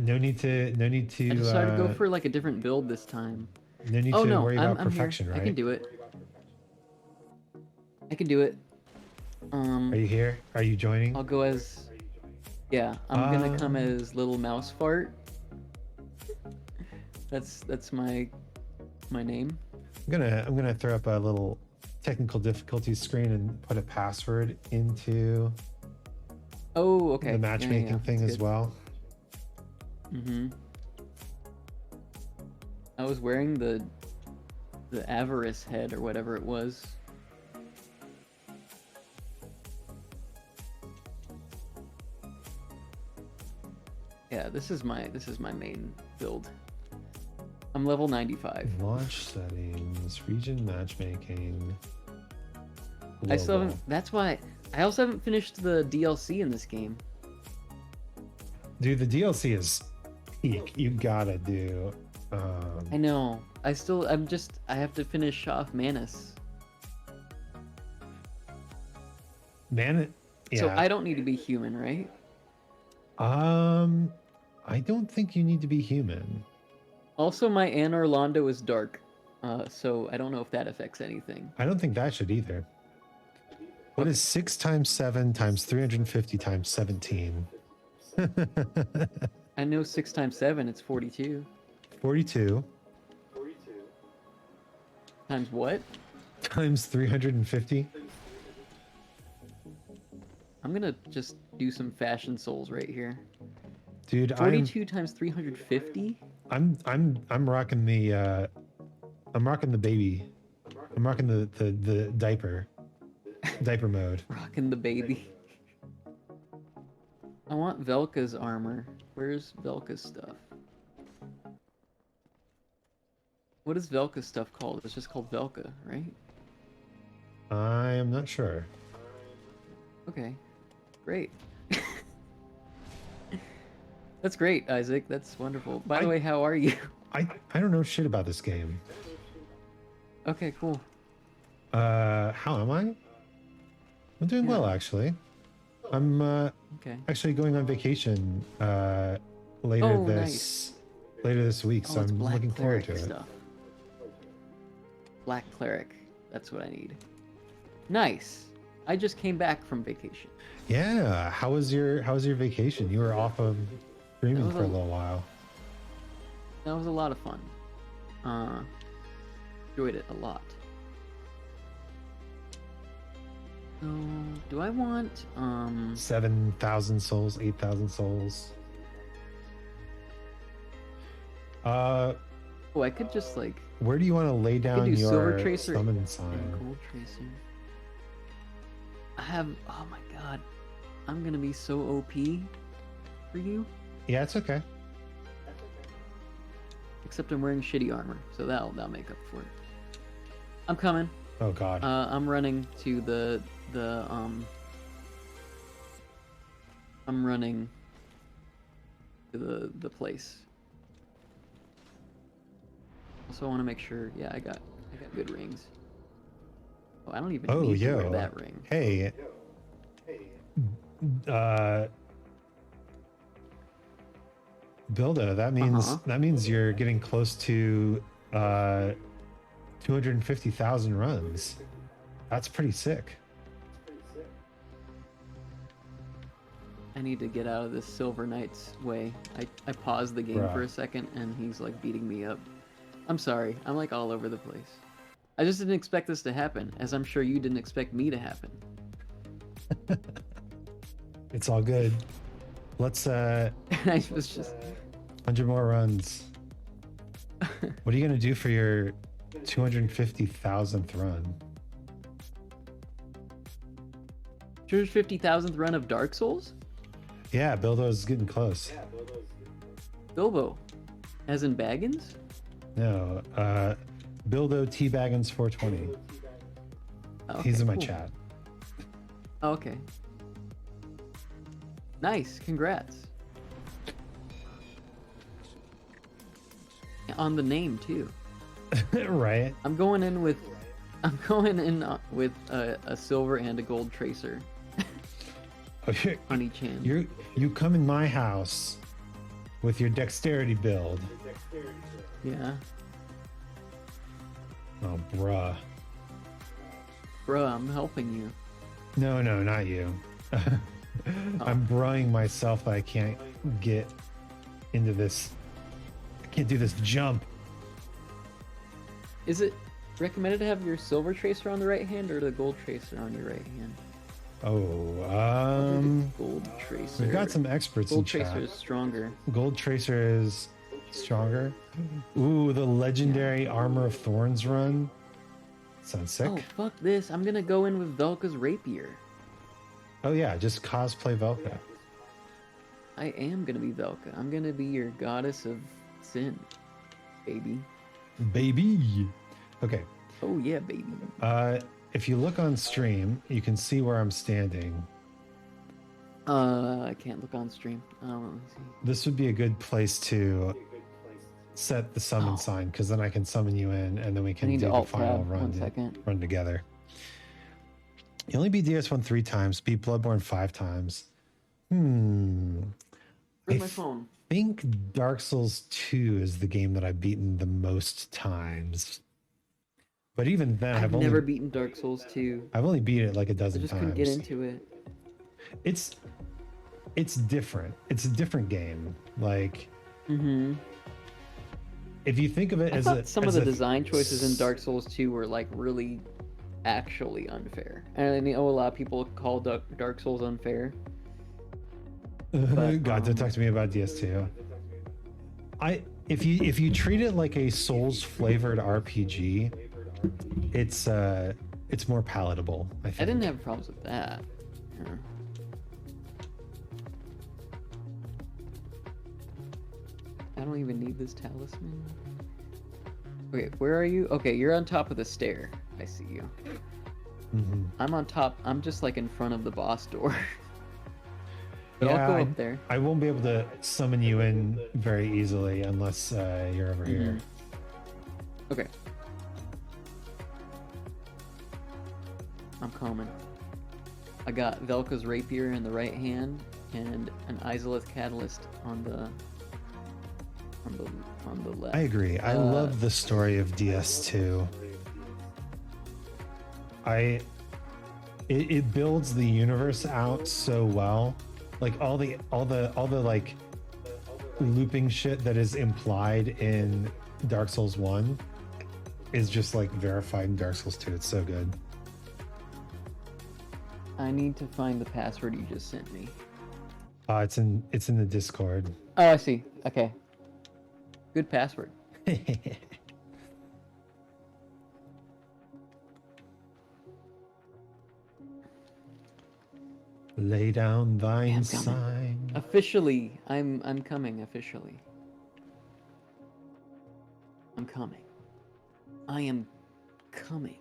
No need to. I decided to go for like a different build this time. No need Oh to no, worry I'm about perfection, here. right? I can do it. I can do it. Are you here? Are you joining? I'll go as. Yeah, I'm gonna come as Little Mouse Fart. That's my name. I'm gonna throw up a little technical difficulties screen and put a password into Oh, okay. the matchmaking thing as well. Mm-hmm. I was wearing the avarice head or whatever it was. Yeah, this is my main build. I'm level 95. Launch settings, region matchmaking. I still global. haven't. That's why I also haven't finished the DLC in this game. Dude, the DLC is peak. You gotta do. I know. I have to finish off Manus. Man, yeah. So I don't need to be human, right? I don't think you need to be human. Also, my Anne Orlando is dark, so I don't know if that affects anything. I don't think that should either. What is 6 times 7 times 350 times 17? I know 6 times 7, it's 42. 42 Times what? times 350. I'm gonna just do some fashion souls right here. Dude, 42 times 350. I'm rocking the I'm rocking the baby. I'm rocking the diaper mode. Rocking the baby. I want Velka's armor. Where's Velka's stuff? What is Velka's stuff called? It's just called Velka, right? I am not sure. Okay, great. That's great, Isaac. That's wonderful. By the way, how are you? I don't know shit about this game. Okay, cool. How am I? I'm doing well, actually. I'm Okay. actually going on vacation later Oh, this week, so it's I'm Black looking forward Cleric to it. stuff. Black Cleric. That's what I need. Nice. I just came back from vacation. Yeah, how was your vacation? You were off of streaming was for a a- little while. That was a lot of fun. Enjoyed it a lot. So, do I want 7,000 souls, 8,000 souls. Oh, I could just like Where do you want to lay down do Silver your Tracer summon and sign? Gold Tracer. I have. Oh my god, I'm gonna be so OP for you. Yeah, it's okay. Except I'm wearing shitty armor, so that'll make up for it. I'm coming. Oh god. I'm running to I'm running to the place. Also, I want to make sure. Yeah, I got good rings. Oh, I don't even Oh, need to wear yo. that ring. Hey. Buildo, that means you're getting close to 250,000 runs. That's pretty sick. I need to get out of this Silver Knight's way. I paused the game Bruh. for a second, and he's like beating me up. I'm sorry. I'm like all over the place. I just didn't expect this to happen, as I'm sure you didn't expect me to happen. It's all good. Let's And I was just 100 more runs. What are you gonna do for your 250,000th run? 250,000th run of Dark Souls? Yeah, Buildo's getting close. Bilbo. As in Baggins? No, Buildo T Baggins 420. Oh, He's okay, in my cool. chat. Oh, okay. Nice. Congrats. On the name too. Right? I'm going in with a silver and a gold tracer. Honey Chan. You come in my house with your dexterity build. Yeah. Oh, bruh. Bruh, I'm helping you. No, not you. I'm bruhing myself that I can't get into this. I can't do this jump. Is it recommended to have your silver tracer on the right hand or the gold tracer on your right hand? Gold tracer. We've got some experts Gold in tracer chat. is stronger. Gold Tracer is stronger. Ooh, the legendary Armor of Thorns run. Sounds sick. Oh, fuck this. I'm gonna go in with Velka's rapier. Oh yeah, just cosplay Velka. I am gonna be Velka. I'm gonna be your goddess of sin, baby. Baby. Okay. Oh yeah, baby. If you look on stream, you can see where I'm standing. I can't look on stream. Let me see. This would be a good place to set the summon sign, because then I can summon you in, and then we I can need do to the alt final tab. run. 1 second. Run together. You only beat DS1 3 times, beat Bloodborne 5 times. Where's I my phone? think Dark Souls 2 is the game that I've beaten the most times. But even then, I've only, never beaten Dark Souls 2. I've only beat it like a I dozen just times. couldn't get into it. It's different. It's a different game. Like, Mm-hmm. if you think of it I as thought a, some as of the a- design choices in Dark Souls 2 were like really actually unfair. And I know a lot of people call Dark Souls unfair. But, God, don't talk to me about DS2. If you treat it like a Souls flavored RPG, it's more palatable. I think. I didn't have problems with that. Yeah. I don't even need this talisman. Wait, where are you? Okay, you're on top of the stair. I see you. Mhm. I'm on top. I'm just like in front of the boss door. But Yeah, I'll go up there. I won't be able to summon you in very easily unless you're over here. Okay. I'm coming. I got Velka's rapier in the right hand and an Izalith catalyst on the left. I agree. I love the story of DS2. It builds the universe out so well. Like all the like looping shit that is implied in Dark Souls 1 is just like verified in Dark Souls 2. It's so good. I need to find the password you just sent me. It's in the Discord. Oh, I see. Okay. Good password. Lay down thine I'm coming. sign. Officially, I'm coming officially. I'm coming. I am coming.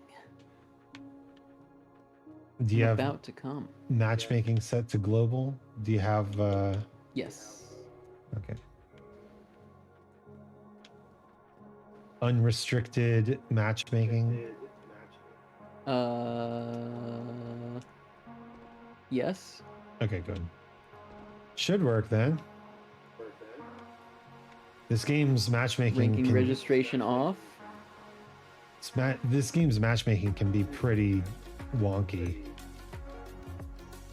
Do you I'm have about to come. matchmaking set to global? Do you have Yes. okay. Unrestricted matchmaking? Yes. Okay, good. Should work then. This game's matchmaking Ranking can, registration off. this game's matchmaking can be pretty wonky.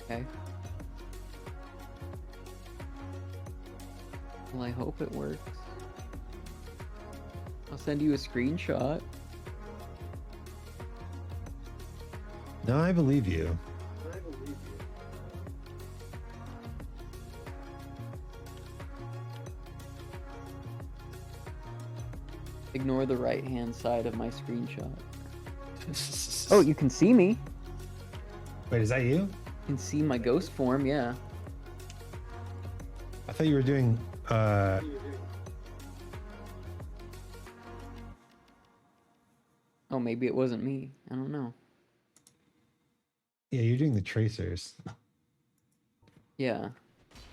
Okay. Well, I hope it works. I'll send you a screenshot. No, I believe you. Ignore the right-hand side of my screenshot. Oh, you can see me. Wait, is that you? You can see my ghost form, yeah. I thought you were doing Oh, maybe it wasn't me. I don't know. yeah, you're doing the tracers. Yeah.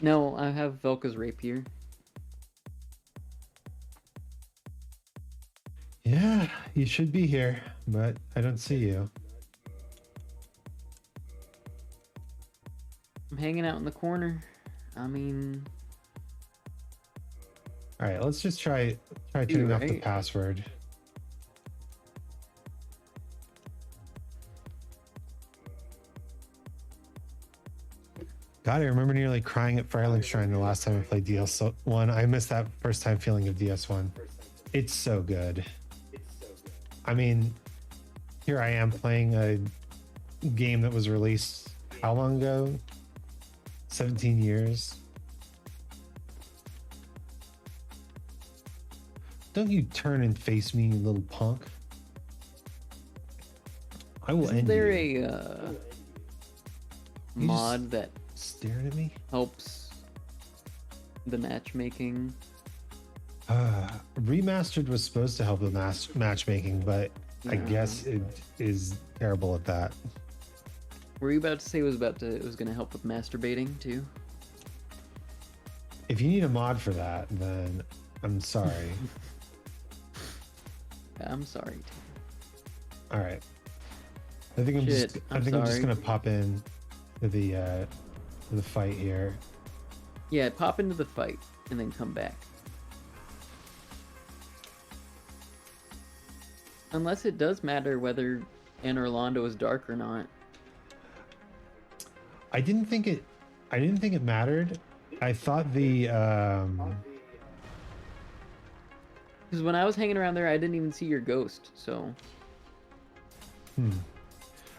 No, I have Velka's rapier. Yeah, you should be here, but I don't see you. I'm hanging out in the corner. I mean, All right, let's just try turning off the right. password. God, I remember nearly crying at Firelink Shrine the last time I played DS1. I missed that first time feeling of DS1. It's so good. I mean, here I am playing a game that was released how long ago? 17 years. Don't you turn and face me, you little punk. I will isn't end there you. a You mod that Staring at me? helps the matchmaking? Remastered was supposed to help with matchmaking, but I Yeah. guess it is terrible at that. Were you about to say it was going to help with masturbating too? If you need a mod for that, then I'm sorry. I'm sorry. All right. I think I'm Shit, I'm I'm just sorry. gonna pop in to the fight here. Yeah, pop into the fight and then come back. Unless it does matter whether Anne Orlando is dark or not. I didn't think it mattered. I thought the Because when I was hanging around there, I didn't even see your ghost, so...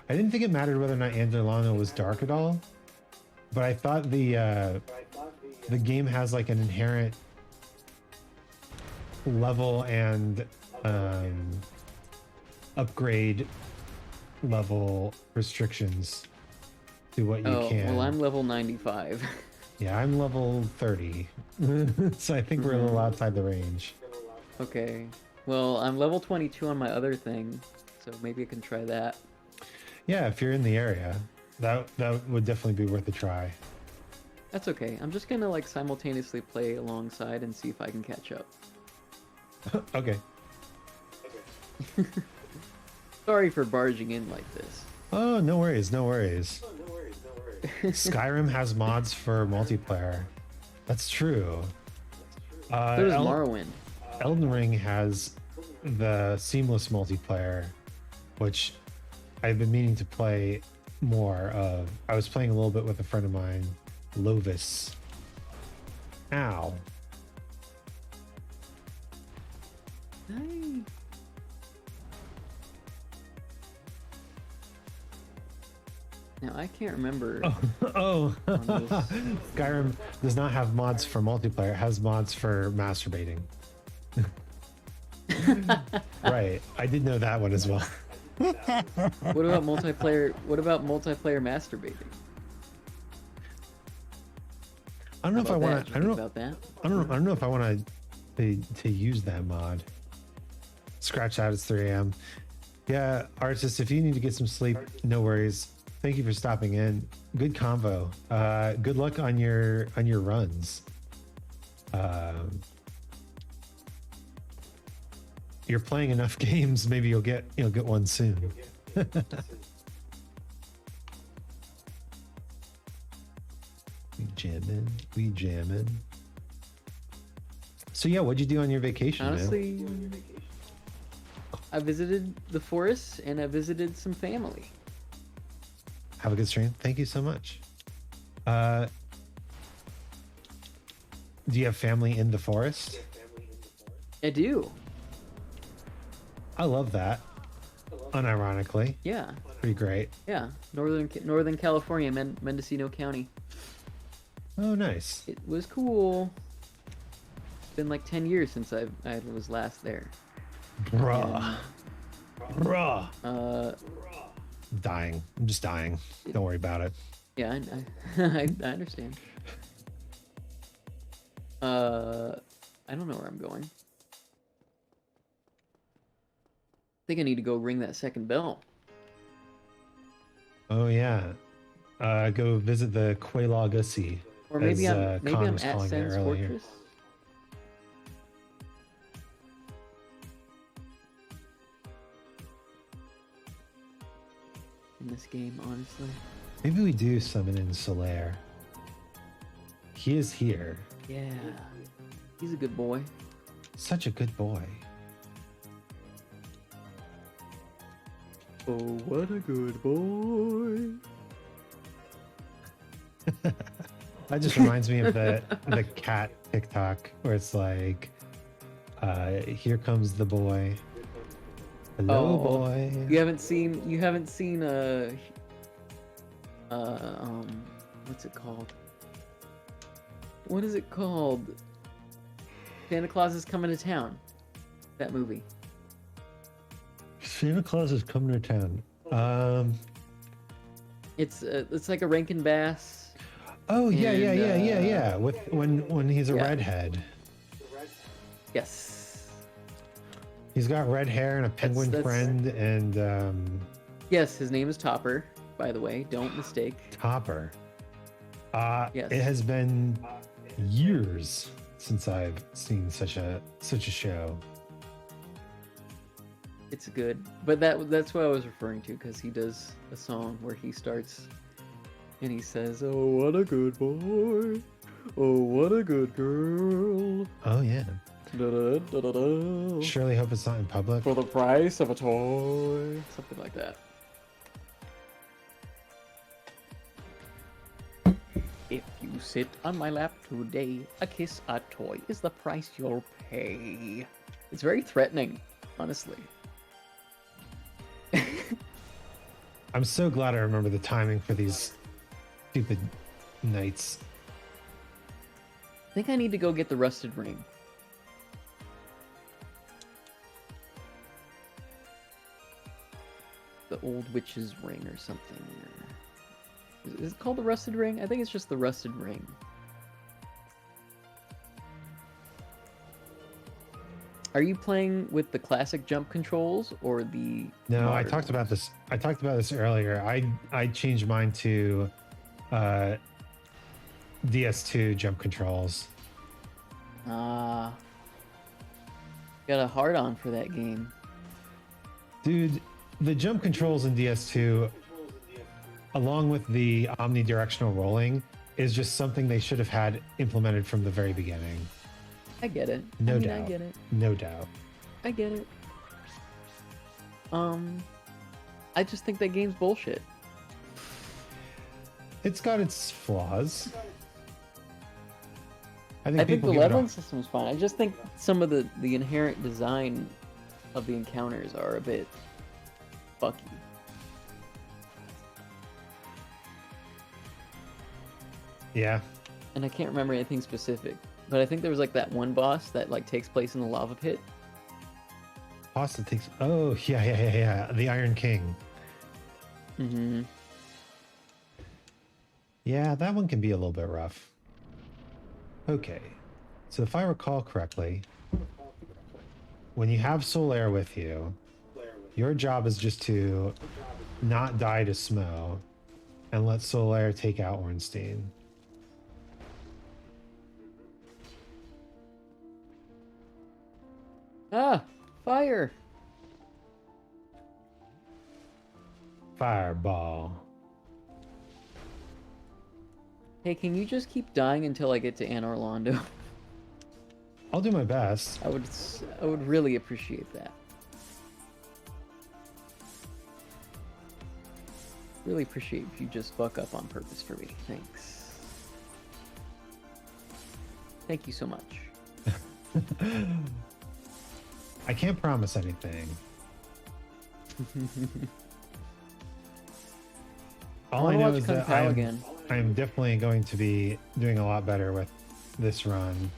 I didn't think it mattered whether or not Northalon was dark at all. But I thought the the game has like an inherent level and upgrade level restrictions to what you Oh, can. well, I'm level 95. Yeah, I'm level 30. So I think we're a little outside the range. Okay. Well, I'm level 22 on my other thing, so maybe I can try that. Yeah, if you're in the area, that would definitely be worth a try. That's okay. I'm just gonna like simultaneously play alongside and see if I can catch up. Okay. Sorry for barging in like this. Oh, no worries, no worries. Skyrim has mods for multiplayer. That's true. So does Morrowind. Elden Ring has the seamless multiplayer, which I've been meaning to play more of. I was playing a little bit with a friend of mine, Lovis. Ow. Hey. Now I can't remember. Oh, On this. Skyrim does not have mods for multiplayer. It has mods for masturbating. Right. I did know that one as well. What about multiplayer? What about multiplayer masturbating? I don't know if I want to. I don't know. about that. I don't know if I want to use that mod. Scratch out. It's 3 a.m. Yeah, artist. If you need to get some sleep, no worries. Thank you for stopping in. Good convo. Good luck on your runs. You're playing enough games. Maybe you'll get one soon. We jamming. So yeah, what'd you do on your vacation, man? Honestly, I visited the forest and I visited some family. Have a good stream. Thank you so much. Do you have family in the forest? I do. I love that. Unironically, Yeah, pretty great. yeah. Northern California, Mendocino County. Oh, nice. It was cool. It's been like 10 years since I was last there. Bruh. Bruh. Uh, Dying. I'm just dying. Don't worry about it. yeah, I understand. I don't know where I'm going. I think I need to go ring that second bell. Oh yeah. Go visit the Quelagussy. Or maybe as, maybe Con I'm was at calling it Sands earlier. Fortress. In this game, honestly. Maybe we do summon in Solaire. He is here. Yeah. He's a good boy. Such a good boy. Oh, what a good boy. That just reminds me of the cat TikTok where it's like, here comes the boy. Hello, Oh, boy. You haven't seen what's it called? What is it called? Santa Claus is Coming to Town. That movie. Santa Claus is coming to town. It's like a Rankin Bass. Oh yeah, And, yeah. With when he's a yeah. redhead. Yes. He's got red hair and a penguin that's- friend and Yes, his name is Topper, by the way. Don't mistake. Topper. Yes. It has been years since I've seen such a show. It's good. But that's what I was referring to, because he does a song where he starts and he says, "Oh, what a good boy. Oh, what a good girl. Oh yeah. Da-da-da-da-da. Surely hope it's not in public. For the price of a toy." Something like that. If you sit on my lap today, a kiss, a toy is the price you'll pay. It's very threatening, honestly. I'm so glad I remember the timing for these stupid nights. I think I need to go get the rusted ring. The old witch's ring or something. Is it called the rusted ring? I think it's just the rusted ring. Are you playing with the classic jump controls or the No, I modern talked about ones? this. I talked about this earlier. I changed mine to DS2 jump controls. Ah. Got a hard on for that game. Dude, the jump controls in DS2, along with the omnidirectional rolling, is just something they should have had implemented from the very beginning. I get it. No I mean, doubt. I get it. No doubt. I get it. I just think that game's bullshit. It's got its flaws. I think the people give it a- leveling system's fine. I just think some of the inherent design of the encounters are a bit fucky. Yeah. And I can't remember anything specific. But I think there was like that one boss that like takes place in the lava pit. Pasta takes. Oh, yeah. The Iron King. Mm-hmm. Yeah, that one can be a little bit rough. Okay. So if I recall correctly, when you have Solaire with you, your job is just to not die to Smo and let Solaire take out Ornstein. Ah! Fire! Fireball. Hey, can you just keep dying until I get to Anor Londo? I'll do my best. I would really appreciate that. Really appreciate if you just fuck up on purpose for me. Thanks. Thank you so much. I can't promise anything. All I wanna know watch is Kung that Pao again. I'm definitely going to be doing a lot better with this run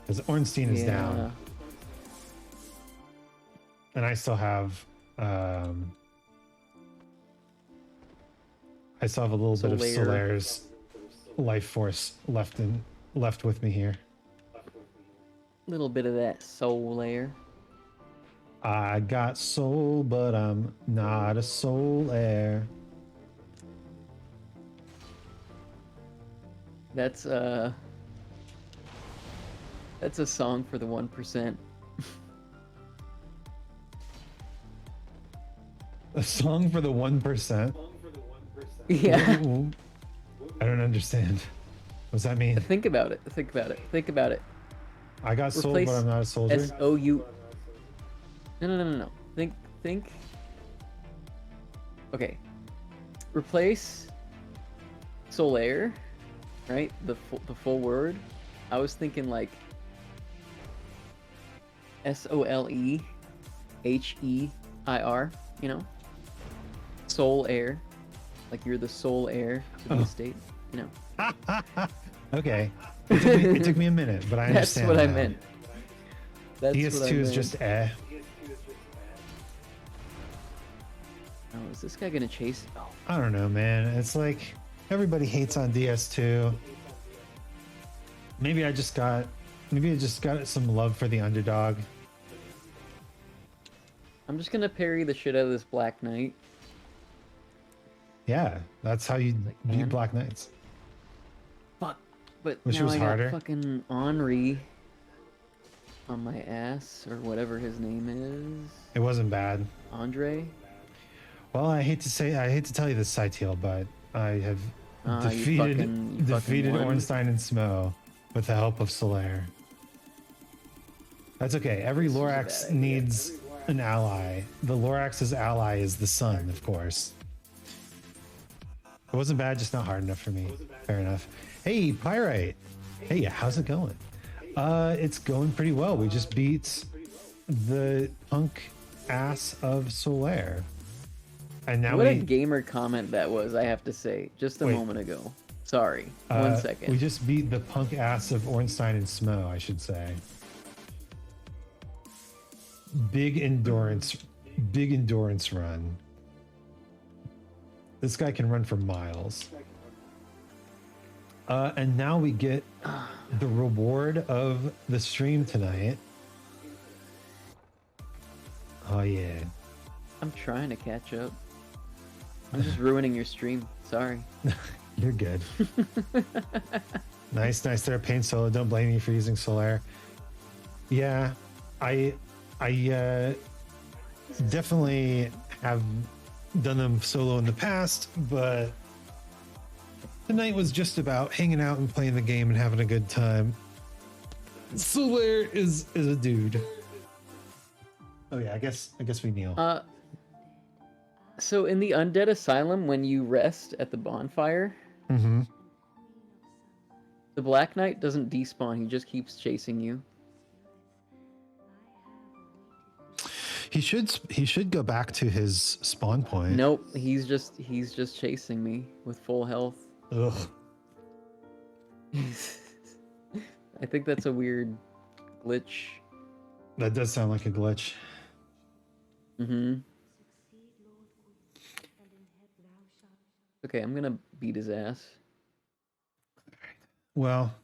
because Ornstein is down, and I still have I still have a little bit of Solaire. Solaire's life force left with me here. Little bit of that soul layer. I got soul, but I'm not a Solaire. That's a song for the 1%. A song for the 1%. Yeah. I don't understand. What does that mean? Think about it. Think about it. Think about it. I got soul, Replace but I'm not a soldier. S-O-U. No. Think. Okay. Replace Solaire, right? The full word. I was thinking like Soleheir, you know? Soul heir. Like you're the sole heir to the estate, you know? Okay. It took me a minute, but I That's understand. what I now. meant. That's what I DS2 is meant. just eh. Oh, is this guy gonna chase? Oh, I don't know, man. It's like everybody hates on DS2. Maybe I just got some love for the underdog. I'm just gonna parry the shit out of this Black Knight. Yeah, that's how you Like, beat man. Black Knights. Fuck. But Which now was I got harder? fucking Henri on my ass, or whatever his name is. It wasn't bad. Andre? Well, I hate to tell you this, Cytiel, but I have You fucking defeated won. Ornstein and Smo with the help of Solaire. That's okay. Every This was a Lorax bad idea. needs an ally. The Lorax's ally is the sun, of course. It wasn't bad, just not hard enough for me. Fair enough. Hey, Pyrite. Hey, how's it going? It's going pretty well. We just beat the punk ass of Solaire. And now What a we gamer comment that was, I have to say, just a Wait. moment ago. Sorry. 1 second. We just beat the punk ass of Ornstein and Smo, I should say. Big endurance run. This guy can run for miles. And now we get the reward of the stream tonight. Oh yeah. I'm trying to catch up. I'm just ruining your stream. Sorry. You're good. Nice there, Pain Solo. Don't blame me for using Solaire. Yeah, I definitely have done them solo in the past, but tonight was just about hanging out and playing the game and having a good time. Solaire is a dude. Oh yeah, I guess we kneel. So in the Undead Asylum, when you rest at the bonfire, the Black Knight doesn't despawn. He just keeps chasing you. He should go back to his spawn point. Nope, he's just chasing me with full health. Ugh. I think that's a weird glitch. That does sound like a glitch. Okay, I'm gonna beat his ass. Well,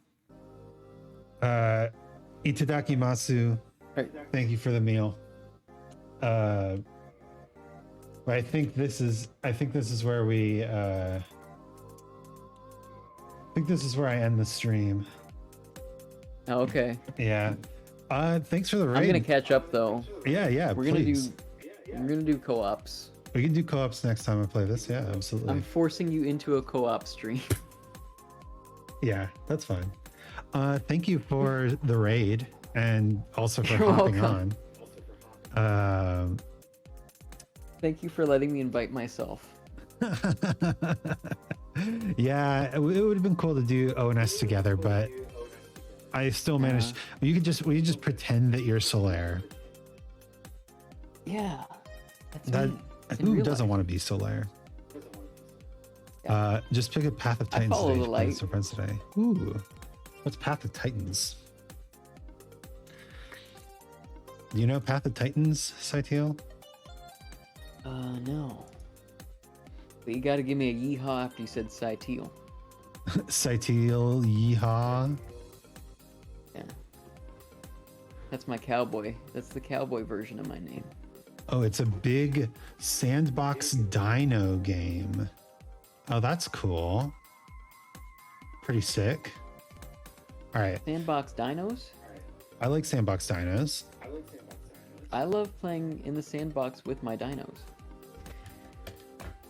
itadakimasu. Right. Thank you for the meal. But I think this is where we I think this is where I end the stream. Oh, okay. Yeah. Thanks for the raid. I'm gonna catch up though. Yeah, We're please. gonna do co-ops. We can do co-ops next time I play this. Yeah, absolutely. I'm forcing you into a co-op stream. Yeah, that's fine. Thank you for the raid and also for You're hopping welcome. on. Thank you for letting me invite myself. Yeah, it would have been cool to do ONS together, but I still managed. We could just pretend that you're Solaire. Yeah. That's That me in who real doesn't life. want to be Solaire? Yeah. Just pick a Path of Titans follow today. the to play light. Surprise today. Ooh, what's Path of Titans? Do you know Path of Titans, Saitiel? No. But you gotta give me a yeehaw after you said Saitiel. Saitiel, yeehaw. Yeah. That's my cowboy. That's the cowboy version of my name. Oh, it's a big sandbox dino game. Oh, that's cool. Pretty sick. All right. Sandbox Dinos? I like sandbox dinos. I love playing in the sandbox with my dinos.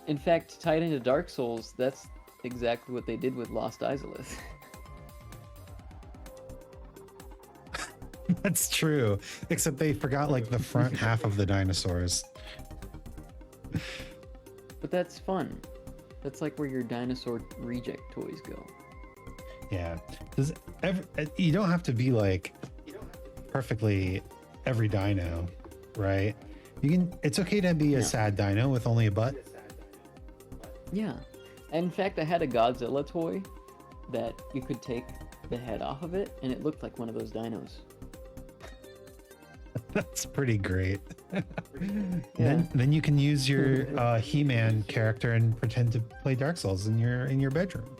In fact, tied into Dark Souls, that's exactly what they did with Lost Izalith. That's true. Except they forgot like the front half of the dinosaurs. But that's fun. That's like where your dinosaur reject toys go. Yeah. You don't have to be like perfectly every dino, right? It's okay to be a sad dino with only a butt. Yeah. In fact, I had a Godzilla toy that you could take the head off of it, and it looked like one of those dinos. That's pretty great. Yeah. Then you can use your He-Man character and pretend to play Dark Souls in your bedroom.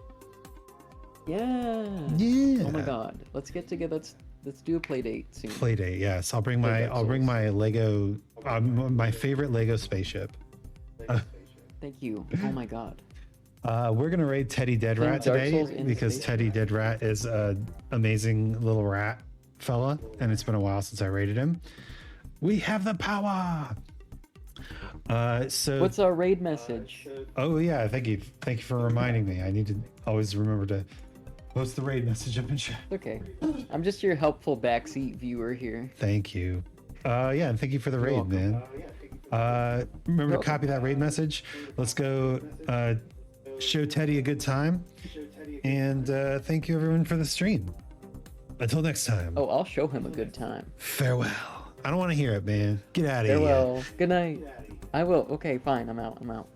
Yeah. Yeah. Oh my god. Let's get together. Let's do a play date soon. Playdate, yes. I'll bring Play Dark my Lego, my favorite Lego spaceship. Thank you. Oh my god. We're gonna raid Teddy Dead Playing Rat Dark today Souls in because space? Teddy Dead Rat is an amazing little rat fella, and it's been a while since I raided him. We have the power. So What's our raid message? oh yeah, thank you for reminding me. I need to always remember to post the raid message up in chat. Okay. I'm just your helpful backseat viewer here. Thank you. Yeah, and thank you for the raid, welcome. man. Remember to You're copy that raid message. Let's go show Teddy a good time. And thank you everyone for the stream. Until next time. Oh, I'll show him a good time. Farewell. I don't want to hear it, man. Get out of here. Farewell. Good night. I will. Okay, fine. I'm out.